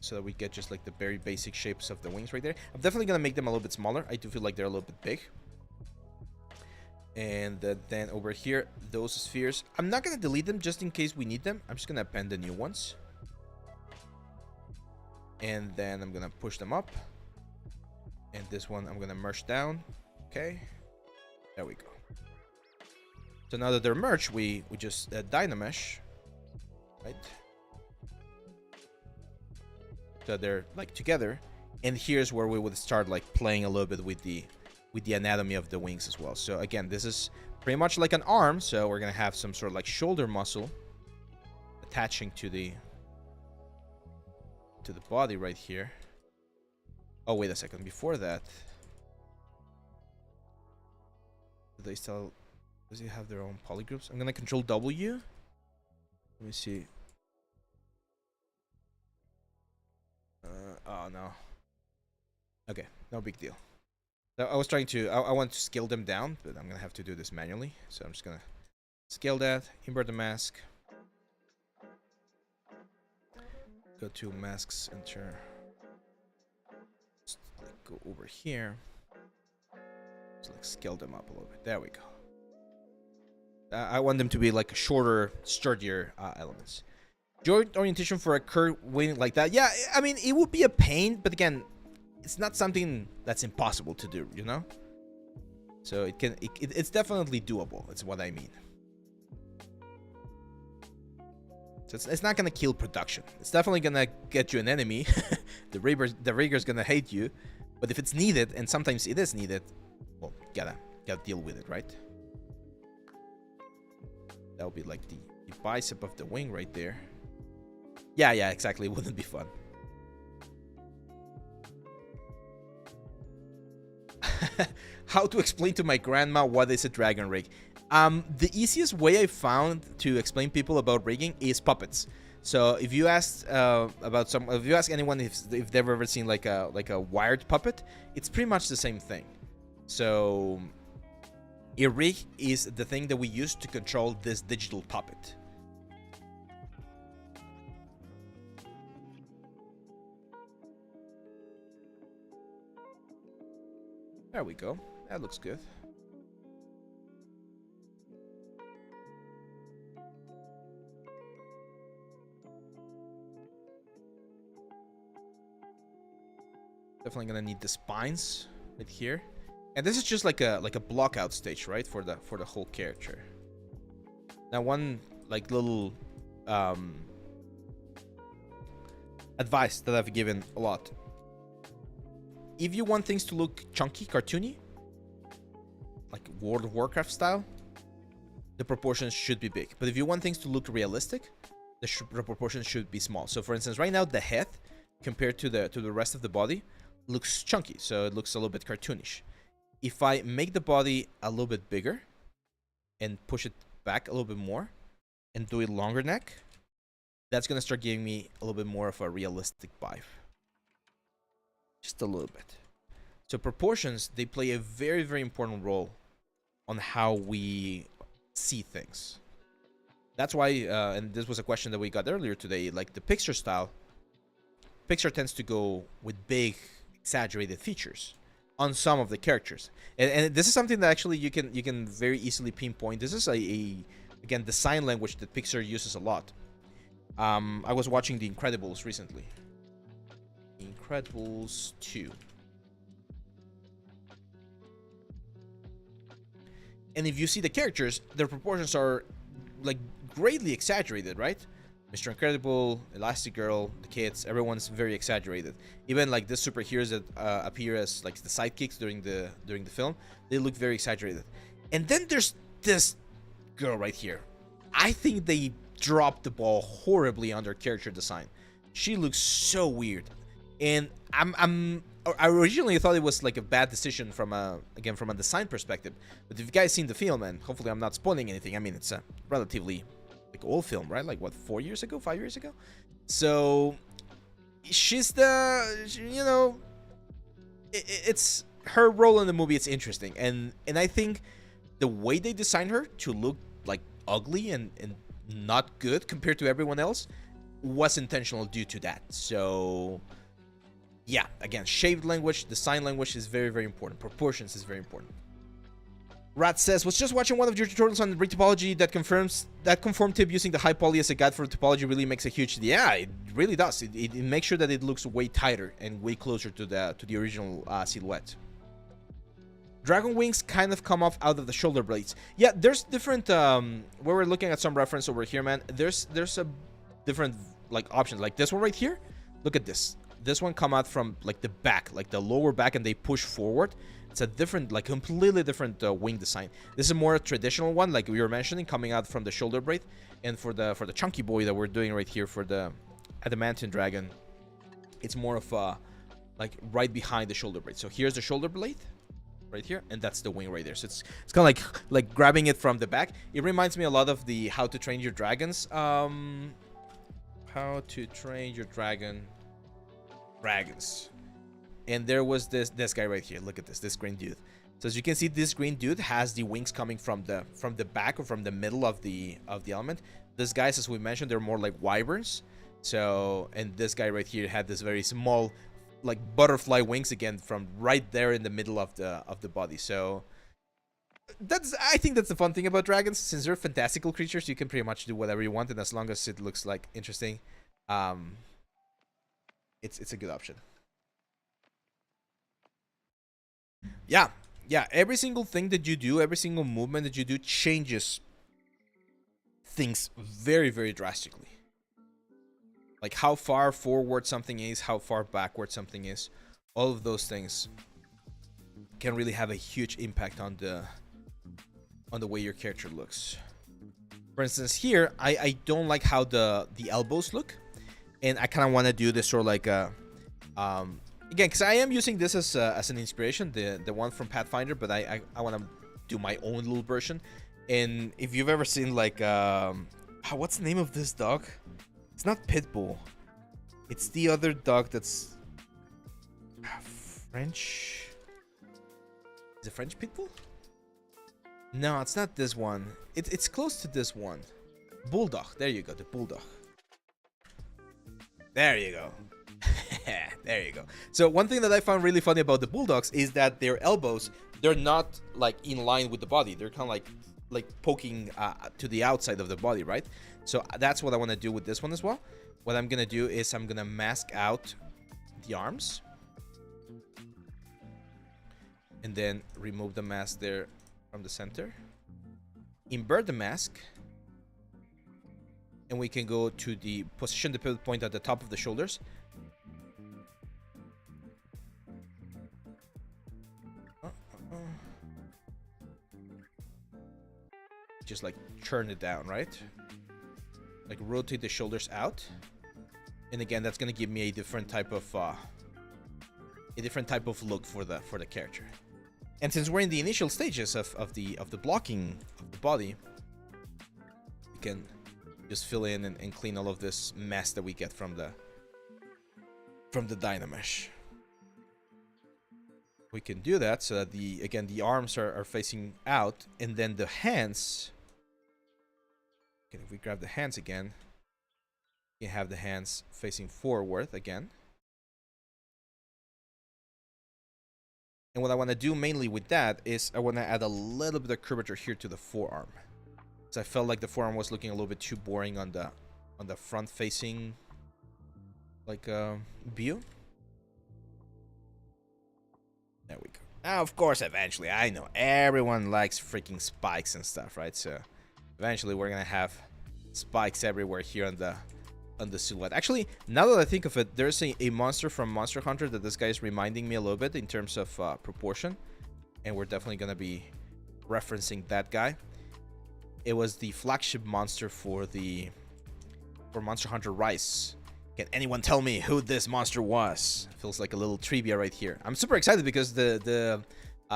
so that we get just like the very basic shapes of the wings right there. I'm definitely gonna make them a little bit smaller. I do feel like they're a little bit big. And then over here, those spheres, I'm not gonna delete them just in case we need them. I'm just gonna append the new ones. And then I'm gonna push them up. And this one I'm gonna merge down. Okay, there we go. So now that they're merged, we just Dynamesh. Right, so they're like together, and here's where we would start like playing a little bit with the anatomy of the wings as well. So again, this is pretty much like an arm, so we're gonna have some sort of like shoulder muscle attaching to the body right here. Oh, wait a second, before that, do they still, does it have their own polygroups? I'm gonna control W. Let me see. Oh no. Okay, no big deal. So I was trying to, I want to scale them down, but I'm gonna have to do this manually. So I'm just gonna scale that, invert the mask, go to masks, enter. Just like go over here. Just like scale them up a little bit. There we go. I want them to be like shorter, sturdier elements. Joint orientation for a curved wing like that. Yeah, I mean, it would be a pain, but again, it's not something that's impossible to do, you know? So it's definitely doable. It's what I mean. So it's not gonna kill production. It's definitely gonna get you an enemy. the rigger's gonna hate you. But if it's needed, and sometimes it is needed, well, gotta deal with it, right? That would be like the bicep of the wing right there. Yeah, exactly. It wouldn't be fun. How to explain to my grandma what is a dragon rig? The easiest way I found to explain people about rigging is puppets. So if you ask if you ask anyone if they've ever seen like a wired puppet, it's pretty much the same thing. So a rig is the thing that we use to control this digital puppet. There we go. That looks good. Definitely gonna need the spines right here. And this is just like a block out stage, right? For the whole character. Now one like little advice that I've given a lot. If you want things to look chunky, cartoony, like World of Warcraft style, the proportions should be big. But if you want things to look realistic, the proportions should be small. So for instance, right now the head compared to the rest of the body looks chunky, so it looks a little bit cartoonish. If I make the body a little bit bigger and push it back a little bit more and do a longer neck, that's gonna start giving me a little bit more of a realistic vibe. Just a little bit. So proportions, they play a very, very important role on how we see things. That's why, and this was a question that we got earlier today, like the Pixar style, Pixar tends to go with big, exaggerated features on some of the characters. And this is something that actually you can very easily pinpoint. This is again, the sign language that Pixar uses a lot. I was watching The Incredibles recently. Incredibles 2. And if you see the characters, their proportions are like greatly exaggerated, right? Mr. Incredible, Elastigirl, the kids, everyone's very exaggerated. Even like the superheroes that appear as like the sidekicks during the film, they look very exaggerated. And then there's this girl right here. I think they dropped the ball horribly on their character design. She looks so weird. And I originally thought it was like a bad decision from a design perspective. But if you guys seen the film, and hopefully I'm not spoiling anything, I mean, it's a relatively like old film, right? Like what, 4 years ago, 5 years ago? So she's it's her role in the movie. It's interesting, and I think the way they designed her to look like ugly and not good compared to everyone else was intentional due to that. So yeah, again, shaped language, design language is very, very important. Proportions is very important. Rat says, was just watching one of your tutorials on rig topology that confirms that conform tip using the high poly as a guide for topology really makes a huge... Yeah, it really does. It makes sure that it looks way tighter and way closer to the original silhouette. Dragon wings kind of come off out of the shoulder blades. Yeah, there's different... where we're looking at some reference over here, man. There's a different like options. Like this one right here. Look at this. This one come out from like the back, like the lower back, and they push forward. It's a different, like completely different wing design. This is a more traditional one, like we were mentioning, coming out from the shoulder blade. And for the chunky boy that we're doing right here for the adamantine dragon, it's more of a like right behind the shoulder blade. So here's the shoulder blade right here, and that's the wing right there. So it's kind of like grabbing it from the back. It reminds me a lot of the How to Train Your Dragons. How to Train Your Dragons. And there was this guy right here. Look at this green dude. So as you can see, this green dude has the wings coming from the back or from the middle of the element. These guys, as we mentioned, they're more like wyverns. So, and this guy right here had this very small, like butterfly wings again from right there in the middle of the body. So I think that's the fun thing about dragons. Since they're fantastical creatures, you can pretty much do whatever you want, and as long as it looks like interesting, it's a good option. Yeah, yeah, every single thing that you do, every single movement that you do changes things very, very drastically. Like how far forward something is, how far backward something is. All of those things can really have a huge impact on the way your character looks. For instance, here I don't like how the elbows look, and I kind of want to do this sort of like a again, because I am using this as an inspiration, the one from Pathfinder, but I want to do my own little version. And if you've ever seen like what's the name of this dog? It's not Pitbull. It's the other dog that's French. Is it French Pitbull? No, it's not this one. It's close to this one. Bulldog. There you go. The Bulldog. There you go. There you go. So one thing that I found really funny about the Bulldogs is that their elbows, they're not like in line with the body. They're kind of like poking to the outside of the body, right? So that's what I want to do with this one as well. What I'm gonna do is I'm gonna mask out the arms, and then remove the mask there from the center. Invert the mask, and we can go to the position the pivot point at the top of the shoulders. Just like turn it down, right? Like rotate the shoulders out, and again, that's gonna give me a different type of look for the character. And since we're in the initial stages of the blocking of the body, we can just fill in and clean all of this mess that we get from the Dynamesh. We can do that so that the arms are facing out, and then the hands. Okay, if we grab the hands again, you have the hands facing forward again. And what I want to do mainly with that is I want to add a little bit of curvature here to the forearm. So I felt like the forearm was looking a little bit too boring on the front facing like view. There we go. Now, of course, eventually, I know everyone likes freaking spikes and stuff, right? So eventually we're gonna have spikes everywhere here on the silhouette. Actually, now that I think of it, there's a monster from Monster Hunter that this guy is reminding me a little bit in terms of proportion, and we're definitely gonna be referencing that guy. It was the flagship monster for Monster Hunter Rise. Can anyone tell me who this monster was? Feels like a little trivia right here. I'm super excited because the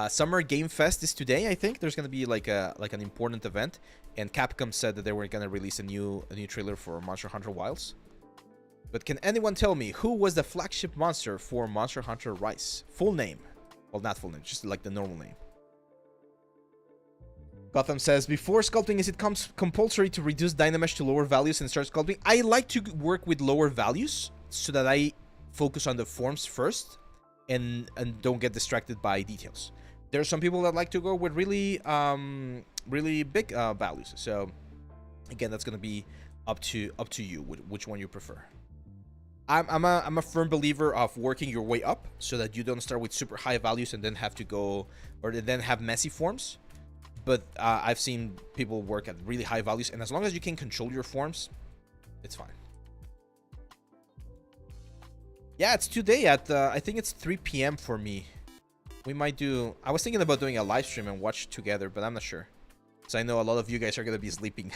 Summer Game Fest is today. I think there's gonna be like an important event, and Capcom said that they were gonna release a new trailer for Monster Hunter Wilds. But can anyone tell me who was the flagship monster for Monster Hunter Rise? Full name. Well, not full name, just like the normal name. Gotham says, before sculpting, is it compulsory to reduce Dynamesh to lower values and start sculpting? I like to work with lower values so that I focus on the forms first and don't get distracted by details. There are some people that like to go with really big values. So again, that's gonna be up to you which one you prefer. I'm a firm believer of working your way up so that you don't start with super high values and then have to go or then have messy forms. But I've seen people work at really high values, and as long as you can control your forms, it's fine. Yeah, it's today at I think it's 3 p.m. for me. We might do. I was thinking about doing a live stream and watch together, but I'm not sure. So I know a lot of you guys are gonna be sleeping.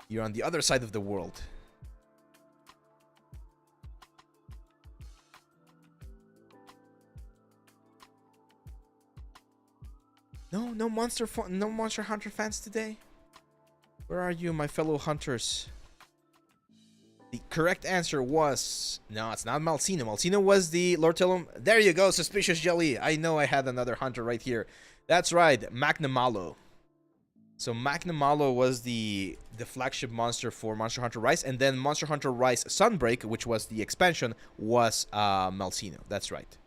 You're on the other side of the world. No Monster Hunter fans today. Where are you, my fellow hunters? The correct answer was no. It's not Malsino. Malsino was the Lord Tellum. There you go, Suspicious Jelly. I know I had another hunter right here. That's right, Magnamalo. So Magnamalo was the flagship monster for Monster Hunter Rise, and then Monster Hunter Rise Sunbreak, which was the expansion, was Malsino. That's right.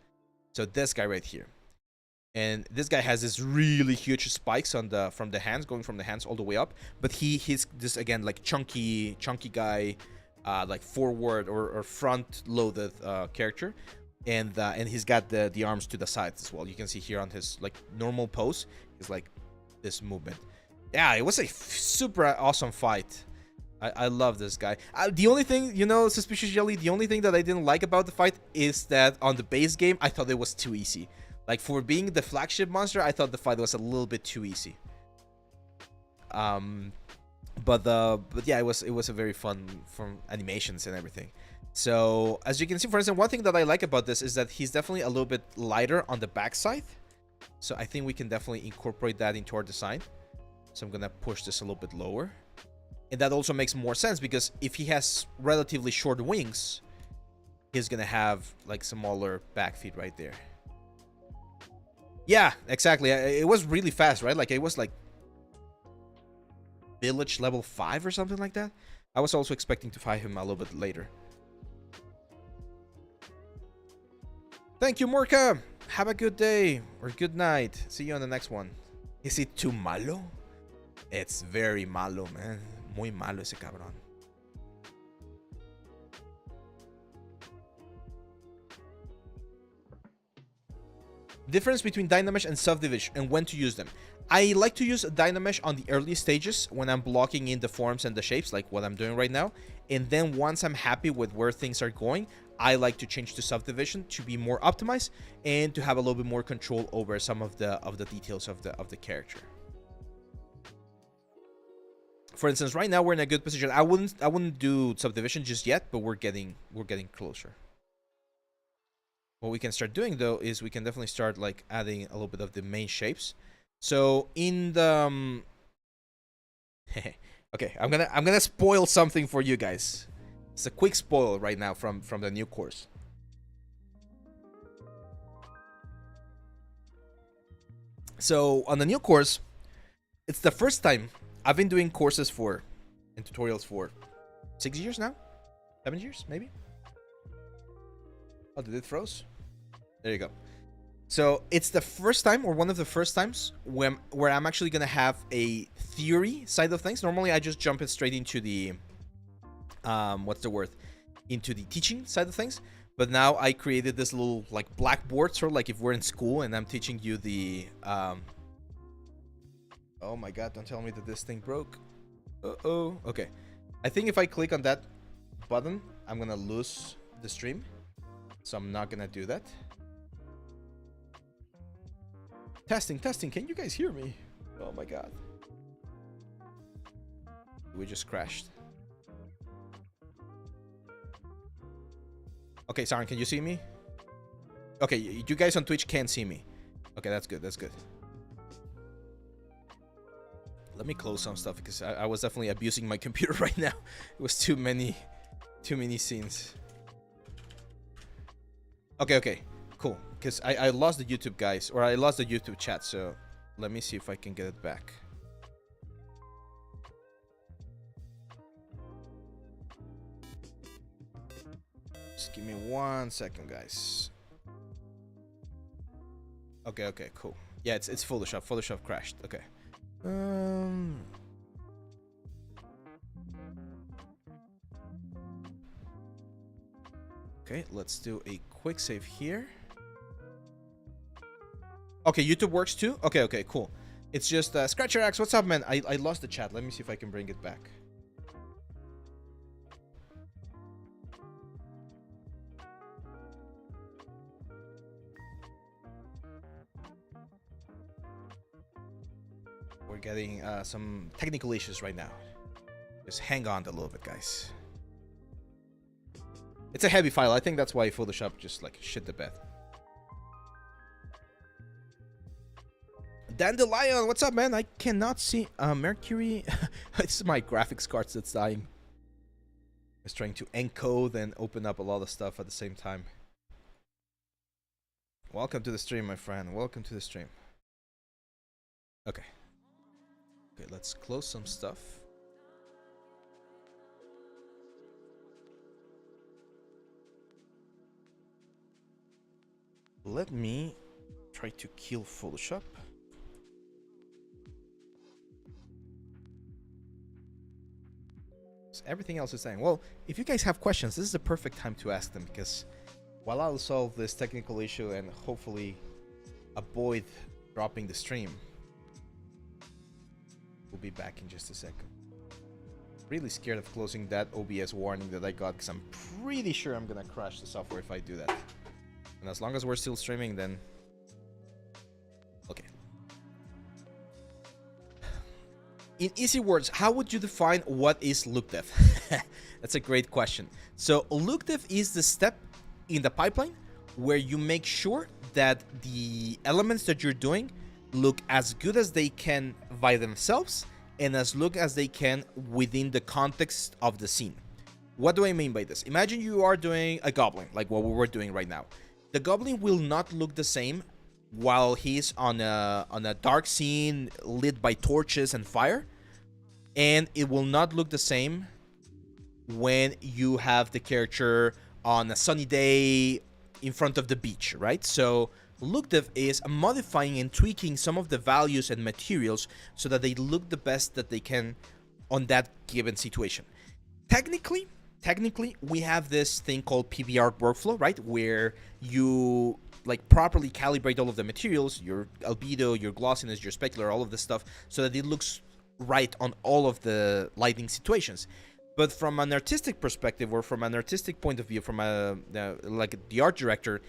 So this guy right here. And this guy has this really huge spikes from the hands, going from the hands all the way up. But he's this again like chunky guy, like forward or front loaded character and he's got the arms to the sides as well. You can see here on his like normal pose, he's like this movement. Yeah, it was a super awesome fight. I love this guy. The only thing, you know, Suspicious Jelly, the only thing that I didn't like about the fight is that on the base game, I thought it was too easy. Like, for being the flagship monster, I thought the fight was a little bit too easy. But yeah, it was a very fun from animations and everything. So, as you can see, for instance, one thing that I like about this is that he's definitely a little bit lighter on the backside. So I think we can definitely incorporate that into our design. So I'm gonna push this a little bit lower. And that also makes more sense because if he has relatively short wings, he's gonna have like smaller back feet right there. Yeah, exactly. It was really fast, right? Like it was like village level 5 or something like that. I was also expecting to fight him a little bit later. Thank you, Morka. Have a good day or good night. See you on the next one. Is it too malo? It's very malo, man. Muy malo ese cabrón. Difference between Dynamesh and Self-Division and when to use them. I like to use Dynamesh on the early stages when I'm blocking in the forms and the shapes, like what I'm doing right now. And then once I'm happy with where things are going, I like to change to Self-Division to be more optimized and to have a little bit more control over some of the details of the character. For instance, right now we're in a good position. I wouldn't do Subdivision just yet, but we're getting closer. What we can start doing though is we can definitely start like adding a little bit of the main shapes. So in the okay, I'm gonna spoil something for you guys. It's a quick spoil right now from the new course. So on the new course, it's the first time I've been doing courses and tutorials for 6 years now? 7 years, maybe? Oh, did it froze? There you go. So it's the first time, or one of the first times, where I'm actually going to have a theory side of things. Normally, I just jump it straight into the, into the teaching side of things. But now I created this little, like, blackboard, sort of like if we're in school and I'm teaching you the, oh my god, don't tell me that this thing broke. Uh-oh. Okay. I think if I click on that button, I'm gonna lose the stream. So I'm not gonna do that. Testing. Can you guys hear me? Oh my god. We just crashed. Okay, Siren, can you see me? Okay, you guys on Twitch can't see me. Okay, that's good. Let me close some stuff because I was definitely abusing my computer right now. It was too many scenes. Okay, cool. Because I lost the YouTube guys, or I lost the YouTube chat, so let me see if I can get it back. Just give me 1 second, guys. Okay, cool. Yeah, it's Photoshop. Photoshop crashed. Okay. Okay, let's do a quick save here. Okay, YouTube works too? Okay, cool. It's just Scratcher Axe, what's up, man? I lost the chat. Let me see if I can bring it back. We're getting some technical issues right now. Just hang on a little bit, guys. It's a heavy file. I think that's why Photoshop just like shit the bed. Dandelion, what's up, man? I cannot see Mercury. It's my graphics card that's dying. It's trying to encode and open up a lot of stuff at the same time. Welcome to the stream, my friend. Welcome to the stream. Okay, let's close some stuff. Let me try to kill Photoshop. So everything else is saying, well, if you guys have questions, this is the perfect time to ask them because while I'll solve this technical issue and hopefully avoid dropping the stream, we'll be back in just a second. Really scared of closing that OBS warning that I got because I'm pretty sure I'm gonna crash the software if I do that. And as long as we're still streaming, then okay. In easy words, how would you define what is look dev? That's a great question. So look dev is the step in the pipeline where you make sure that the elements that you're doing look as good as they can by themselves and as look as they can within the context of the scene. What do I mean by this? Imagine you are doing a goblin, like what we were doing right now. The goblin will not look the same while he's on a dark scene lit by torches and fire, and it will not look the same when you have the character on a sunny day in front of the beach, right? So look dev is modifying and tweaking some of the values and materials so that they look the best that they can on that given situation. Technically we have this thing called PBR workflow, right, where you like properly calibrate all of the materials, your albedo, your glossiness, your specular, all of this stuff, so that it looks right on all of the lighting situations. But from an artistic perspective, or from an artistic point of view, from like the art director,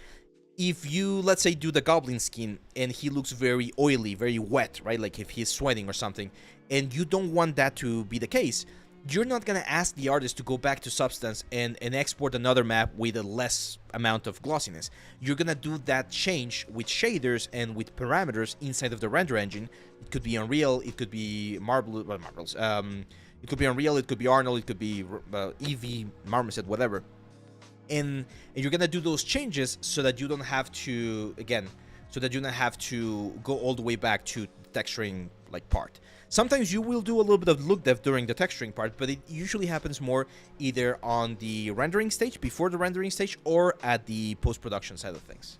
if you, let's say, do the goblin skin and he looks very oily, very wet, right, like if he's sweating or something, and you don't want that to be the case, you're not going to ask the artist to go back to Substance and export another map with a less amount of glossiness. You're going to do that change with shaders and with parameters inside of the render engine. It could be Unreal, it could be Marbles, it could be Unreal, it could be Arnold, it could be Eevee, Marmoset, whatever. And you're going to do those changes so that you don't have to, again, so that you don't have to go all the way back to texturing like part. Sometimes you will do a little bit of look dev during the texturing part, but it usually happens more either on the rendering stage, before the rendering stage, or at the post-production side of things.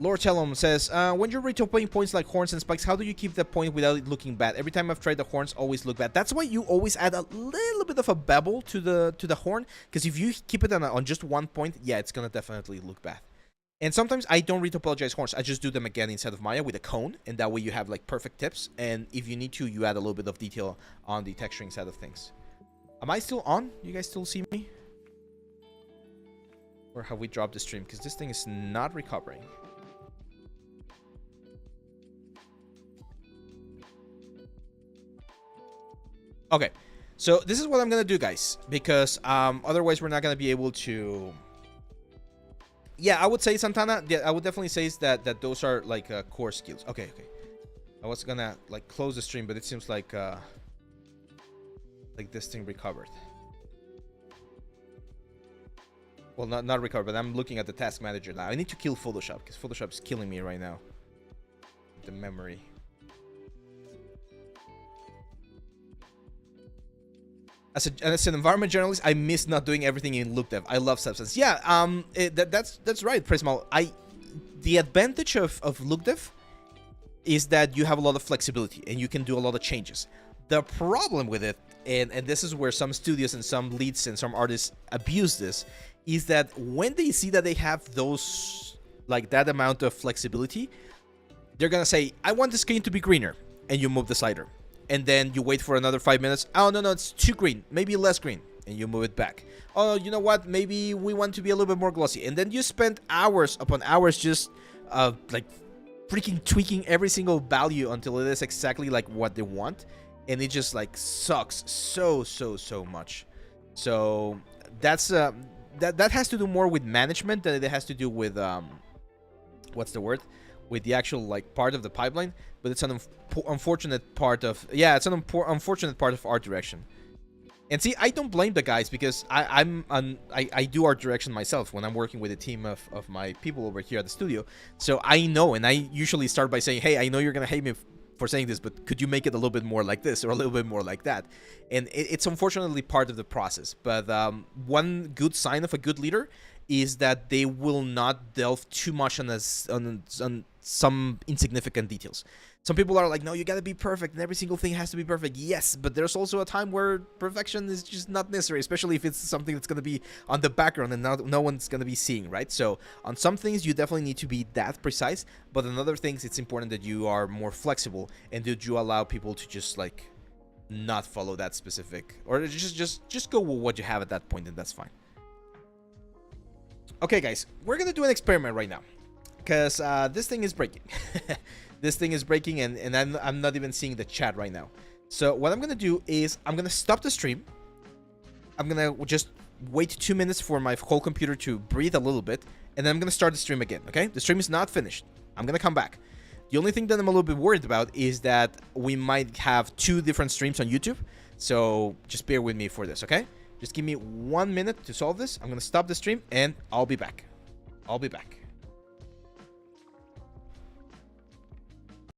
Lord Telum says, when you're retoping points like horns and spikes, how do you keep the point without it looking bad? Every time I've tried, the horns always look bad. That's why you always add a little bit of a bevel to the horn, because if you keep it on just one point, yeah, it's gonna definitely look bad. And sometimes I don't retopologize horns. I just do them again inside of Maya with a cone, and that way you have like perfect tips. And if you need to, you add a little bit of detail on the texturing side of things. Am I still on? You guys still see me? Or have we dropped the stream? Because this thing is not recovering. Okay, so this is what I'm gonna do, guys, because otherwise we're not gonna be able to. Yeah, I would say, Santana. Yeah, I would definitely say that those are like core skills. Okay. I was gonna like close the stream, but it seems like this thing recovered. Well, not recovered, but I'm looking at the task manager now. I need to kill Photoshop because Photoshop is killing me right now. The memory. As an environment generalist, I miss not doing everything in look dev. I love Substance. Yeah, that's right, Prismal. The advantage of look dev is that you have a lot of flexibility and you can do a lot of changes. The problem with it, and this is where some studios and some leads and some artists abuse this, is that when they see that they have those, like that amount of flexibility, they're gonna say, I want the screen to be greener, and you move the slider. And then you wait for another 5 minutes. Oh, no, it's too green. Maybe less green. And you move it back. Oh, you know what? Maybe we want to be a little bit more glossy. And then you spend hours upon hours just like freaking tweaking every single value until it is exactly like what they want. And it just like sucks so much. So that's that has to do more with management than it has to do with what's the word? With the actual like part of the pipeline, but it's an unfortunate part of unfortunate part of art direction. And see, I don't blame the guys because I do art direction myself when I'm working with a team of my people over here at the studio. So I know, and I usually start by saying, hey, I know you're gonna hate me for saying this, but could you make it a little bit more like this or a little bit more like that? And it's unfortunately part of the process. But one good sign of a good leader is that they will not delve too much on some insignificant details. Some people are like, no, you gotta be perfect, and every single thing has to be perfect. Yes, but there's also a time where perfection is just not necessary, especially if it's something that's gonna be on the background and no one's gonna be seeing, right? So on some things, you definitely need to be that precise, but on other things, it's important that you are more flexible and that you allow people to just like not follow that specific, or just go with what you have at that point, and that's fine. Okay, guys, we're gonna do an experiment right now, because this thing is breaking. This thing is breaking, and I'm not even seeing the chat right now. So what I'm gonna do is I'm gonna stop the stream. I'm gonna just wait 2 minutes for my whole computer to breathe a little bit, and then I'm gonna start the stream again, okay? The stream is not finished. I'm gonna come back. The only thing that I'm a little bit worried about is that we might have 2 different streams on YouTube, so just bear with me for this, okay? Just give me 1 minute to solve this. I'm gonna stop the stream, and I'll be back. I'll be back.